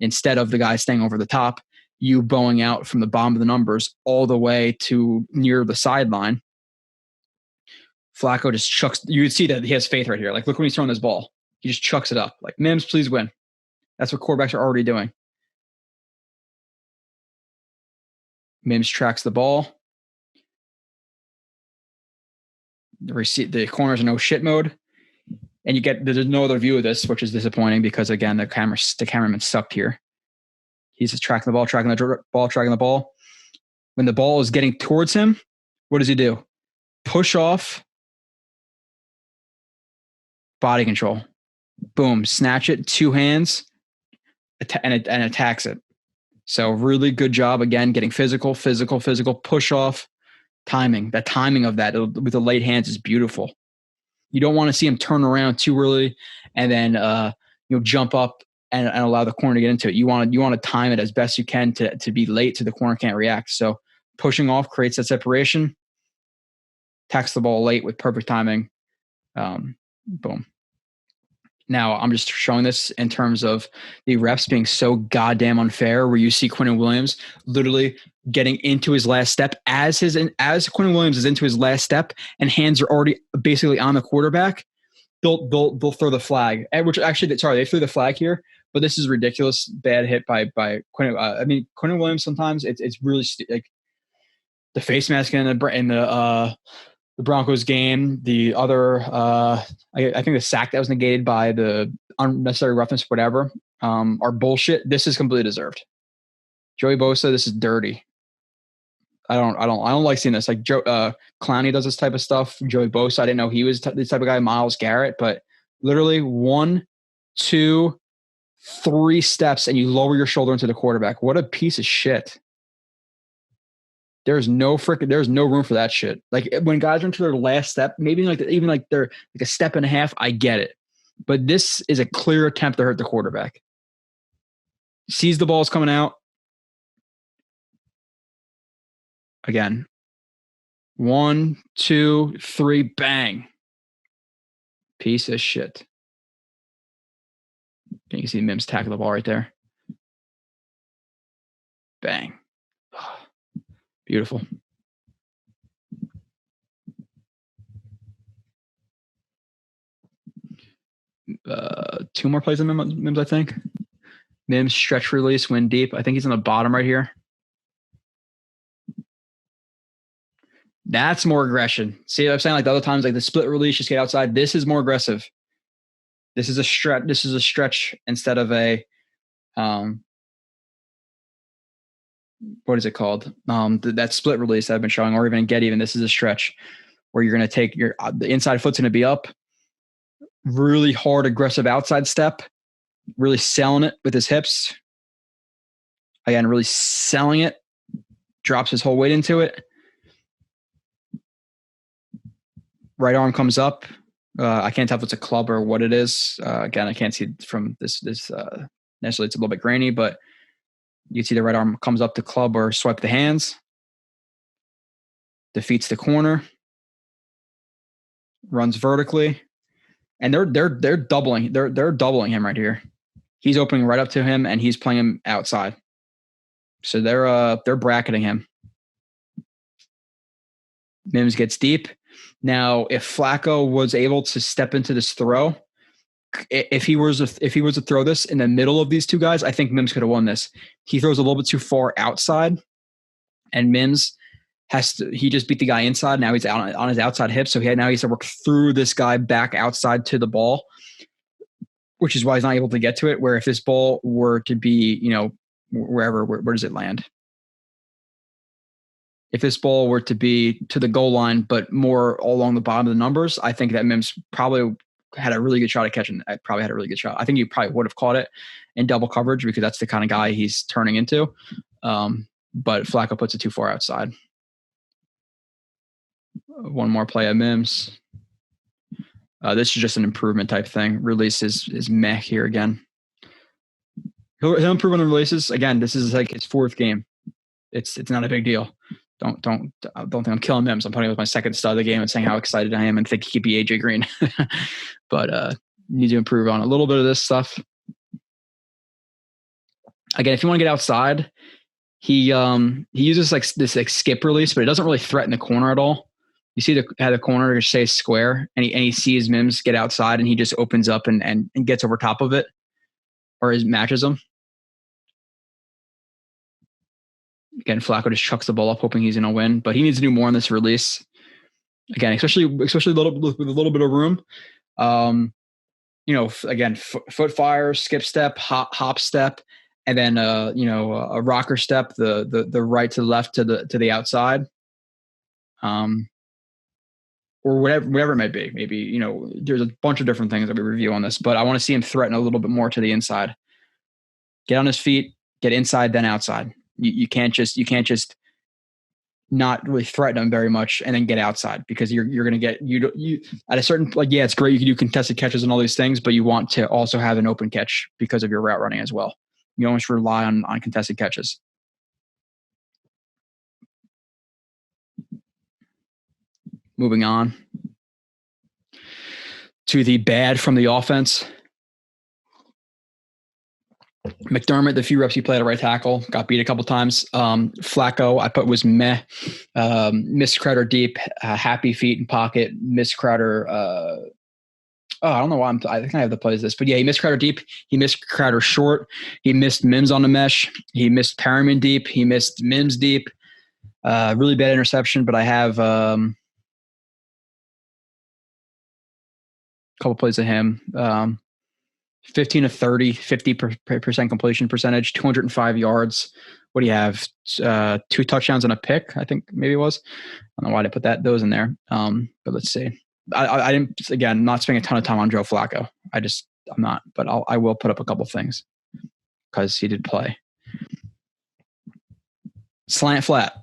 instead of the guy staying over the top, you bowing out from the bottom of the numbers all the way to near the sideline. Flacco just chucks. You would see that he has faith right here. Like, look when he's throwing this ball. He just chucks it up. Like, Mims, please win. That's what quarterbacks are already doing. Mims tracks the ball. The corners are no shit mode. And there's no other view of this, which is disappointing because, again, the cameraman sucked here. He's just tracking the ball. When the ball is getting towards him, what does he do? Push off. Body control. Boom. Snatch it. Two hands. And attacks it. So really good job, again, getting physical, push off, timing. That timing of that with the late hands is beautiful. You don't want to see him turn around too early and then jump up and allow the corner to get into it. You want to time it as best you can to be late so the corner can't react. So pushing off creates that separation. Attacks the ball late with perfect timing. Boom. Now, I'm just showing this in terms of the refs being so goddamn unfair, where you see Quinnen Williams literally getting into his last step as Quinnen Williams is into his last step and hands are already basically on the quarterback. They'll throw the flag, which actually, sorry, they threw the flag here, but this is ridiculous. Bad hit by Quinnen. Quinnen Williams, sometimes it's really like the face mask in the Broncos game, the other, I think the sack that was negated by the unnecessary roughness, whatever, are bullshit. This is completely deserved. Joey Bosa, this is dirty. I don't like seeing this. Like Clowney does this type of stuff. Joey Bosa, I didn't know he was this type of guy. Myles Garrett, but literally 1, 2, 3 steps and you lower your shoulder into the quarterback. What a piece of shit. There's no room for that shit. Like when guys are into their last step, maybe even they're like a step and a half, I get it. But this is a clear attempt to hurt the quarterback. Sees the ball's coming out. Again. 1, 2, 3, bang. Piece of shit. You can see Mims tackle the ball right there. Bang. Beautiful. Two more plays on Mims, I think. Mims stretch release, win deep. I think he's on the bottom right here. That's more aggression. See what I'm saying? Like the other times, like the split release, just get outside. This is more aggressive. This is a stretch. This is a stretch instead of a what is it called? That split release that I've been showing, or even get even. This is a stretch where you're going to take the inside foot's going to be up, really hard, aggressive outside step, really selling it with his hips. Again, really selling it, drops his whole weight into it. Right arm comes up. I can't tell if it's a club or what it is. Again, I can't see from this necessarily. It's a little bit grainy, but you see the right arm comes up to club or swipe the hands, defeats the corner, runs vertically, and they're doubling. They're doubling him right here. He's opening right up to him, and he's playing him outside. So they're bracketing him. Mims gets deep. Now, if Flacco was able to step into this throw, if he was to throw this in the middle of these two guys, I think Mims could have won this. He throws a little bit too far outside, and Mims he just beat the guy inside. Now he's out on his outside hip, so now he has to work through this guy back outside to the ball, which is why he's not able to get to it. Where if this ball were to be, where does it land? If this ball were to be to the goal line, but more along the bottom of the numbers, I think that Mims probably had a really good shot at catching. I probably had a really good shot. I think he probably would have caught it in double coverage because that's the kind of guy he's turning into. But Flacco puts it too far outside. One more play at Mims. This is just an improvement type thing. Release is meh here again. He'll improve on the releases. Again, this is like his fourth game. It's not a big deal. Don't think I'm killing Mims. I'm putting him with my second stud of the game and saying how excited I am and think he could be AJ Green. But need to improve on a little bit of this stuff. Again, if you want to get outside, he uses this skip release, but it doesn't really threaten the corner at all. You see how the corner stays square, and he sees Mims get outside, and he just opens up and gets over top of it, or matches him. Again, Flacco just chucks the ball up, hoping he's going to win, but he needs to do more on this release. Again, especially with a little bit of room. Again, foot fire, skip step, hop step, and then a rocker step, the right to the left to the outside, or whatever it might be. Maybe there's a bunch of different things that we review on this, but I want to see him threaten a little bit more to the inside. Get on his feet, get inside, then outside. You can't just not really threaten him very much and then get outside, because you're going to get you at a certain, it's great you can do contested catches and all these things, but you want to also have an open catch because of your route running as well. You almost rely on contested catches. Moving on to the bad from the offense. McDermott, the few reps he played at right tackle, got beat a couple times. Flacco, I put was meh. Missed Crowder deep, happy feet in pocket. Missed Crowder. I don't know why I think I have the plays this, but yeah, he missed Crowder deep. He missed Crowder short. He missed Mims on the mesh. He missed Perriman deep. He missed Mims deep. Really bad interception, but I have a couple plays of him. 15 of 30, 50% completion percentage, 205 yards. What do you have? 2 touchdowns and a pick, I think maybe it was. I don't know why I put those in there. But let's see. I didn't, again, not spending a ton of time on Joe Flacco. I'm not, but I will put up a couple things because he did play. Slant flat.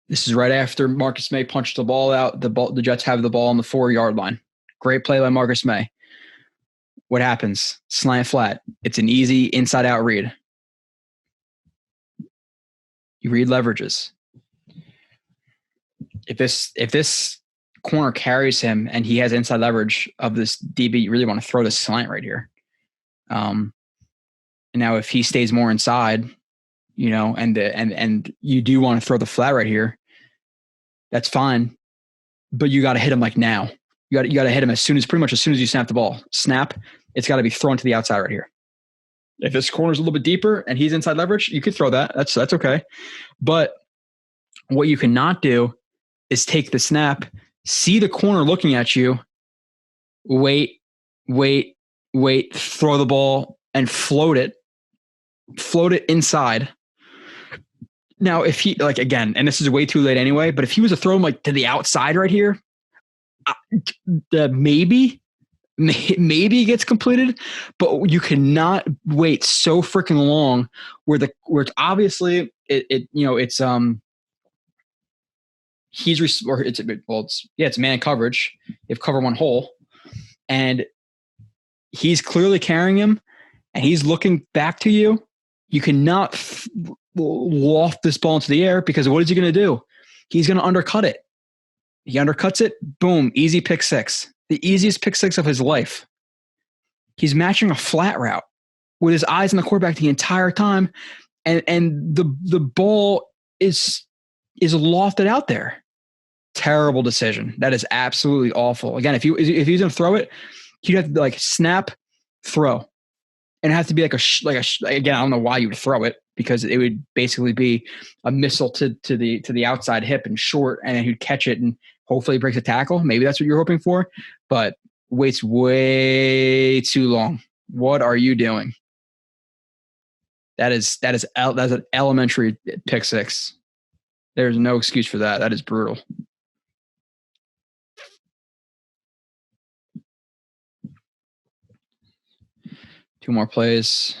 This is right after Marcus May punched the ball out. The Jets have the ball on the 4-yard line. Great play by Marcus May. What happens? Slant flat. It's an easy inside-out read. You read leverages. If this corner carries him and he has inside leverage of this DB, you really want to throw the slant right here. And now if he stays more inside, and you do want to throw the flat right here, that's fine. But you got to hit him like now. You got to hit him pretty much as soon as you snap the ball. Snap, it's got to be thrown to the outside right here. If this corner's a little bit deeper and he's inside leverage, you could throw that. That's okay. But what you cannot do is take the snap, see the corner looking at you, wait, throw the ball and float it inside. Now, if he, again, and this is way too late anyway, but if he was to throw him to the outside right here, maybe it gets completed, but you cannot wait so freaking long where it's obviously it's man coverage. You have cover one hole, and he's clearly carrying him, and he's looking back to you. You cannot loft this ball into the air, because what is he going to do? He's going to undercut it. He undercuts it. Boom. Easy pick six. The easiest pick six of his life. He's matching a flat route with his eyes on the quarterback the entire time, and the ball is lofted out there. Terrible decision. That is absolutely awful. Again, if he was going to throw it, he'd have to like snap, throw, and it has to be again. I don't know why you would throw it, because it would basically be a missile to the outside hip and short, and then he'd catch it and hopefully breaks a tackle. Maybe that's what you're hoping for, but waits way too long. What are you doing? That's an elementary pick six. There's no excuse for that. That is brutal. Two more plays.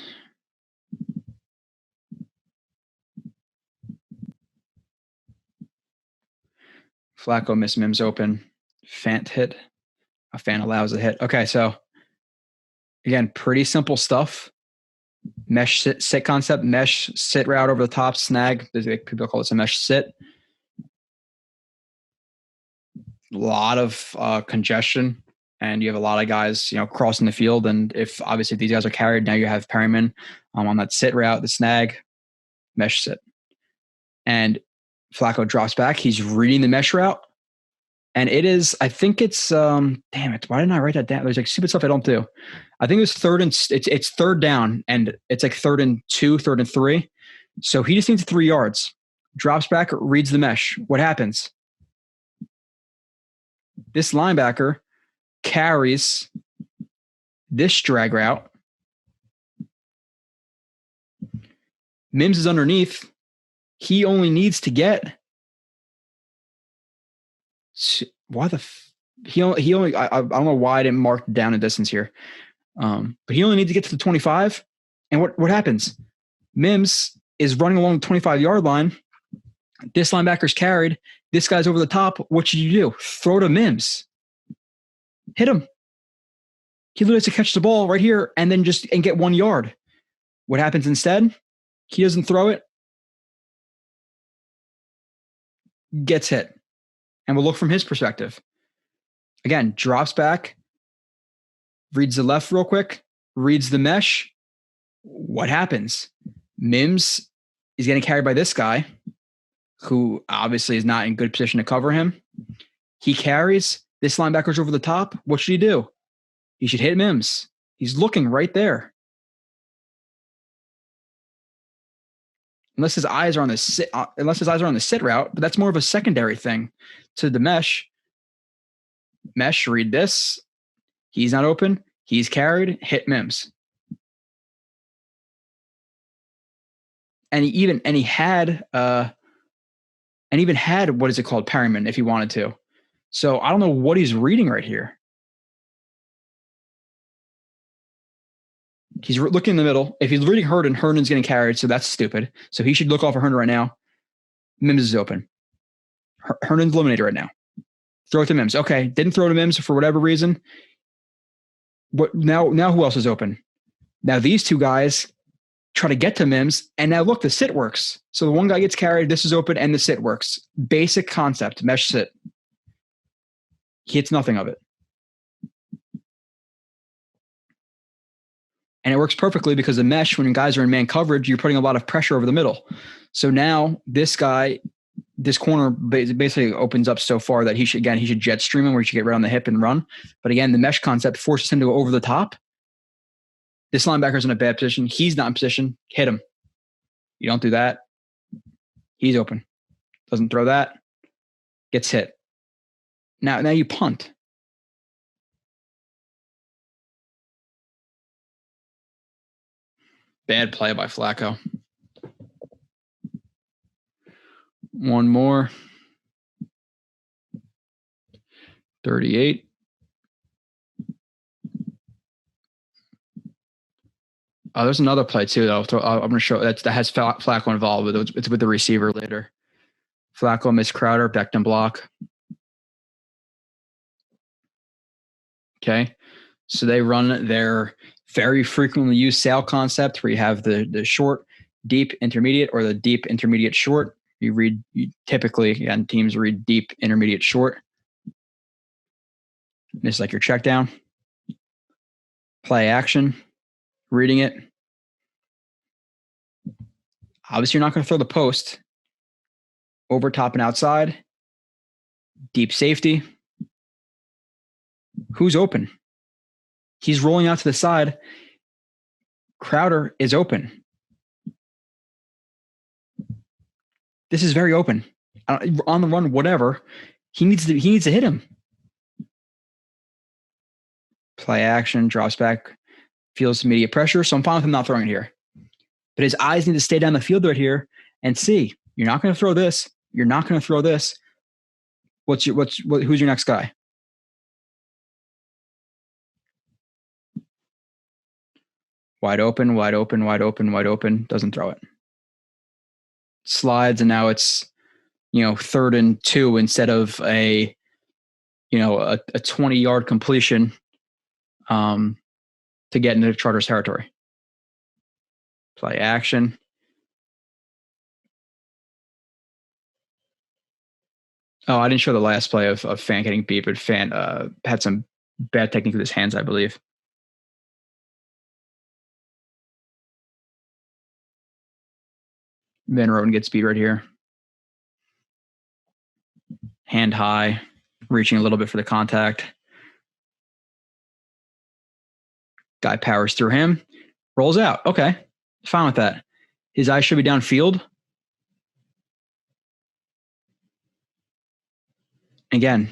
Flacco missed Mims open. Fant hit. A Fant allows a hit. Okay, so again, pretty simple stuff. Mesh sit concept, mesh sit route over the top, snag. People call this a mesh sit. A lot of congestion, and you have a lot of guys, crossing the field. And if these guys are carried, now you have Perryman on that sit route, the snag, mesh sit. And Flacco drops back. He's reading the mesh route. And it is, I think it's, damn it, why didn't I write that down? There's like stupid stuff I don't do. I think it was it's third down, and it's like 3rd and 2, 3rd and 3. So he just needs 3 yards. Drops back, reads the mesh. What happens? This linebacker carries this drag route. Mims is underneath. He only needs to get he only I don't know why I didn't mark down a distance here, but he only needs to get to the 25. And what happens? Mims is running along the 25-yard line. This linebacker's carried. This guy's over the top. What should you do? Throw to Mims. Hit him. He literally has to catch the ball right here and then and get 1 yard. What happens instead? He doesn't throw it. Gets hit. And we'll look from his perspective. Again, drops back, reads the left real quick, reads the mesh. What happens? Mims is getting carried by this guy, who obviously is not in good position to cover him. He carries. This linebacker's over the top. What should he do? He should hit Mims. He's looking right there. Unless his eyes are on the sit route, but that's more of a secondary thing to the mesh. Mesh, read this. He's not open. He's carried. Hit Mims. And he even had what is it called? Perryman, if he wanted to. So I don't know what he's reading right here. He's looking in the middle. If he's reading Herndon, Herndon's getting carried, so that's stupid. So he should look off of Herndon right now. Mims is open. Herndon's eliminated right now. Throw it to Mims. Okay, didn't throw to Mims for whatever reason. What now who else is open? Now these two guys try to get to Mims, and now look, the sit works. So the one guy gets carried, this is open, and the sit works. Basic concept, mesh sit. He hits nothing of it. And it works perfectly because the mesh, when guys are in man coverage, you're putting a lot of pressure over the middle. So now this corner basically opens up so far that he should jet stream him, where he should get right on the hip and run. But again, the mesh concept forces him to go over the top. This linebacker's in a bad position. He's not in position. Hit him. You don't do that. He's open. Doesn't throw that. Gets hit. Now you punt. Bad play by Flacco. One more. 38. There's another play too, though. I'm going to show that has Flacco involved, but it's with the receiver later. Flacco missed Crowder, Becton block. Okay. So they run their very frequently used sail concept where you have the short, deep, intermediate, or the deep, intermediate, short. You typically, again, teams read deep, intermediate, short. This is like your check down. Play action, reading it. Obviously, you're not going to throw the post. Over, top, and outside. Deep safety. Who's open? He's rolling out to the side. Crowder is open. This is very open. On the run, whatever. He needs to hit him. Play action, drops back, feels immediate pressure. So I'm fine with him not throwing it here. But his eyes need to stay down the field right here and see. You're not going to throw this. You're not going to throw this. Who's your next guy? Wide open, wide open, wide open, wide open. Doesn't throw it. Slides, and now it's 3rd and 2 instead of a 20-yard completion to get into Chargers territory. Play action. Oh, I didn't show the last play of Fan getting beat, but Fan had some bad technique with his hands, I believe. Van Roten gets beat right here. Hand high, reaching a little bit for the contact. Guy powers through him, rolls out. Okay, fine with that. His eyes should be downfield. Again,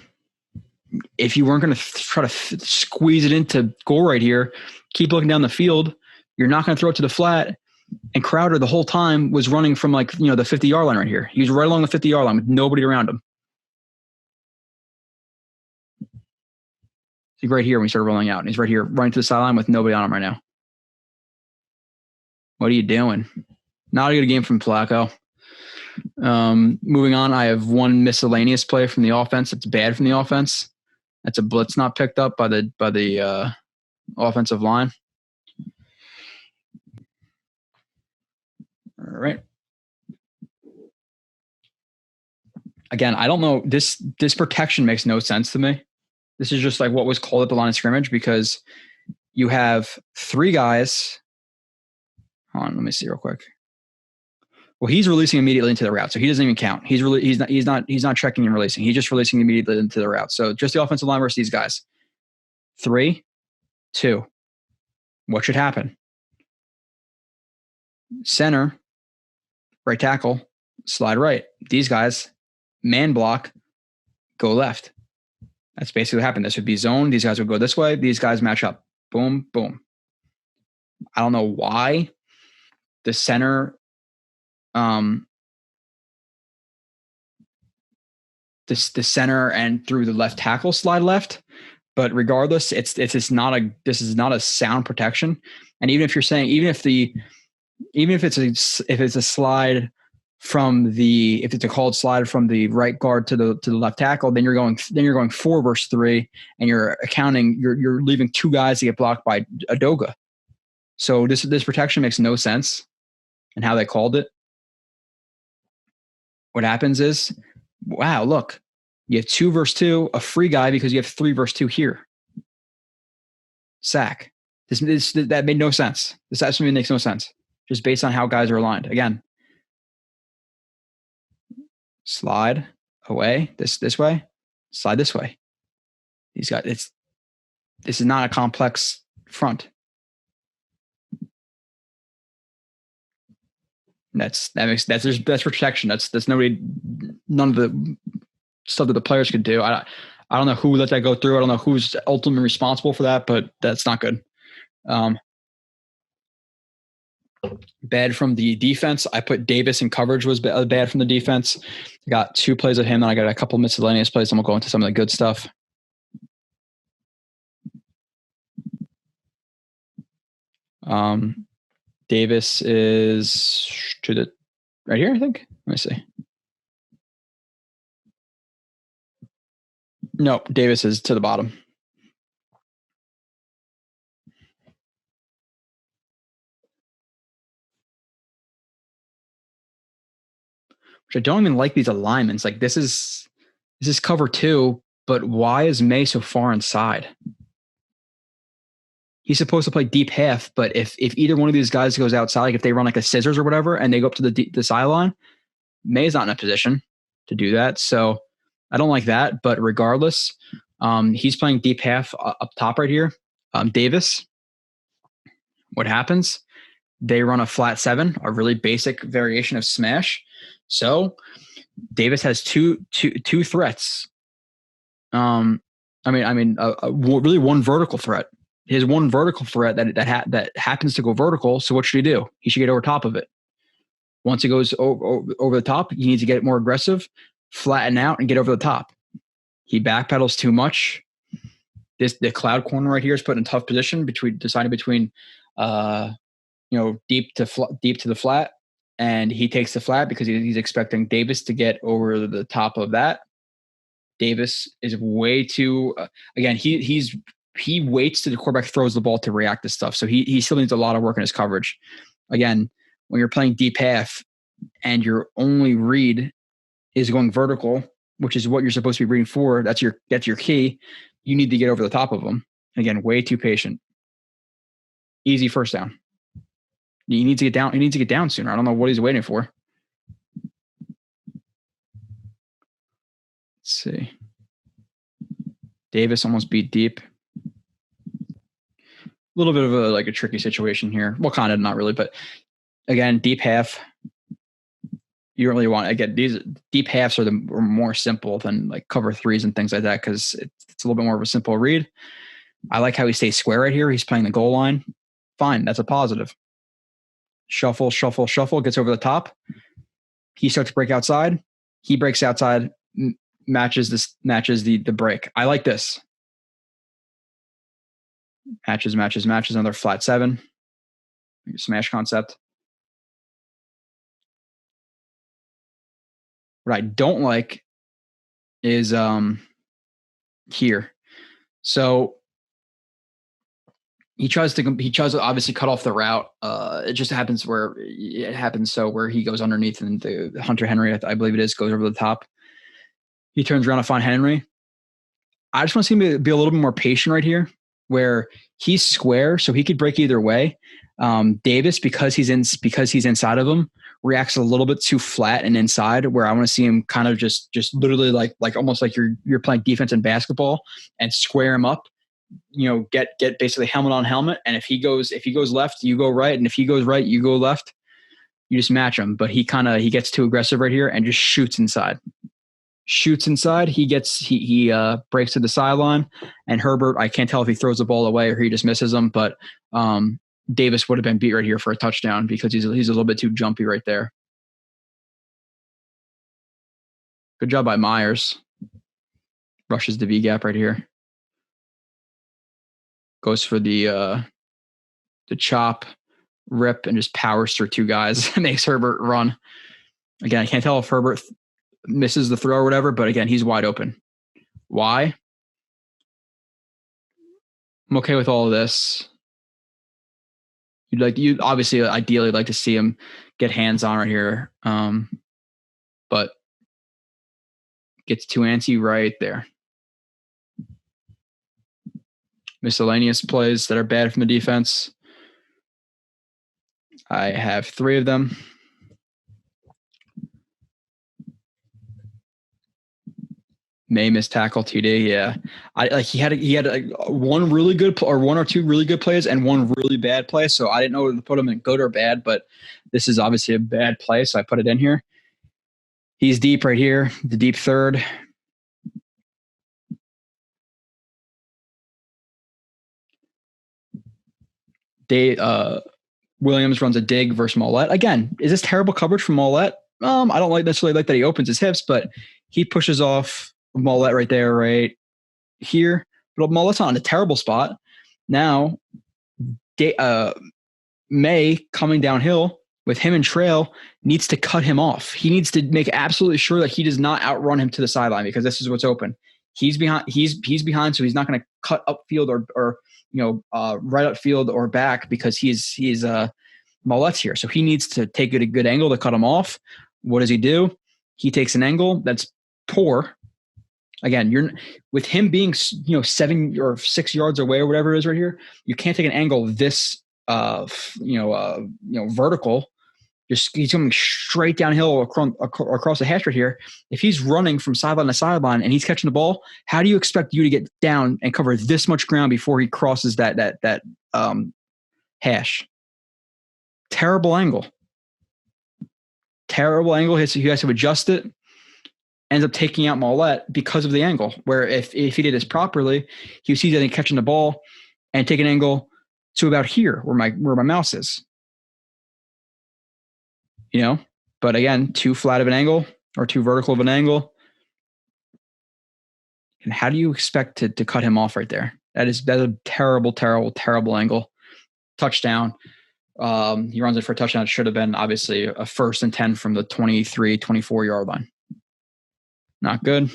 if you weren't going to try to squeeze it into goal right here, keep looking down the field. You're not going to throw it to the flat. And Crowder the whole time was running from the 50-yard line right here. He was right along the 50-yard line with nobody around him. He's right here when he started rolling out. And he's right here running to the sideline with nobody on him right now. What are you doing? Not a good game from Flacco. Moving on, I have one miscellaneous play from the offense. It's bad from the offense. That's a blitz not picked up by the offensive line. All right. Again, I don't know. This protection makes no sense to me. This is just like what was called at the line of scrimmage because you have 3 guys. Hold on, let me see real quick. Well, he's releasing immediately into the route, so he doesn't even count. He's not checking and releasing. He's just releasing immediately into the route. So just the offensive line versus these guys. 3, 2. What should happen? Center, right tackle, slide right. These guys, man block, go left. That's basically what happened. This would be zone. These guys would go this way. These guys match up. Boom, boom. I don't know why the center the center and through the left tackle slide left, but regardless, this is not a sound protection. And even if you're saying if it's a slide from if it's a called slide from the right guard to the left tackle, then you're going 4 versus 3, and you're leaving 2 guys to get blocked by Adoga. So this protection makes no sense, and how they called it. What happens is, wow, look, you have 2 versus 2, a free guy because you have 3 versus 2 here. Sack. That made no sense. This absolutely makes no sense, just based on how guys are aligned. Again, slide away this way, slide this way. These guys, this is not a complex front. That's protection. That's none of the stuff that the players could do. I don't know who let that go through. I don't know who's ultimately responsible for that, but that's not good. Bad from the defense. I put Davis in coverage was bad from the defense. I got 2 plays of him, and I got a couple miscellaneous plays. I'm gonna go into some of the good stuff. Davis is to the right here, I think. Let me see. No, Davis is to the bottom. which I don't even like these alignments. Like this is cover 2, but why is May so far inside? He's supposed to play deep half, but if either one of these guys goes outside, like if they run like a scissors or whatever, and they go up to the sideline, May's not in a position to do that. So I don't like that. But regardless, he's playing deep half up top right here. Davis, what happens? They run a flat 7, a really basic variation of smash. So Davis has two threats. Really one vertical threat. His one vertical threat that happens to go vertical. So what should he do? He should get over top of it. Once it goes over the top, you need to get more aggressive, flatten out, and get over the top. He backpedals too much. The cloud corner right here is put in a tough position deciding between deep to the flat, and he takes the flat because he's expecting Davis to get over the top of that. Davis is way too again. He waits till the quarterback throws the ball to react to stuff. So he still needs a lot of work in his coverage. Again, when you're playing deep half and your only read is going vertical, which is what you're supposed to be reading for, that's your key. You need to get over the top of them. Again, way too patient. Easy first down. He needs to get down. He needs to get down sooner. I don't know what he's waiting for. Let's see. Davis almost beat deep. A little bit of a tricky situation here. Well, kind of, not really, but again, deep half. You don't really want, again, these deep halves are more simple than like cover 3s and things like that because it's a little bit more of a simple read. I like how he stays square right here. He's playing the goal line. Fine, that's a positive. Shuffle, shuffle, shuffle, gets over the top. He starts to break outside. He breaks outside, matches the break. I like this. Matches, another flat 7. Smash concept. What I don't like is here. So he tries to obviously cut off the route. It just happens where he goes underneath and the Hunter Henry, I believe it is, goes over the top. He turns around to find Henry. I just want to see him be a little bit more patient right here, where he's square, so he could break either way. Davis, because he's inside of him, reacts a little bit too flat and inside, where I want to see him kind of just literally like almost like you're playing defense in basketball and square him up. Get basically helmet on helmet, and if he goes left, you go right, and if he goes right, you go left. You just match him. But he gets too aggressive right here and just shoots inside. He breaks to the sideline, and Herbert, I can't tell if he throws the ball away or he just misses him, but Davis would have been beat right here for a touchdown because he's a little bit too jumpy right there. Good job by Myers. Rushes the V gap right here. Goes for the chop, rip, and just powers through 2 guys and makes Herbert run. Again, I can't tell if Herbert misses the throw or whatever, but again, he's wide open. Why? I'm okay with all of this. You'd obviously ideally like to see him get hands on right here. But gets too antsy right there. Miscellaneous plays that are bad from the defense. I have 3 of them. May miss tackle TD. Yeah, he had one really good or 1 or 2 really good plays and 1 really bad play. So I didn't know whether to put him in good or bad, but this is obviously a bad play, so I put it in here. He's deep right here, the deep third. Williams runs a dig versus Mollett. Again, is this terrible coverage from Mollett? I don't necessarily like that he opens his hips, but he pushes off Mollett right there, right here. But Mollett's not in a terrible spot. Now, May coming downhill with him and Trail needs to cut him off. He needs to make absolutely sure that he does not outrun him to the sideline because this is what's open. He's behind. He's behind, so he's not going to cut upfield or right upfield or back because he's Mollett's here. So he needs to take a good angle to cut him off. What does he do? He takes an angle that's poor. Again, you're with him being 7 or 6 yards away or whatever it is right here. You can't take an angle this vertical. He's coming straight downhill across the hash right here. If he's running from sideline to sideline and he's catching the ball, how do you expect you to get down and cover this much ground before he crosses that hash? Terrible angle. Terrible angle. He has to adjust it. Ends up taking out Mollett because of the angle. Where if he did this properly, he sees that he's catching the ball and take an angle to about here where my mouse is. But again, too flat of an angle or too vertical of an angle. And how do you expect to cut him off right there? That's a terrible, terrible, terrible angle. Touchdown. He runs it for a touchdown. It should have been obviously a 1st and 10 from the 23, 24 yard line. Not good.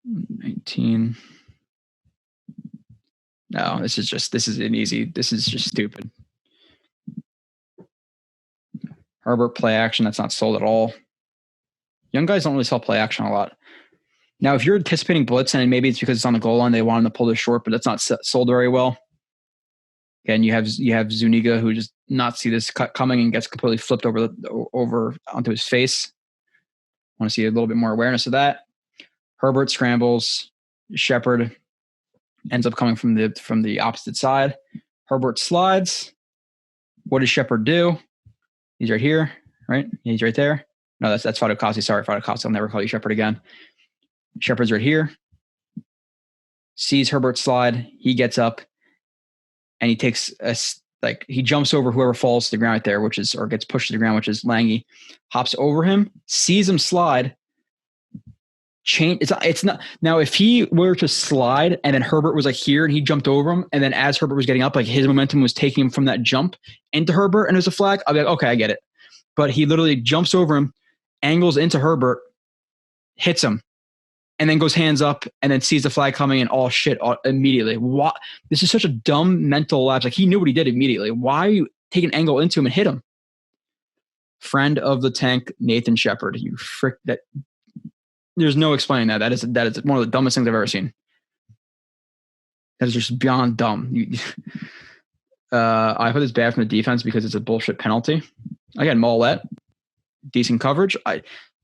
$19. No, this is just stupid. Herbert play action. That's not sold at all. Young guys don't really sell play action a lot. Now, if you're anticipating blitz, and maybe it's because it's on the goal line, they want him to pull this short, but that's not sold very well. Again, you have Zuniga who just not see this cut coming and gets completely flipped over onto his face. Want to see a little bit more awareness of that. Herbert scrambles. Shepard ends up coming from the opposite side. Herbert slides. What does Shepard do? He's right here, right? He's right there. No, that's Fadukasi. Sorry, Fadukasi. I'll never call you Shepard again. Shepard's right here. Sees Herbert slide. He gets up. And he takes he jumps over whoever falls to the ground right there, or gets pushed to the ground, which is Lange. Hops over him, sees him slide. It's not now. If he were to slide and then Herbert was here and he jumped over him, and then as Herbert was getting up, his momentum was taking him from that jump into Herbert, and there's a flag, I'll be like, okay, I get it. But he literally jumps over him, angles into Herbert, hits him, and then goes hands up and then sees the flag coming and all shit immediately. What? This is such a dumb mental lapse. He knew what he did immediately. Why are you taking an angle into him and hit him? Friend of the tank, Nathan Shepard. You frick that. There's no explaining that. That is one of the dumbest things I've ever seen. That is just beyond dumb. I put this bad from the defense because it's a bullshit penalty. Again, Mollett, decent coverage.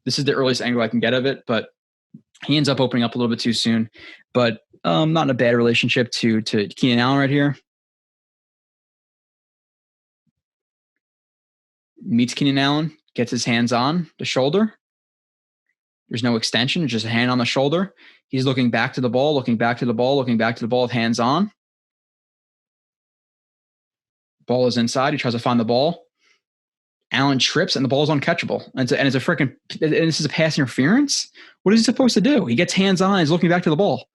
This is the earliest angle I can get of it, but he ends up opening up a little bit too soon, but not in a bad relationship to Keenan Allen right here. Meets Keenan Allen, gets his hands on the shoulder. There's no extension, just a hand on the shoulder. He's looking back to the ball, looking back to the ball with hands on. Ball is inside. He tries to find the ball. Allen trips and the ball is uncatchable. And this is a pass interference? What is he supposed to do? He gets hands on and is looking back to the ball.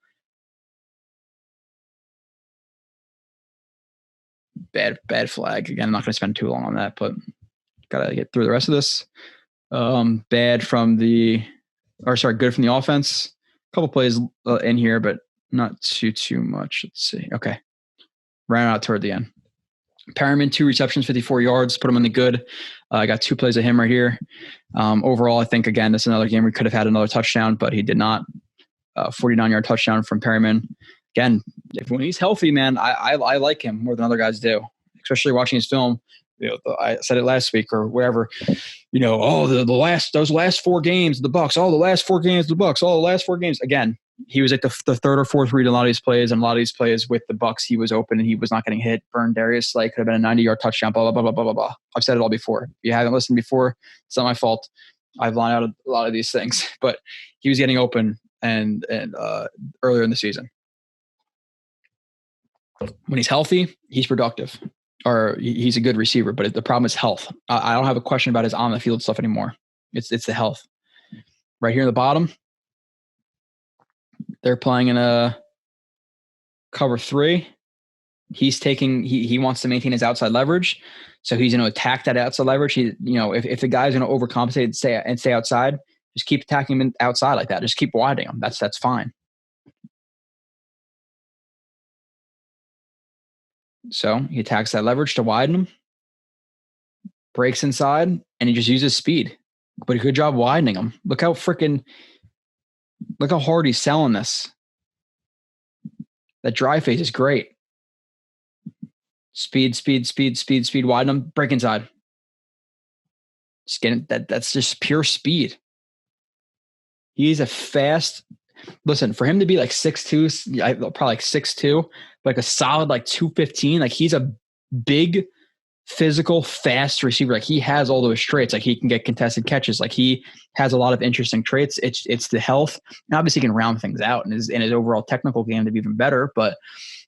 Bad flag. Again, I'm not going to spend too long on that, but got to get through the rest of this. Good from the offense. A couple plays in here, but not too much. Let's see. Okay. Ran out toward the end. Perriman, 2 receptions, 54 yards, put him in the good. I got 2 plays of him right here. Overall, I think, again, this is another game we could have had another touchdown, but he did not. 49-yard touchdown from Perriman. Again, when he's healthy, man, I like him more than other guys do, especially watching his film. I said it last week or whatever. Those last 4 games, the Bucs. The last 4 games, the Bucs. The last 4 games. Again, he was at the 3rd or 4th read in a lot of these plays, and a lot of these plays with the Bucs, he was open and he was not getting hit. Burned Darius Slay, could have been a 90-yard touchdown. Blah blah blah blah blah blah. I've said it all before. If you haven't listened before, it's not my fault. I've lined out a lot of these things, but he was getting open and earlier in the season. When he's healthy, he's productive, or he's a good receiver. But the problem is health. I don't have a question about his on the field stuff anymore. It's the health. Right here in the bottom, they're playing in a cover 3. He wants to maintain his outside leverage, so he's going to attack that outside leverage. If the guy's going to overcompensate and stay outside, just keep attacking him outside like that. Just keep widening him. That's fine. So he attacks that leverage to widen him. breaks inside, and he just uses speed. But a good job widening him. Look how hard he's selling this. That dry face is great. Speed, widen him, break inside. Just getting that's just pure speed. He's a fast. Listen, for him to be like 6'2", probably like 6'2", like a solid like 215, like he's a big, physical, fast receiver. Like he has all those traits. Like he can get contested catches. Like he has a lot of interesting traits. It's the health. And obviously he can round things out in his overall technical game to be even better. But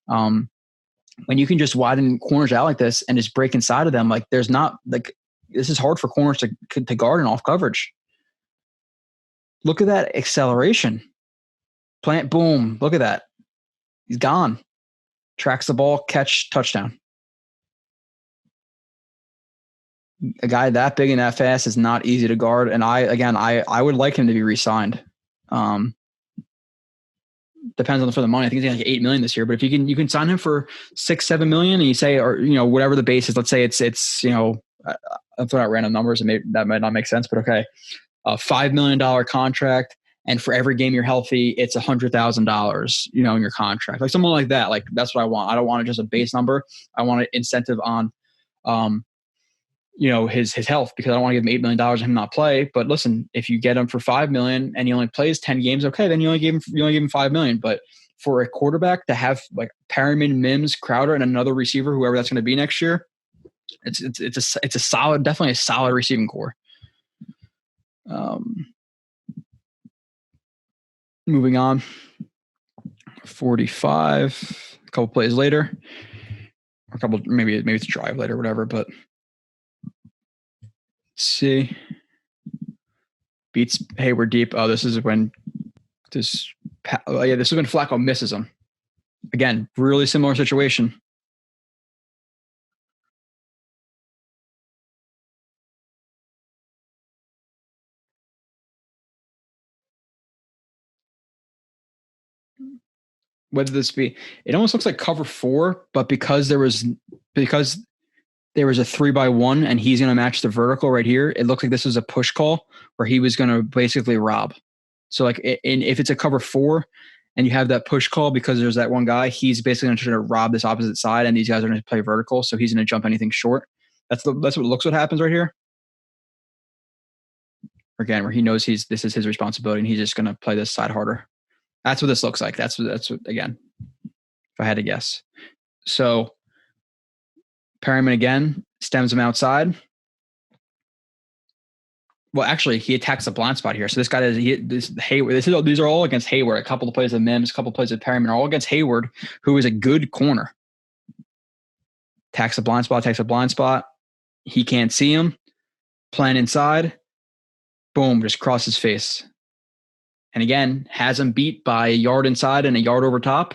when you can just widen corners out like this and just break inside of them, like there's not like this is hard for corners to guard and off coverage. Look at that acceleration. Plant, boom. Look at that. He's gone. Tracks the ball, catch, touchdown. A guy that big and that fast is not easy to guard. And I would like him to be re-signed. Depends for the money. I think he's like $8 million this year. But if you can sign him for $6-7 million, and you say, or whatever the base is, let's say it's I'm throwing out random numbers, and maybe that might not make sense, but okay, a $5 million contract, and for every game you're healthy, it's $100,000, in your contract, like someone like that. Like that's what I want. I don't want just a base number. I want an incentive on, his health, because I don't want to give him $8 million and him not play. But listen, if you get him for $5 million and he only plays 10 games, okay, then you only give him $5 million. But for a quarterback to have like Perriman, Mims, Crowder, and another receiver, whoever that's going to be next year, it's a solid, definitely a solid receiving core. Moving on, 45, a couple plays later, or a couple, maybe it's a drive later, whatever, but let's see. Beats Hayward deep. Oh, this is when Flacco misses him. Again, really similar situation. Whether this be, it almost looks like cover 4, but because there was a 3-by-1 and he's going to match the vertical right here, it looks like this was a push call where he was going to basically rob. So like, if it's a cover 4 and you have that push call because there's that one guy, he's basically going to try to rob this opposite side, and these guys are going to play vertical, so he's going to jump anything short. That's what happens right here. Again, where he knows this is his responsibility, and he's just going to play this side harder. That's what this looks like. That's what, again, if I had to guess. So Perriman again stems him outside. Well, actually, he attacks the blind spot here. So this guy is Hayward. These are all against Hayward. A couple of plays of Mims, a couple of plays of Perriman are all against Hayward, who is a good corner. Attacks the blind spot. He can't see him. Plant inside. Boom, just cross his face. And again, has him beat by a yard inside and a yard over top.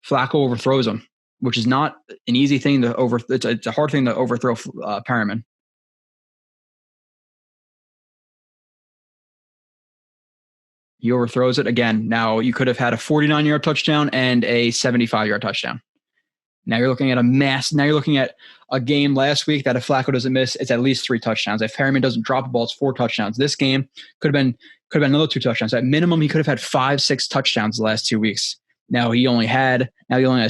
Flacco overthrows him, which is not an easy thing to it's a hard thing to overthrow Perriman. He overthrows it again. Now you could have had a 49-yard touchdown and a 75-yard touchdown. Now you're looking at Now you're looking at a game last week that if Flacco doesn't miss, it's at least 3 touchdowns. If Perriman doesn't drop the ball, it's 4 touchdowns. This game could have been another 2 touchdowns. At minimum, he could have had 5-6 touchdowns the last 2 weeks. Now he only has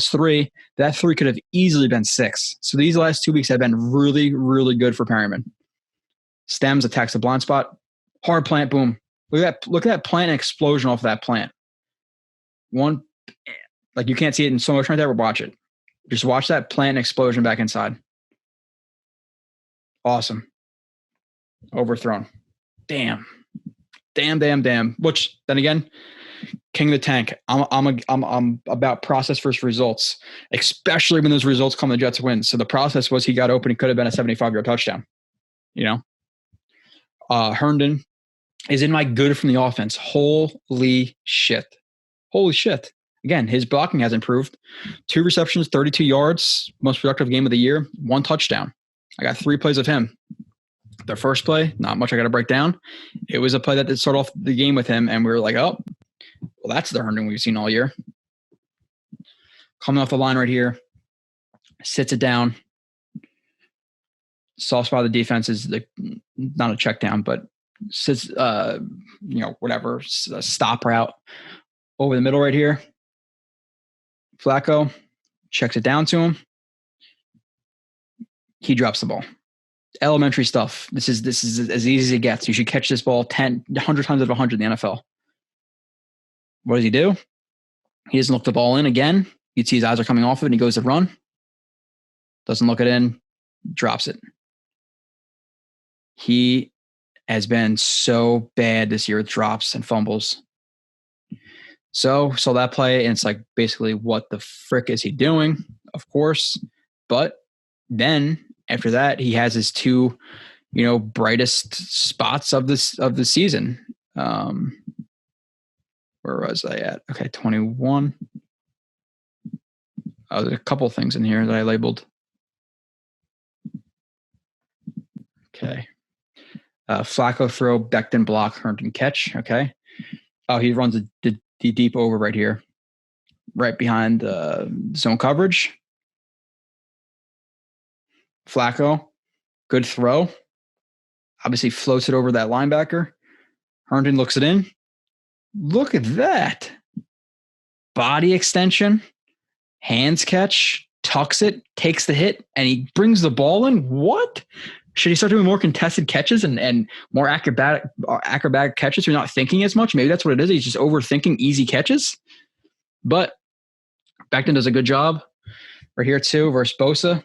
3. That 3 could have easily been 6. So these last 2 weeks have been really, really good for Perriman. Stems, attacks the blind spot. Hard plant, boom. Look at that plant explosion off of that plant. One, like you can't see it in so much right there, but watch it. Just watch that plant explosion back inside. Awesome. Overthrown. Damn. Which then again, king of the tank. I'm about process versus results, especially when those results come the Jets win. So the process was he got open. He could have been a 75-yard touchdown. Herndon is in my good from the offense. Holy shit. Again, his blocking has improved. 2 receptions, 32 yards, most productive game of the year, 1 touchdown. I got 3 plays of him. The first play, not much I got to break down. It was a play that did start off the game with him, and we were like, oh, well, that's the Herndon we've seen all year. Coming off the line right here, sits it down. Soft spot of the defense is not a check down, but says, whatever, a stop route over the middle right here. Flacco checks it down to him. He drops the ball. Elementary stuff. This is as easy as it gets. You should catch this ball 100 times out of 100 in the NFL. What does he do? He doesn't look the ball in again. You see his eyes are coming off of it, and he goes to run. Doesn't look it in. Drops it. He has been so bad this year with drops and fumbles. So that play, and it's like basically what the frick is he doing? Of course. But then after that, he has his two, brightest spots of the season. Where was I at? Okay, 21. There's a couple things in here that I labeled. Okay. Flacco throw, Becton block, Herndon catch. Okay. Oh, he runs the deep over right here, right behind zone coverage. Flacco, good throw. Obviously floats it over that linebacker. Herndon looks it in. Look at that. Body extension, hands catch, tucks it, takes the hit, and he brings the ball in. What? Should he start doing more contested catches and more acrobatic catches? You're not thinking as much. Maybe that's what it is. He's just overthinking easy catches. But Becton does a good job. Right here too versus Bosa.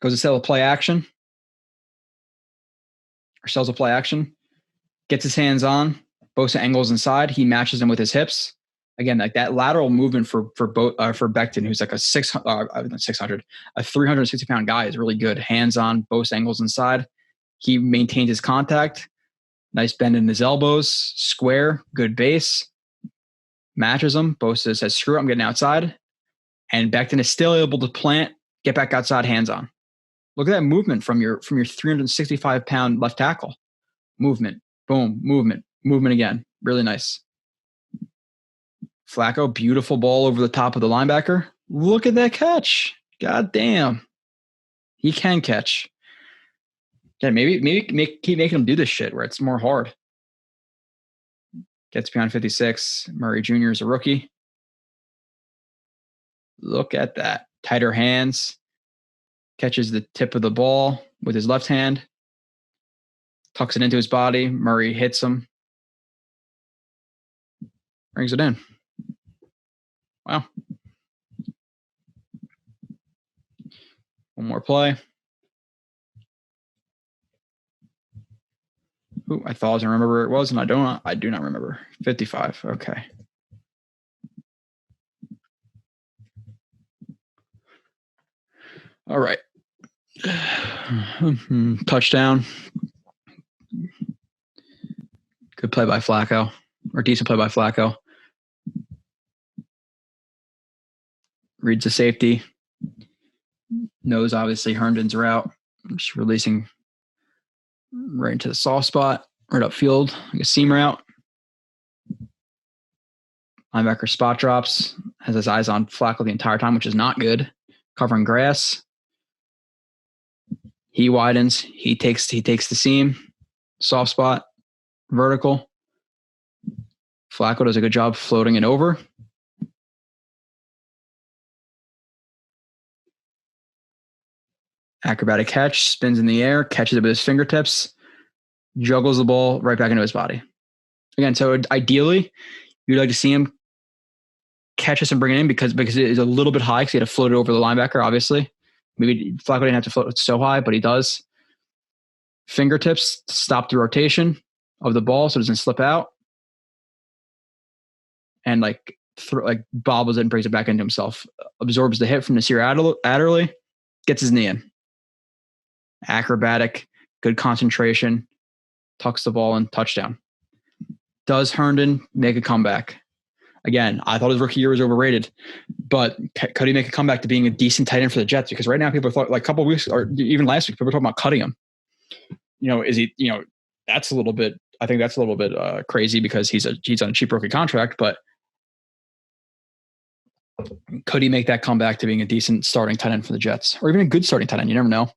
Goes to sell a play action. Or sells a play action. Gets his hands on. Bosa angles inside. He matches him with his hips. Again, like that lateral movement for Becton, who's like a 360-pound guy, is really good. Hands on, Bosa angles inside. He maintains his contact. Nice bend in his elbows. Square, good base. Matches him. Bosa says, "Screw it, I'm getting outside." And Becton is still able to plant, get back outside, hands on. Look at that movement from your 365-pound left tackle. Movement, boom, movement again. Really nice. Flacco, beautiful ball over the top of the linebacker. Look at that catch. God damn. He can catch. Yeah, maybe keep making him do this shit where it's more hard. Gets beyond 56. Murray Jr. is a rookie. Look at that. Tighter hands. Catches the tip of the ball with his left hand. Tucks it into his body. Murray hits him. Brings it in. Wow. One more play. Ooh, I thought I was going to remember where it was, and I do not remember. 55. Okay. All right. Touchdown. Good play by Flacco, or decent play by Flacco. Reads the safety. Knows obviously Herndon's route. Just releasing right into the soft spot, right upfield, like a seam route. Linebacker spot drops, has his eyes on Flacco the entire time, which is not good. Covering grass. He widens. He takes the seam, soft spot, vertical. Flacco does a good job floating it over. Acrobatic catch, spins in the air, catches it with his fingertips, juggles the ball right back into his body. Again, so ideally, you'd like to see him catch this and bring it in because it is a little bit high because he had to float it over the linebacker, obviously. Maybe Flacco didn't have to float it so high, but he does. Fingertips stop the rotation of the ball so it doesn't slip out. And bobbles it and brings it back into himself. Absorbs the hit from Nasir Adderley, gets his knee in. Acrobatic, good concentration, tucks the ball in, touchdown. Does Herndon make a comeback? Again, I thought his rookie year was overrated, but could he make a comeback to being a decent tight end for the Jets? Because right now people thought, like a couple of weeks or even last week, people were talking about cutting him. Is he? That's a little bit. I think that's a little bit crazy because he's on a cheap rookie contract. But Could he make that comeback to being a decent starting tight end for the Jets, or even a good starting tight end? You never know.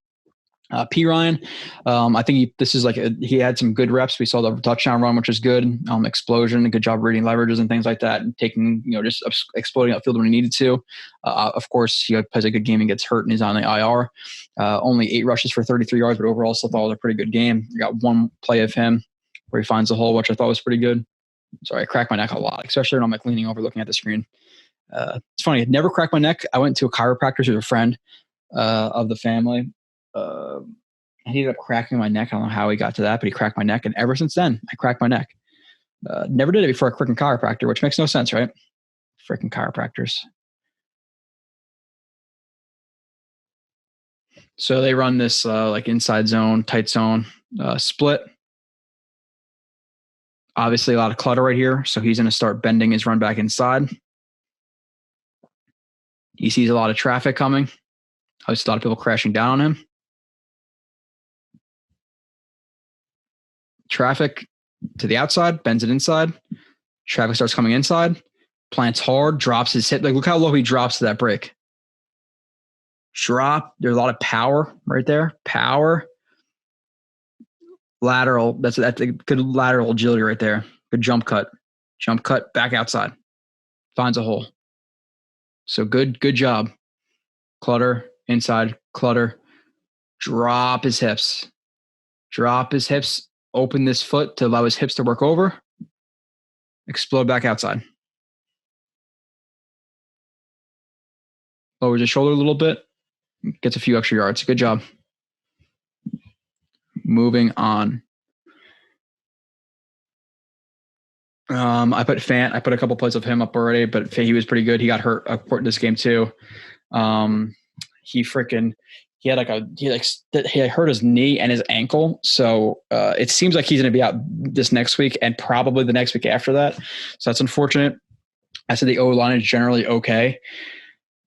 P. Ryan, I think he had some good reps. We saw the touchdown run, which is good. Explosion, a good job reading leverages and things like that, and taking, just exploding upfield when he needed to. Of course, he plays a good game and gets hurt, and he's on the IR. Only 8 rushes for 33 yards, but overall still thought it was a pretty good game. You got one play of him where he finds the hole, which I thought was pretty good. Sorry, I cracked my neck a lot, especially when I'm leaning over looking at the screen. It's funny. I'd never cracked my neck. I went to a chiropractor who's a friend of the family. He ended up cracking my neck. I don't know how he got to that, but he cracked my neck. And ever since then, I cracked my neck. Never did it before a freaking chiropractor, which makes no sense, right? Freaking chiropractors. So they run this inside zone, tight zone split. Obviously a lot of clutter right here. So he's going to start bending his run back inside. He sees a lot of traffic coming. Obviously a lot of people crashing down on him. Traffic to the outside, bends it inside. Traffic starts coming inside, plants hard, drops his hip. Look how low he drops to that break. Drop. There's a lot of power right there. Power. Lateral. That's a good lateral agility right there. Good jump cut. Jump cut, back outside. Finds a hole. So good job. Clutter, inside, clutter. Drop his hips. Drop his hips. Open this foot to allow his hips to work over. Explode back outside. Lowers his shoulder a little bit. Gets a few extra yards. Good job. Moving on. I put Fant. I put a couple plays of him up already, but he was pretty good. He got hurt in this game too. He hurt his knee and his ankle. So it seems like he's going to be out this next week and probably the next week after that. So that's unfortunate. I said the O-line is generally okay.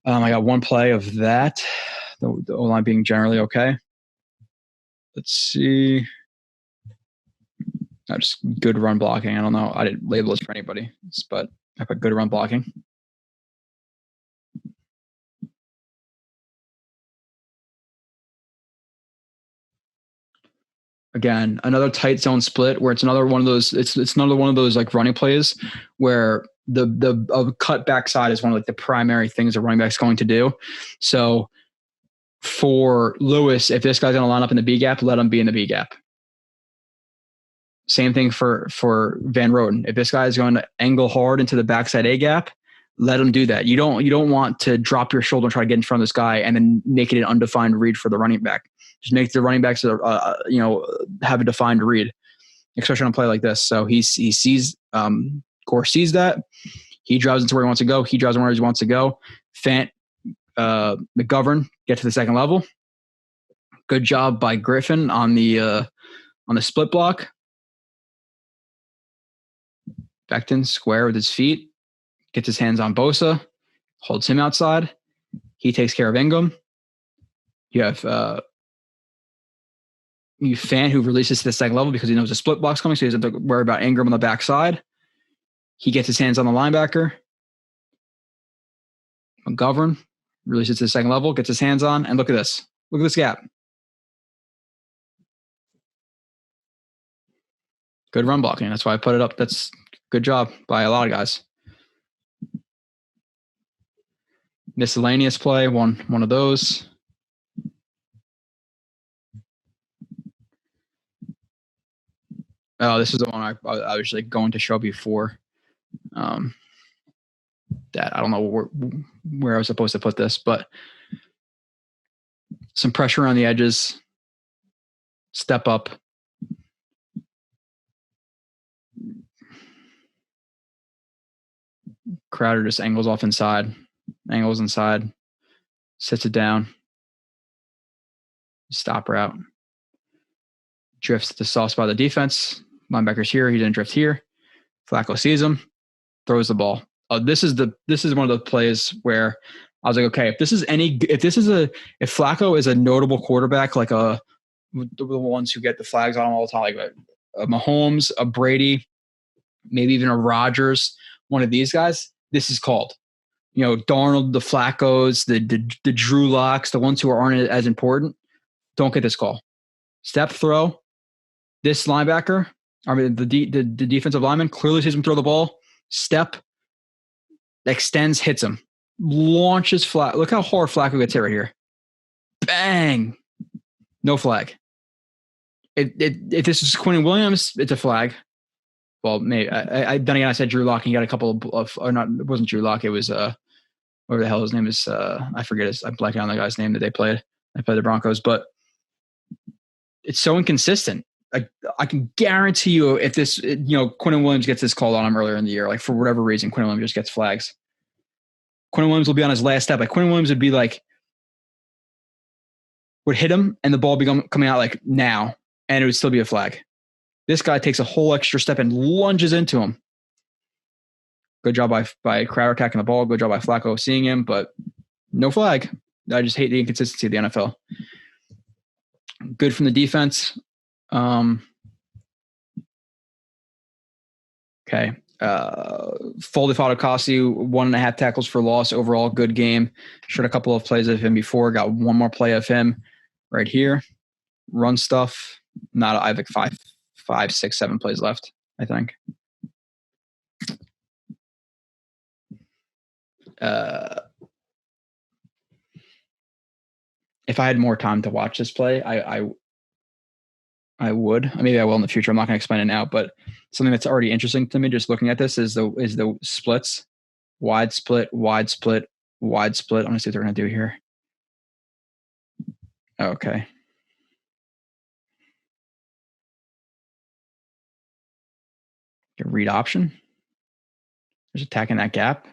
I got one play of that. The O-line being generally okay. Let's see. Just good run blocking. I don't know. I didn't label this for anybody, but I put good run blocking. Again, another tight zone split where it's another one of those. It's another one of those running plays where the cut back side is one of the primary things a running back's going to do. So for Lewis, if this guy's going to line up in the B gap, let him be in the B gap. Same thing for Van Roten. If this guy is going to angle hard into the backside A gap, let him do that. You don't want to drop your shoulder and try to get in front of this guy and then make it an undefined read for the running back. Just make the running backs have a defined read, especially on a play like this. So he sees Gore sees that. He drives into where he wants to go. He drives where he wants to go. Fant, McGovern get to the second level. Good job by Griffin on the split block. Becton square with his feet, gets his hands on Bosa, holds him outside. He takes care of Ingram. You have Fant who releases to the second level because he knows the split block's coming, so he doesn't have to worry about Ingram on the backside. He gets his hands on the linebacker. McGovern releases to the second level, gets his hands on, and look at this. Look at this gap. Good run blocking. That's why I put it up. That's good job by a lot of guys. Miscellaneous play, one of those. Oh, this is the one I was going to show before. That I don't know where I was supposed to put this, but some pressure on the edges. Step up. Crowder just angles off inside. Angles inside. Sits it down. Stop route. Drifts the soft spot of the defense. Linebacker's here. He didn't drift here. Flacco sees him. Throws the ball. This is one of the plays where I was like, okay, if Flacco is a notable quarterback, like the ones who get the flags on him all the time, like a Mahomes, a Brady, maybe even a Rodgers, one of these guys, this is called. Darnold, the Flaccos, the Drew Locks, the ones who aren't as important, don't get this call. Step throw. This linebacker, the defensive lineman clearly sees him throw the ball. Step, extends, hits him, launches flat. Look how hard Flacco gets hit right here. Bang. No flag. If this is Quinn Williams, it's a flag. Well, maybe. Then again, I said Drew Lock, and he got a couple of, or not, it wasn't Drew Lock. It was, whatever the hell his name is. I forget his, I'm blanking on the guy's name that they played. They played the Broncos, but it's so inconsistent. I can guarantee you if this, Quinn Williams gets this called on him earlier in the year, like for whatever reason, Quinn Williams just gets flags. Quinn Williams will be on his last step. Like Quinn Williams would be like, would hit him and the ball be coming out like now, and it would still be a flag. This guy takes a whole extra step and lunges into him. Good job by Crowder attacking the ball. Good job by Flacco seeing him, but no flag. I just hate the inconsistency of the NFL. Good from the defense. Okay. Foldy Fatukasi, 1.5 tackles for loss. Overall, good game. Showed a couple of plays of him before. Got one more play of him right here. Run stuff. I have like 5, 6, 7 plays left, I think. If I had more time to watch this play, I would. Maybe I will in the future. I'm not going to explain it now, but something that's already interesting to me just looking at this is the splits. Wide split, wide split, wide split. I'm going to see what they're going to do here. Okay. Read option. There's attacking that gap.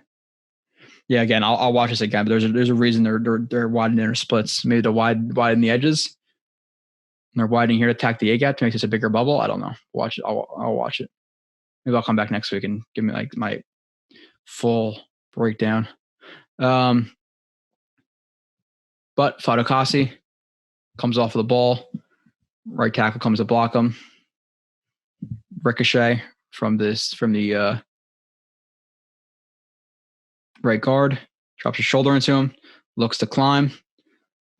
Yeah, again, I'll watch this again, but there's a reason they're widening their splits. Maybe to widen the edges. And they're widening here to attack the A gap to make this a bigger bubble. I don't know. Watch it. I'll watch it. Maybe I'll come back next week and give me like my full breakdown. But Fatukasi comes off of the ball. Right tackle comes to block him. Ricochet from the right guard, drops his shoulder into him, looks to climb.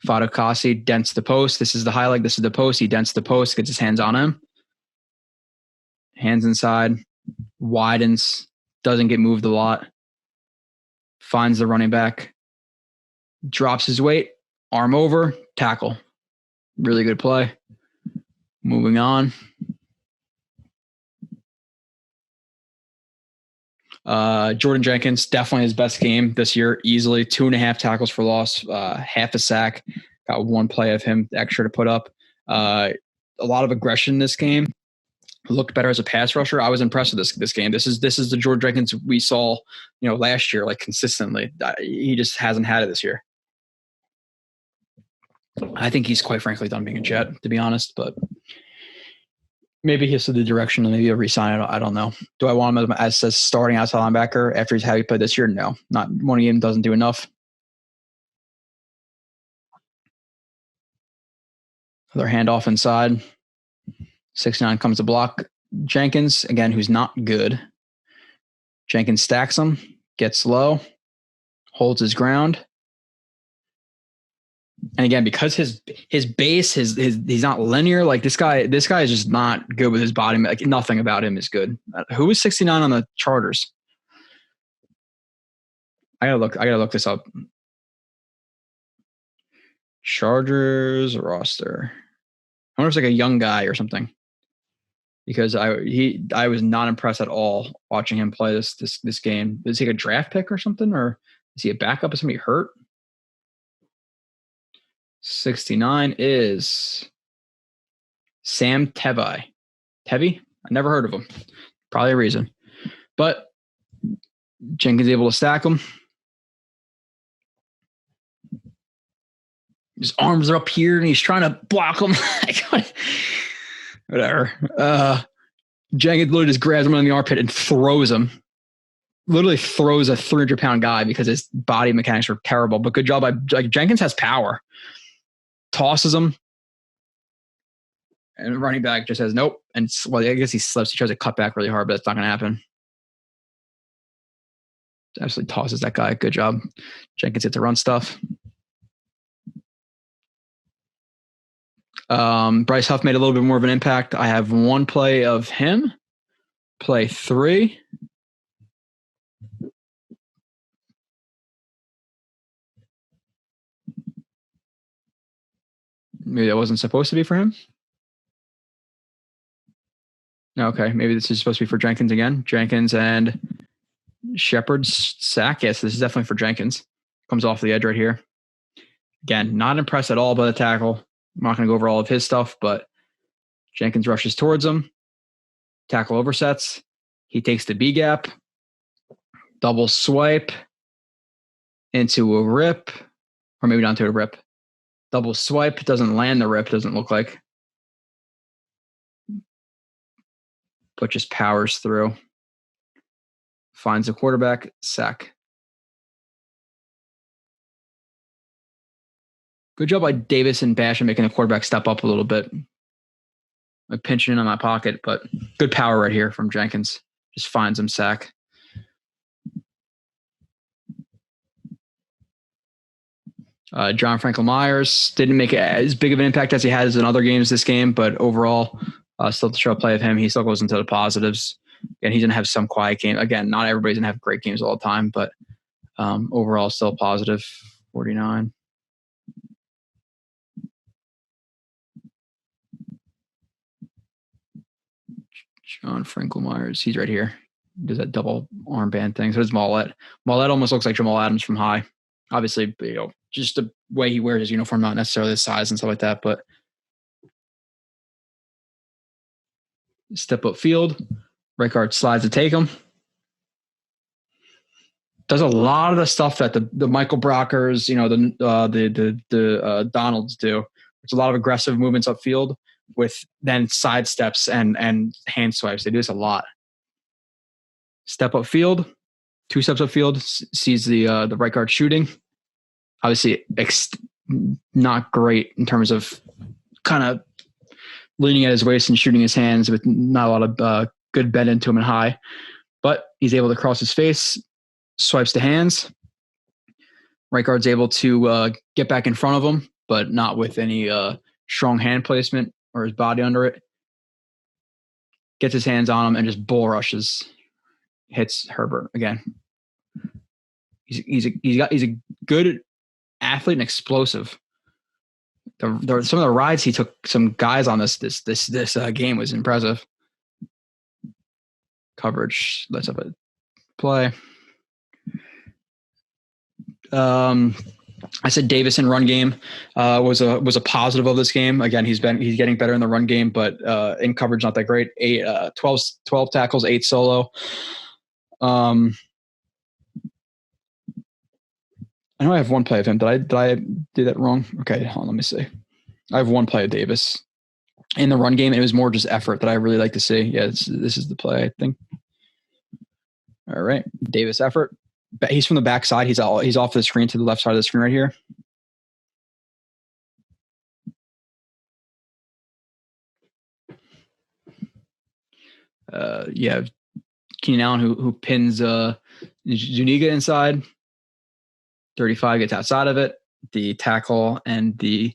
Fatukasi dents the post. This is the highlight. This is the post. He dents the post, gets his hands on him. Hands inside, widens, doesn't get moved a lot. Finds the running back, drops his weight, arm over, tackle. Really good play. Moving on. Jordan Jenkins, definitely his best game this year, easily 2.5 tackles for loss, half a sack, got one play of him extra to put up. A lot of aggression in this game. Looked better as a pass rusher. I was impressed with this game. This is the Jordan Jenkins we saw, last year, like consistently. He just hasn't had it this year. I think he's quite frankly done being a Jet, to be honest, but maybe he's the direction and maybe a resign. I don't know. Do I want him as a starting outside linebacker after he's how he played this year? No, not one of them doesn't do enough. Another handoff inside. 6'9" comes to block Jenkins again, who's not good. Jenkins stacks him, gets low, holds his ground. And again, because his base, he's not linear. Like this guy is just not good with his body. Like nothing about him is good. Who was 69 on the Chargers? I gotta look this up. Chargers roster. I wonder if it's like a young guy or something. Because I was not impressed at all watching him play this game. Is he like a draft pick or something, or is he a backup? Is somebody hurt? 69 is Sam Tevi. Tevi? I never heard of him. Probably a reason. But Jenkins able to stack him. His arms are up here and he's trying to block him. Whatever. Jenkins literally just grabs him in the armpit and throws him. Literally throws a 300-pound guy because his body mechanics are terrible. But good job by Jenkins has power. Tosses him. And running back just says nope. And I guess he slips. He tries to cut back really hard, but that's not going to happen. Absolutely tosses that guy. Good job. Jenkins hit the run stuff. Bryce Huff made a little bit more of an impact. I have one play of him. Play 3. Maybe that wasn't supposed to be for him. Okay, maybe this is supposed to be for Jenkins again. Jenkins and Shepard's sack. Yes, this is definitely for Jenkins. Comes off the edge right here. Again, not impressed at all by the tackle. I'm not going to go over all of his stuff, but Jenkins rushes towards him. Tackle oversets. He takes the B gap. Double swipe into a rip, or maybe not into a rip. Double swipe. Doesn't land the rip, doesn't look like. But just powers through. Finds the quarterback, sack. Good job by Davis and Basham making the quarterback step up a little bit. I'm pinching in on my pocket, but good power right here from Jenkins. Just finds him, sack. John Franklin Myers didn't make as big of an impact as he has in other games this game, but overall, still the show play of him. He still goes into the positives. And he's going to have some quiet game. Again, not everybody's going to have great games all the time, but overall still positive, 49. John Franklin Myers, he's right here. He does that double armband thing. So does Mollett. Mollett almost looks like Jamal Adams from high. Obviously, just the way he wears his uniform, not necessarily the size and stuff like that, but step up field. Right guard slides to take him. Does a lot of the stuff that the Michael Brockers, the Donalds do. It's a lot of aggressive movements upfield with then side steps and hand swipes. They do this a lot. Step up field, 2 steps up field, sees the right guard shooting. Obviously, not great in terms of kind of leaning at his waist and shooting his hands with not a lot of good bend into him and high. But he's able to cross his face, swipes the hands. Right guard's able to get back in front of him, but not with any strong hand placement or his body under it. Gets his hands on him and just bull rushes. Hits Herbert again. He's a good athlete and explosive. Some of the rides he took some guys on this game was impressive. Coverage. Let's have a play. I said Davis in run game was a positive of this game. Again, he's getting better in the run game, but in coverage not that great. 12 tackles, 8 solo. I know I have one play of him. Did I do that wrong? Okay, hold on, let me see. I have one play of Davis in the run game. It was more just effort that I really like to see. Yeah, this is the play, I think. All right, Davis effort. He's from the backside. He's off the screen to the left side of the screen right here. Yeah, Keenan Allen who pins Zuniga inside. 35 gets outside of it. The tackle and the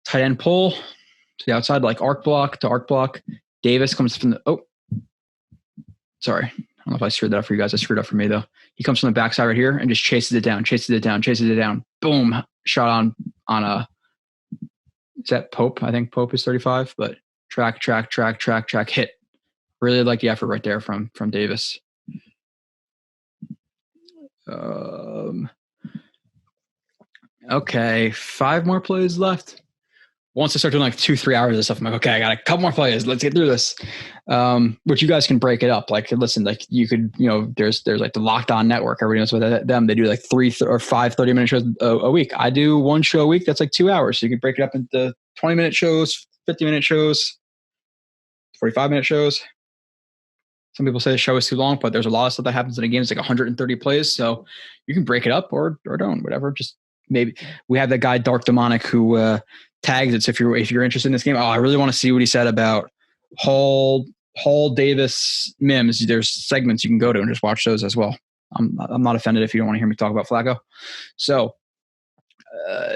tight end pull to the outside, like arc block to arc block. Davis comes from the sorry. I don't know if I screwed that up for you guys. I screwed up for me though. He comes from the backside right here and just chases it down. Boom. Shot on a, is that Pope? I think Pope is 35, but track, hit. Really like the effort right there from Davis. Okay, 5 more plays left. Once I start doing like 2-3 hours of stuff, I'm like, okay, I got a couple more plays. Let's get through this. But you guys can break it up. Like, listen, like you could, there's like the Locked On Network. Everybody knows what them. They do like 3 or 5 30-minute shows a week. I do one show a week. That's like 2 hours. So you can break it up into 20-minute shows, 50-minute shows, 45-minute shows. Some people say the show is too long, but there's a lot of stuff that happens in a game. It's like 130 plays. So you can break it up or don't, whatever. Just maybe we have that guy, Dark Demonic, who tags it. So if you're interested in this game, I really want to see what he said about Hall, Hall, Davis, Mims, there's segments you can go to and just watch those as well. I'm not offended if you don't want to hear me talk about Flacco. So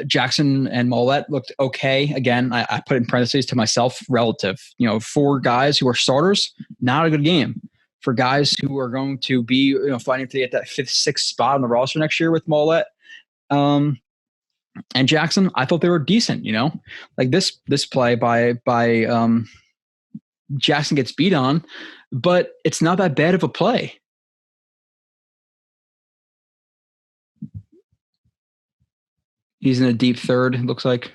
Jackson and Mollett looked okay. Again, I put in parentheses to myself, relative. 4 guys who are starters, not a good game. For guys who are going to be fighting to get that 5th, 6th spot on the roster next year with Mollett and Jackson, I thought they were decent. Like this play by Jackson gets beat on, but it's not that bad of a play. He's in a deep third, it looks like.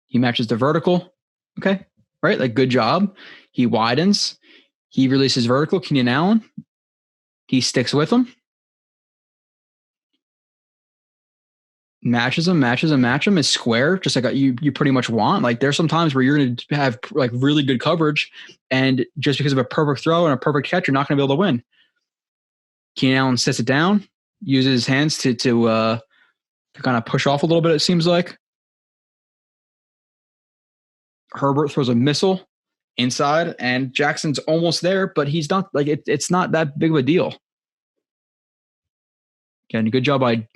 He matches the vertical. Okay, right? Like, good job. He widens. He releases vertical. Keenan Allen. He sticks with him. Matches him is square, just like you pretty much want. Like, there's some times where you're going to have like really good coverage, and just because of a perfect throw and a perfect catch, you're not going to be able to win. Keenan Allen sits it down, uses his hands to kind of push off a little bit, it seems like. Herbert throws a missile inside, and Jackson's almost there, but he's not, like, it's not that big of a deal. Again, good job by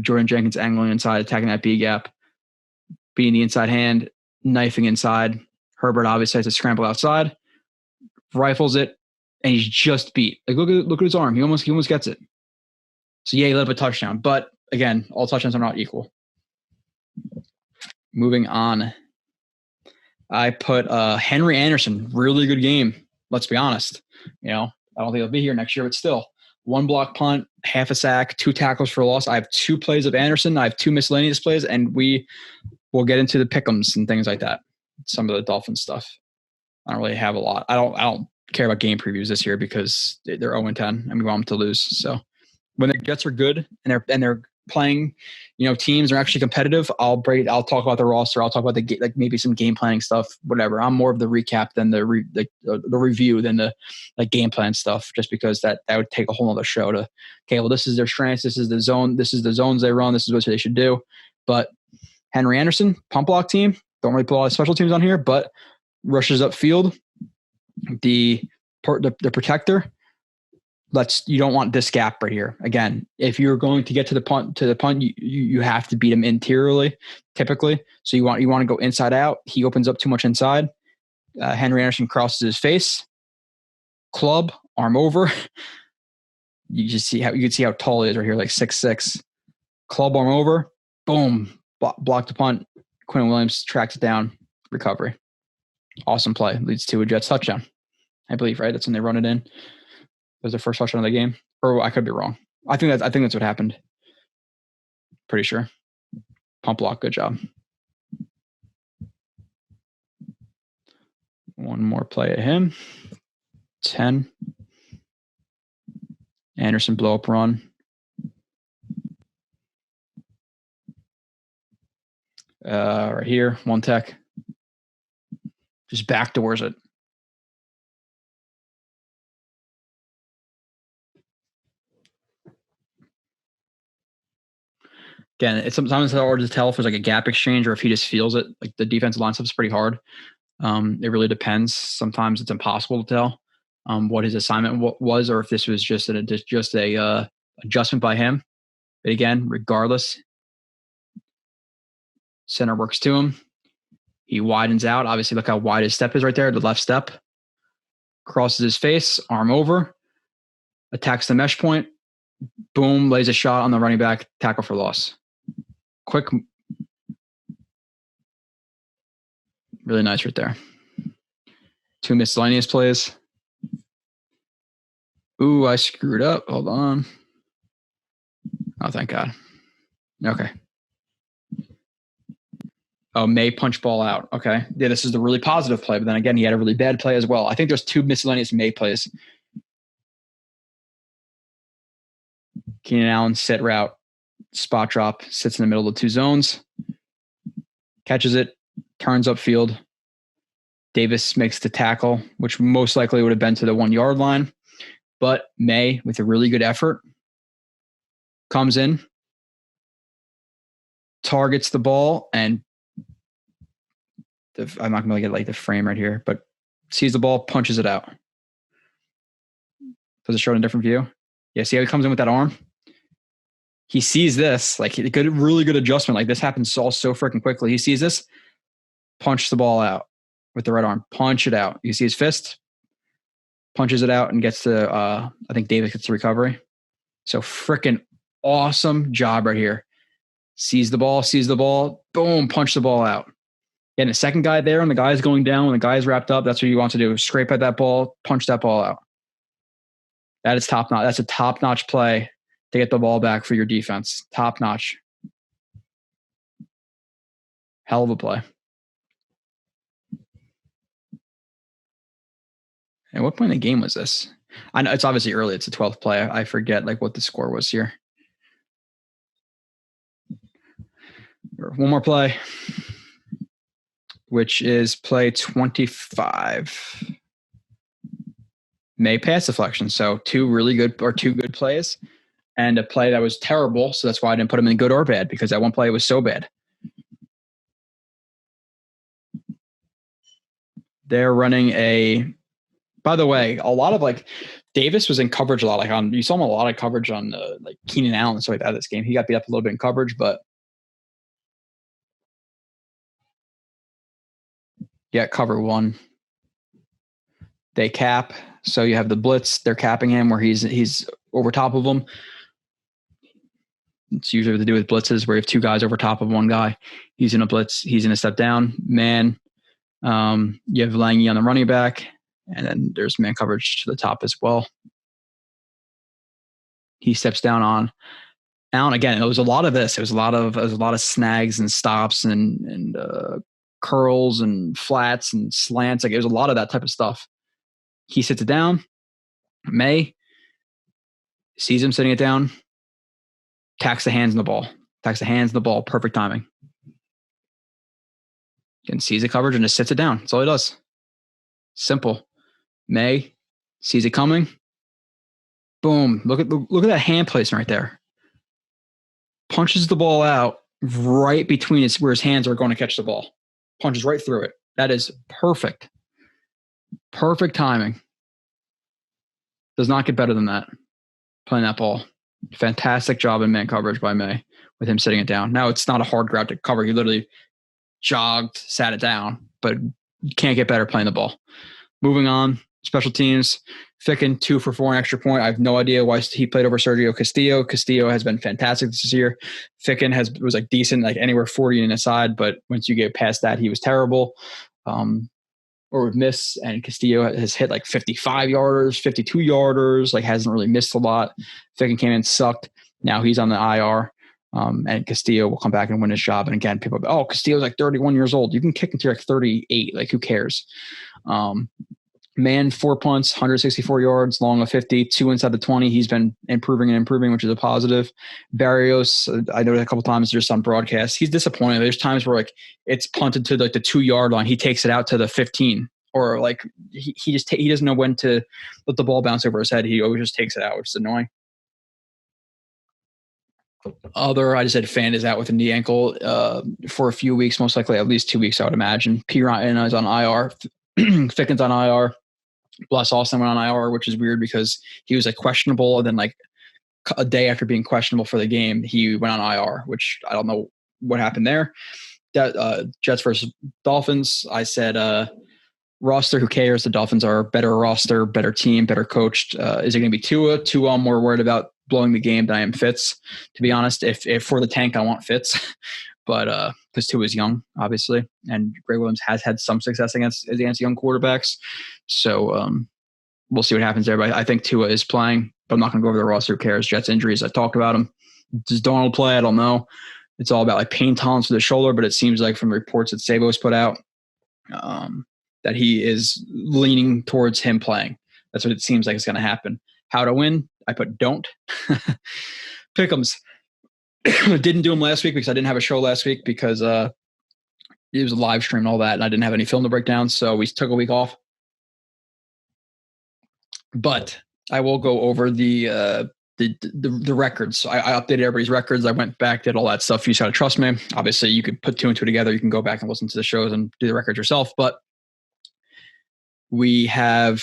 Jordan Jenkins angling inside, attacking that B gap, beating the inside hand, knifing inside. Herbert obviously has to scramble outside, rifles it, and he's just beat. Like, look at his arm. He almost gets it. So yeah, he led up a touchdown, but again, all touchdowns are not equal. Moving on, I put Henry Anderson, really good game. Let's be honest. I don't think he'll be here next year, but still. 1 block punt, half a sack, 2 tackles for loss. I have 2 plays of Anderson. I have 2 miscellaneous plays, and we will get into the pick'ems and things like that. Some of the Dolphins stuff. I don't really have a lot. I don't care about game previews this year because they're 0-10 and we want them to lose. So when the Jets are good and they're playing, teams are actually competitive, I'll talk about the roster. I'll talk about maybe some game planning stuff, whatever. I'm more of the recap than the review than the game plan stuff, just because that would take a whole other show to, okay, well, this is their strengths. This is the zone. This is the zones they run. This is what they should do. But Henry Anderson, pump block team, don't really put a lot of special teams on here, but rushes upfield. The protector, you don't want this gap right here. Again, if you're going to get to the punt, you have to beat him interiorly, typically. So you want to go inside out. He opens up too much inside. Henry Anderson crosses his face. Club, arm over. You can see how tall he is right here, like 6'6". Club, arm over. Boom. Block the punt. Quinn Williams tracks it down. Recovery. Awesome play. Leads to a Jets touchdown, I believe, right? That's when they run it in. It was the first touchdown of the game. Or I could be wrong. I think that's what happened. Pretty sure. Pump block. Good job. One more play at him. 10. Anderson blow up run. Right here. 1 tech. Just backdoors it. Again, it's sometimes hard to tell if there's like a gap exchange or if he just feels it. Like, the defensive line stuff is pretty hard. It really depends. Sometimes it's impossible to tell what his assignment was, or if this was just a adjustment by him. But again, regardless, center works to him. He widens out. Obviously, look how wide his step is right there. The left step. Crosses his face, arm over, attacks the mesh point. Boom, lays a shot on the running back. Tackle for loss. Quick. Really nice right there. 2 miscellaneous plays. Ooh, I screwed up. Hold on. Oh, thank God. Okay. Oh, May punch ball out. Okay. Yeah, this is the really positive play, but then again, he had a really bad play as well. I think there's 2 miscellaneous May plays. Keenan Allen set route, spot drop, sits in the middle of the 2 zones, catches it, turns upfield. Davis makes the tackle, which most likely would have been to the 1 yard line. But May, with a really good effort, comes in, targets the ball, and I'm not going to get like the frame right here, but sees the ball, punches it out. Does it show in a different view? Yeah, see how he comes in with that arm? He sees this, like really good adjustment. Like this happens so freaking quickly. He sees this, punch the ball out with the right arm, punch it out. You see his fist, punches it out and gets to, I think Davis gets the recovery. So freaking awesome job right here. Sees the ball, boom, punch the ball out. And the second guy there and the guy's going down, when the guy's wrapped up, that's what you want to do. Scrape at that ball, punch that ball out. That is top notch. That's a top-notch play to get the ball back for your defense. Top-notch. Hell of a play. And what point in the game was this? I know it's obviously early. It's a 12th play. I forget like what the score was here. One more play, which is play 25. May pass deflection. So two good plays and a play that was terrible. So that's why I didn't put them in good or bad, because that one play was so bad. They're running by the way, a lot of like Davis was in coverage a lot. Like you saw him a lot of coverage on like Keenan Allen and stuff like that this game. He got beat up a little bit in coverage, but yeah, cover one. They cap. So you have the blitz. They're capping him where he's over top of them. It's usually what they do with blitzes where you have two guys over top of one guy. He's in a blitz. He's in a step down. Man. You have Lange on the running back. And then there's man coverage to the top as well. He steps down on Allen again. It was a lot of this. It was a lot of snags and stops and curls and flats and slants. Like it was a lot of that type of stuff. He sits it down. May sees him sitting it down. Tacks the hands in the ball. Perfect timing. And sees the coverage and just sits it down. That's all he does. Simple. May sees it coming. Boom. Look at that hand placement right there. Punches the ball out right between where his hands are going to catch the ball. Punches right through it. That is perfect. Perfect timing. Does not get better than that. Playing that ball. Fantastic job in man coverage by May with him sitting it down. Now it's not a hard route to cover. He literally jogged, sat it down, but you can't get better playing the ball. Moving on, special teams. Ficken, 2 for 4 an extra point. I have no idea why he played over Sergio Castillo. Castillo has been fantastic this year. Ficken was like decent, like anywhere 40 and aside, but once you get past that, he was terrible. Or would miss, and Castillo has hit like 55 yarders, 52 yarders, like hasn't really missed a lot. Ficken came in, sucked. Now he's on the IR. And Castillo will come back and win his job. And again, people go, Castillo's like 31 years old. You can kick until you're like 38. Like, who cares? Man, 4 punts, 164 yards, long of 50, 2 inside the 20. He's been improving, which is a positive. Barrios, I noticed a couple times just on broadcast, he's disappointed. There's times where like it's punted to like the 2-yard line. He takes it out to the 15, or like he doesn't know when to let the ball bounce over his head. He always just takes it out, which is annoying. I just had Fan is out with a knee ankle for a few weeks, most likely at least 2 weeks, I would imagine. P. Ryan is on IR. Ficken's on IR. Bless Austin went on IR, which is weird because he was like questionable, and then like a day after being questionable for the game, he went on IR, which I don't know what happened there. That Jets versus Dolphins, I said roster, who cares? The Dolphins are a better roster, better team, better coached. Is it going to be Tua? Tua, I'm more worried about blowing the game than I am Fitz, to be honest. If for the tank, I want Fitz. But because Tua is young, obviously, and Greg Williams has had some success against young quarterbacks. So we'll see what happens there. But I think Tua is playing, but I'm not going to go over the roster. Who cares? Jets injuries, I talked about him. Does Donald play? I don't know. It's all about like pain tolerance for the shoulder, but it seems like from the reports that Sabo's put out that he is leaning towards him playing. That's what it seems like is going to happen. How to win? I put don't. Pick'ems. Didn't do them last week because I didn't have a show last week because it was a live stream and all that, and I didn't have any film to break down, so we took a week off. But I will go over the records. I updated everybody's records. I went back, did all that stuff. You just got to trust me. Obviously, you could put 2 and 2 together. You can go back and listen to the shows and do the records yourself. But We have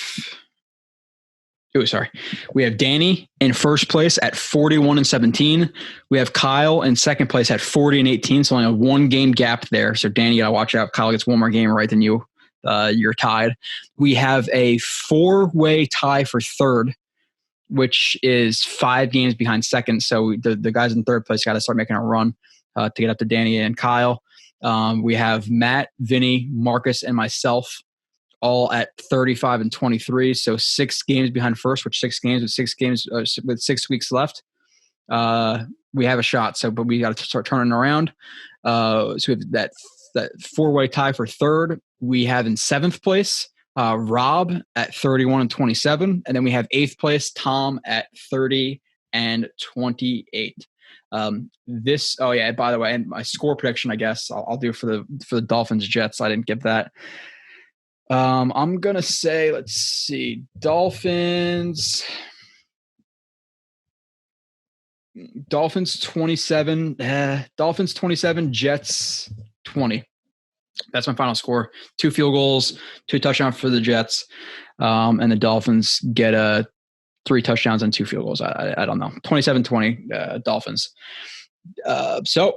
Danny in first place at 41-17. We have Kyle in second place at 40-18. So only a 1-game gap there. So Danny, you gotta watch out. Kyle gets one more game right than you. You're tied. We have a 4-way tie for third, which is 5 games behind second. So the guys in third place got to start making a run to get up to Danny and Kyle. We have Matt, Vinny, Marcus, and myself all at 35 and 23. So 6 games behind first, with 6 6 weeks left. We have a shot. But we got to start turning around. So we have that 4-way tie for third. We have in 7th place Rob at 31 and 27, and then we have 8th place Tom at 30 and 28. By the way, and my score prediction, I guess I'll do for the Dolphins Jets. I didn't give that. I'm gonna say, let's see, Dolphins 27, Jets 20. That's my final score. 2 field goals, 2 touchdowns for the Jets, and the Dolphins get 3 touchdowns and 2 field goals. I don't know. 27-20 Dolphins. So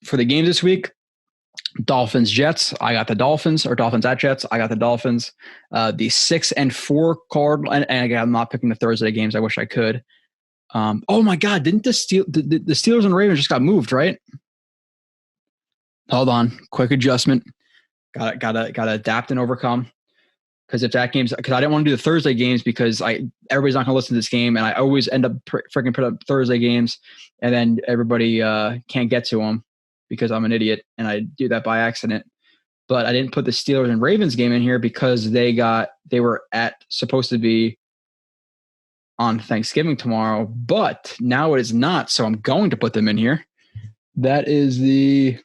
for the games this week, Dolphins Jets, I got the Dolphins, or Dolphins at Jets, I got the Dolphins. The 6 and 4 Cardinals, and again, I'm not picking the Thursday games. I wish I could. Oh my God, didn't the Steelers and Ravens just got moved, right? Hold on, quick adjustment. Gotta adapt and overcome. Because if that game's, because I didn't want to do the Thursday games because everybody's not going to listen to this game, and I always end up freaking put up Thursday games, and then everybody can't get to them because I'm an idiot and I do that by accident. But I didn't put the Steelers and Ravens game in here because they were supposed to be on Thanksgiving tomorrow, but now it is not. So I'm going to put them in here. That is the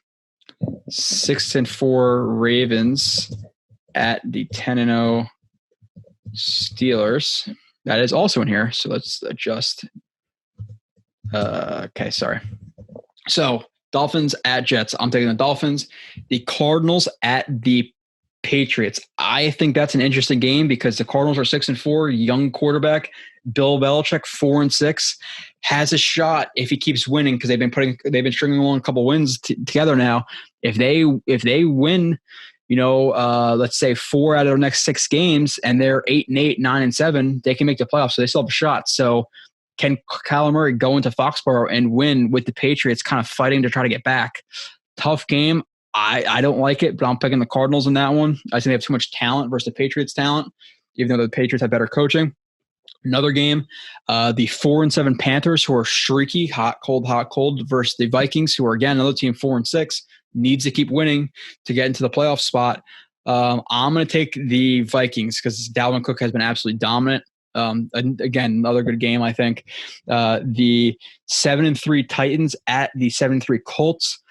6 and 4 Ravens at the 10-0 Steelers. That is also in here. So let's adjust. Okay, sorry. So Dolphins at Jets. I'm taking the Dolphins. The Cardinals at the Patriots. I think that's an interesting game because the Cardinals are 6 and 4, young quarterback. Bill Belichick 4 and 6 has a shot if he keeps winning because they've been stringing along a couple wins together now. If they win, let's say 4 out of their next 6 games and they're 8-8, 9-7, they can make the playoffs. So they still have a shot. So can Kyler Murray go into Foxborough and win with the Patriots kind of fighting to try to get back? Tough game. I don't like it, but I'm picking the Cardinals in that one. I think they have too much talent versus the Patriots' talent, even though the Patriots have better coaching. Another game, the 4 and 7 Panthers, who are streaky, hot, cold, versus the Vikings, who are, again, another team 4 and 6, needs to keep winning to get into the playoff spot. I'm going to take the Vikings because Dalvin Cook has been absolutely dominant. Again, another good game, I think. The 7 and 3 Titans at the 7 and 3 Colts.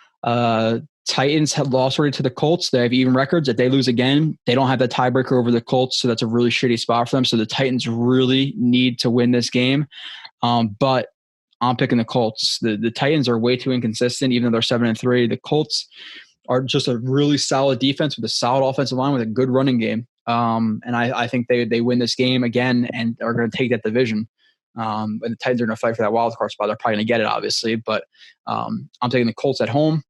Titans have lost already to the Colts. They have even records. If they lose again, they don't have that tiebreaker over the Colts, so that's a really shitty spot for them. So the Titans really need to win this game. But I'm picking the Colts. The Titans are way too inconsistent, even though they're 7 and 3. The Colts are just a really solid defense with a solid offensive line with a good running game. And I think they win this game again and are going to take that division. And the Titans are going to fight for that wild card spot. They're probably going to get it, obviously. But I'm taking the Colts at home.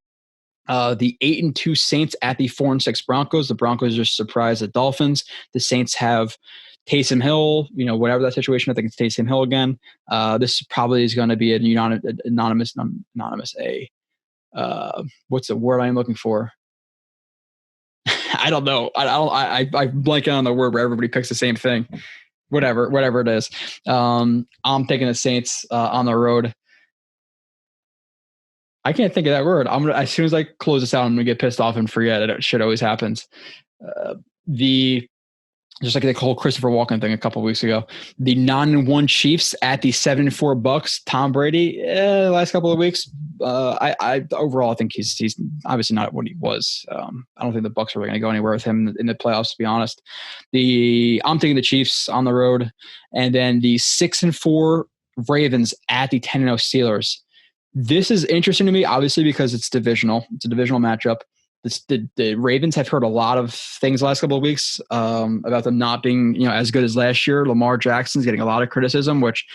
The 8 and 2 Saints at the 4 and 6 Broncos. The Broncos are surprised the Dolphins. The Saints have Taysom Hill, whatever that situation. I think it's Taysom Hill again. This probably is going to be an anonymous. What's the word I'm looking for? I don't know. I blank out on the word where everybody picks the same thing. Whatever it is. I'm taking the Saints on the road. I can't think of that word. As soon as I close this out, I'm gonna get pissed off and forget it. Shit always happens. Just like the whole Christopher Walken thing a couple of weeks ago. The 9-1 Chiefs at the 7 and 4 Bucks. Tom Brady, the last couple of weeks, I overall I think he's obviously not what he was. I don't think the Bucks are really going to go anywhere with him in the playoffs, to be honest. I'm taking the Chiefs on the road, and then the 6 and 4 Ravens at the 10-0 Steelers. This is interesting to me, obviously, because it's divisional. It's a divisional matchup. the Ravens have heard a lot of things the last couple of weeks about them not being, as good as last year. Lamar Jackson's getting a lot of criticism, which,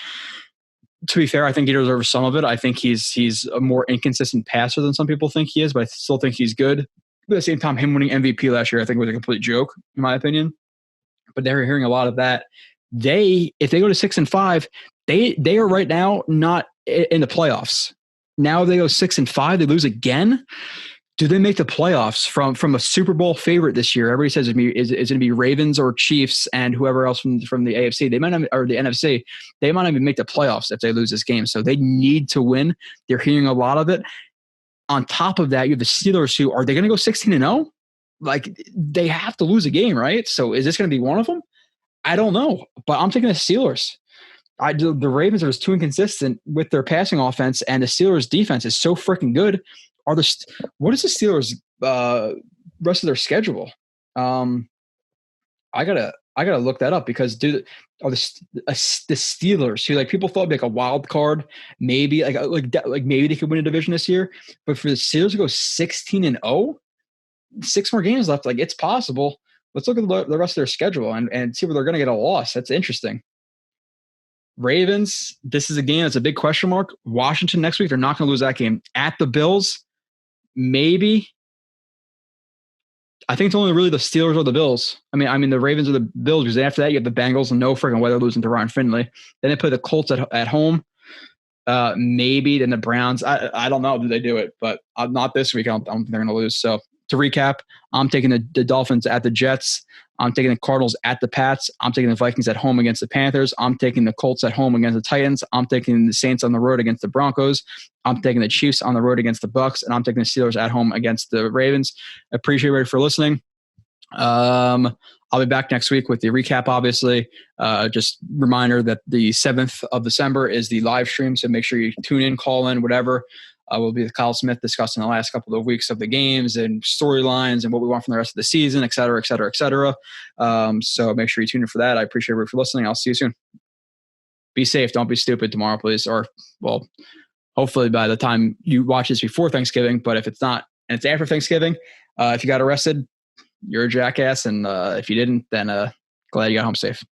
to be fair, I think he deserves some of it. I think he's a more inconsistent passer than some people think he is, but I still think he's good. But at the same time, him winning MVP last year, I think was a complete joke, in my opinion. But they're hearing a lot of that. If they go to 6-5, they are right now not in the playoffs. Now if they go 6-5, they lose again. Do they make the playoffs from a Super Bowl favorite this year? Everybody says it's going to be Ravens or Chiefs and whoever else from the AFC. They might not, or the NFC. They might not even make the playoffs if they lose this game. So they need to win. They're hearing a lot of it. On top of that, you have the Steelers who are they going to go 16-0? Like they have to lose a game, right? So is this going to be one of them? I don't know, but I'm taking the Steelers. The Ravens are just too inconsistent with their passing offense, and the Steelers' defense is so freaking good. What is the Steelers' rest of their schedule? I gotta look that up because the Steelers who people thought would be like a wild card, maybe like maybe they could win a division this year, but for the Steelers to go 16-0, 6 more games left, it's possible. Let's look at the rest of their schedule and see where they're going to get a loss. That's interesting. Ravens, this is a game that's a big question mark. Washington next week, they're not going to lose that game. At the Bills, maybe. I think it's only really the Steelers or the Bills. I mean the Ravens or the Bills, because after that you have the Bengals and no freaking way they're losing to Ryan Finley. Then they play the Colts at home. Maybe then the Browns. I don't know. Do they do it? But not this week. I don't think they're going to lose. So to recap, I'm taking the Dolphins at the Jets. I'm taking the Cardinals at the Pats. I'm taking the Vikings at home against the Panthers. I'm taking the Colts at home against the Titans. I'm taking the Saints on the road against the Broncos. I'm taking the Chiefs on the road against the Bucks, and I'm taking the Steelers at home against the Ravens. Appreciate everybody for listening. I'll be back next week with the recap, obviously. Just reminder that the 7th of December is the live stream, so make sure you tune in, call in, whatever. We'll be with Kyle Smith discussing the last couple of weeks of the games and storylines and what we want from the rest of the season, et cetera, et cetera, et cetera. So make sure you tune in for that. I appreciate everybody for listening. I'll see you soon. Be safe. Don't be stupid tomorrow, please. Or, well, hopefully by the time you watch this before Thanksgiving, but if it's not and it's after Thanksgiving, if you got arrested, you're a jackass. And if you didn't, then glad you got home safe.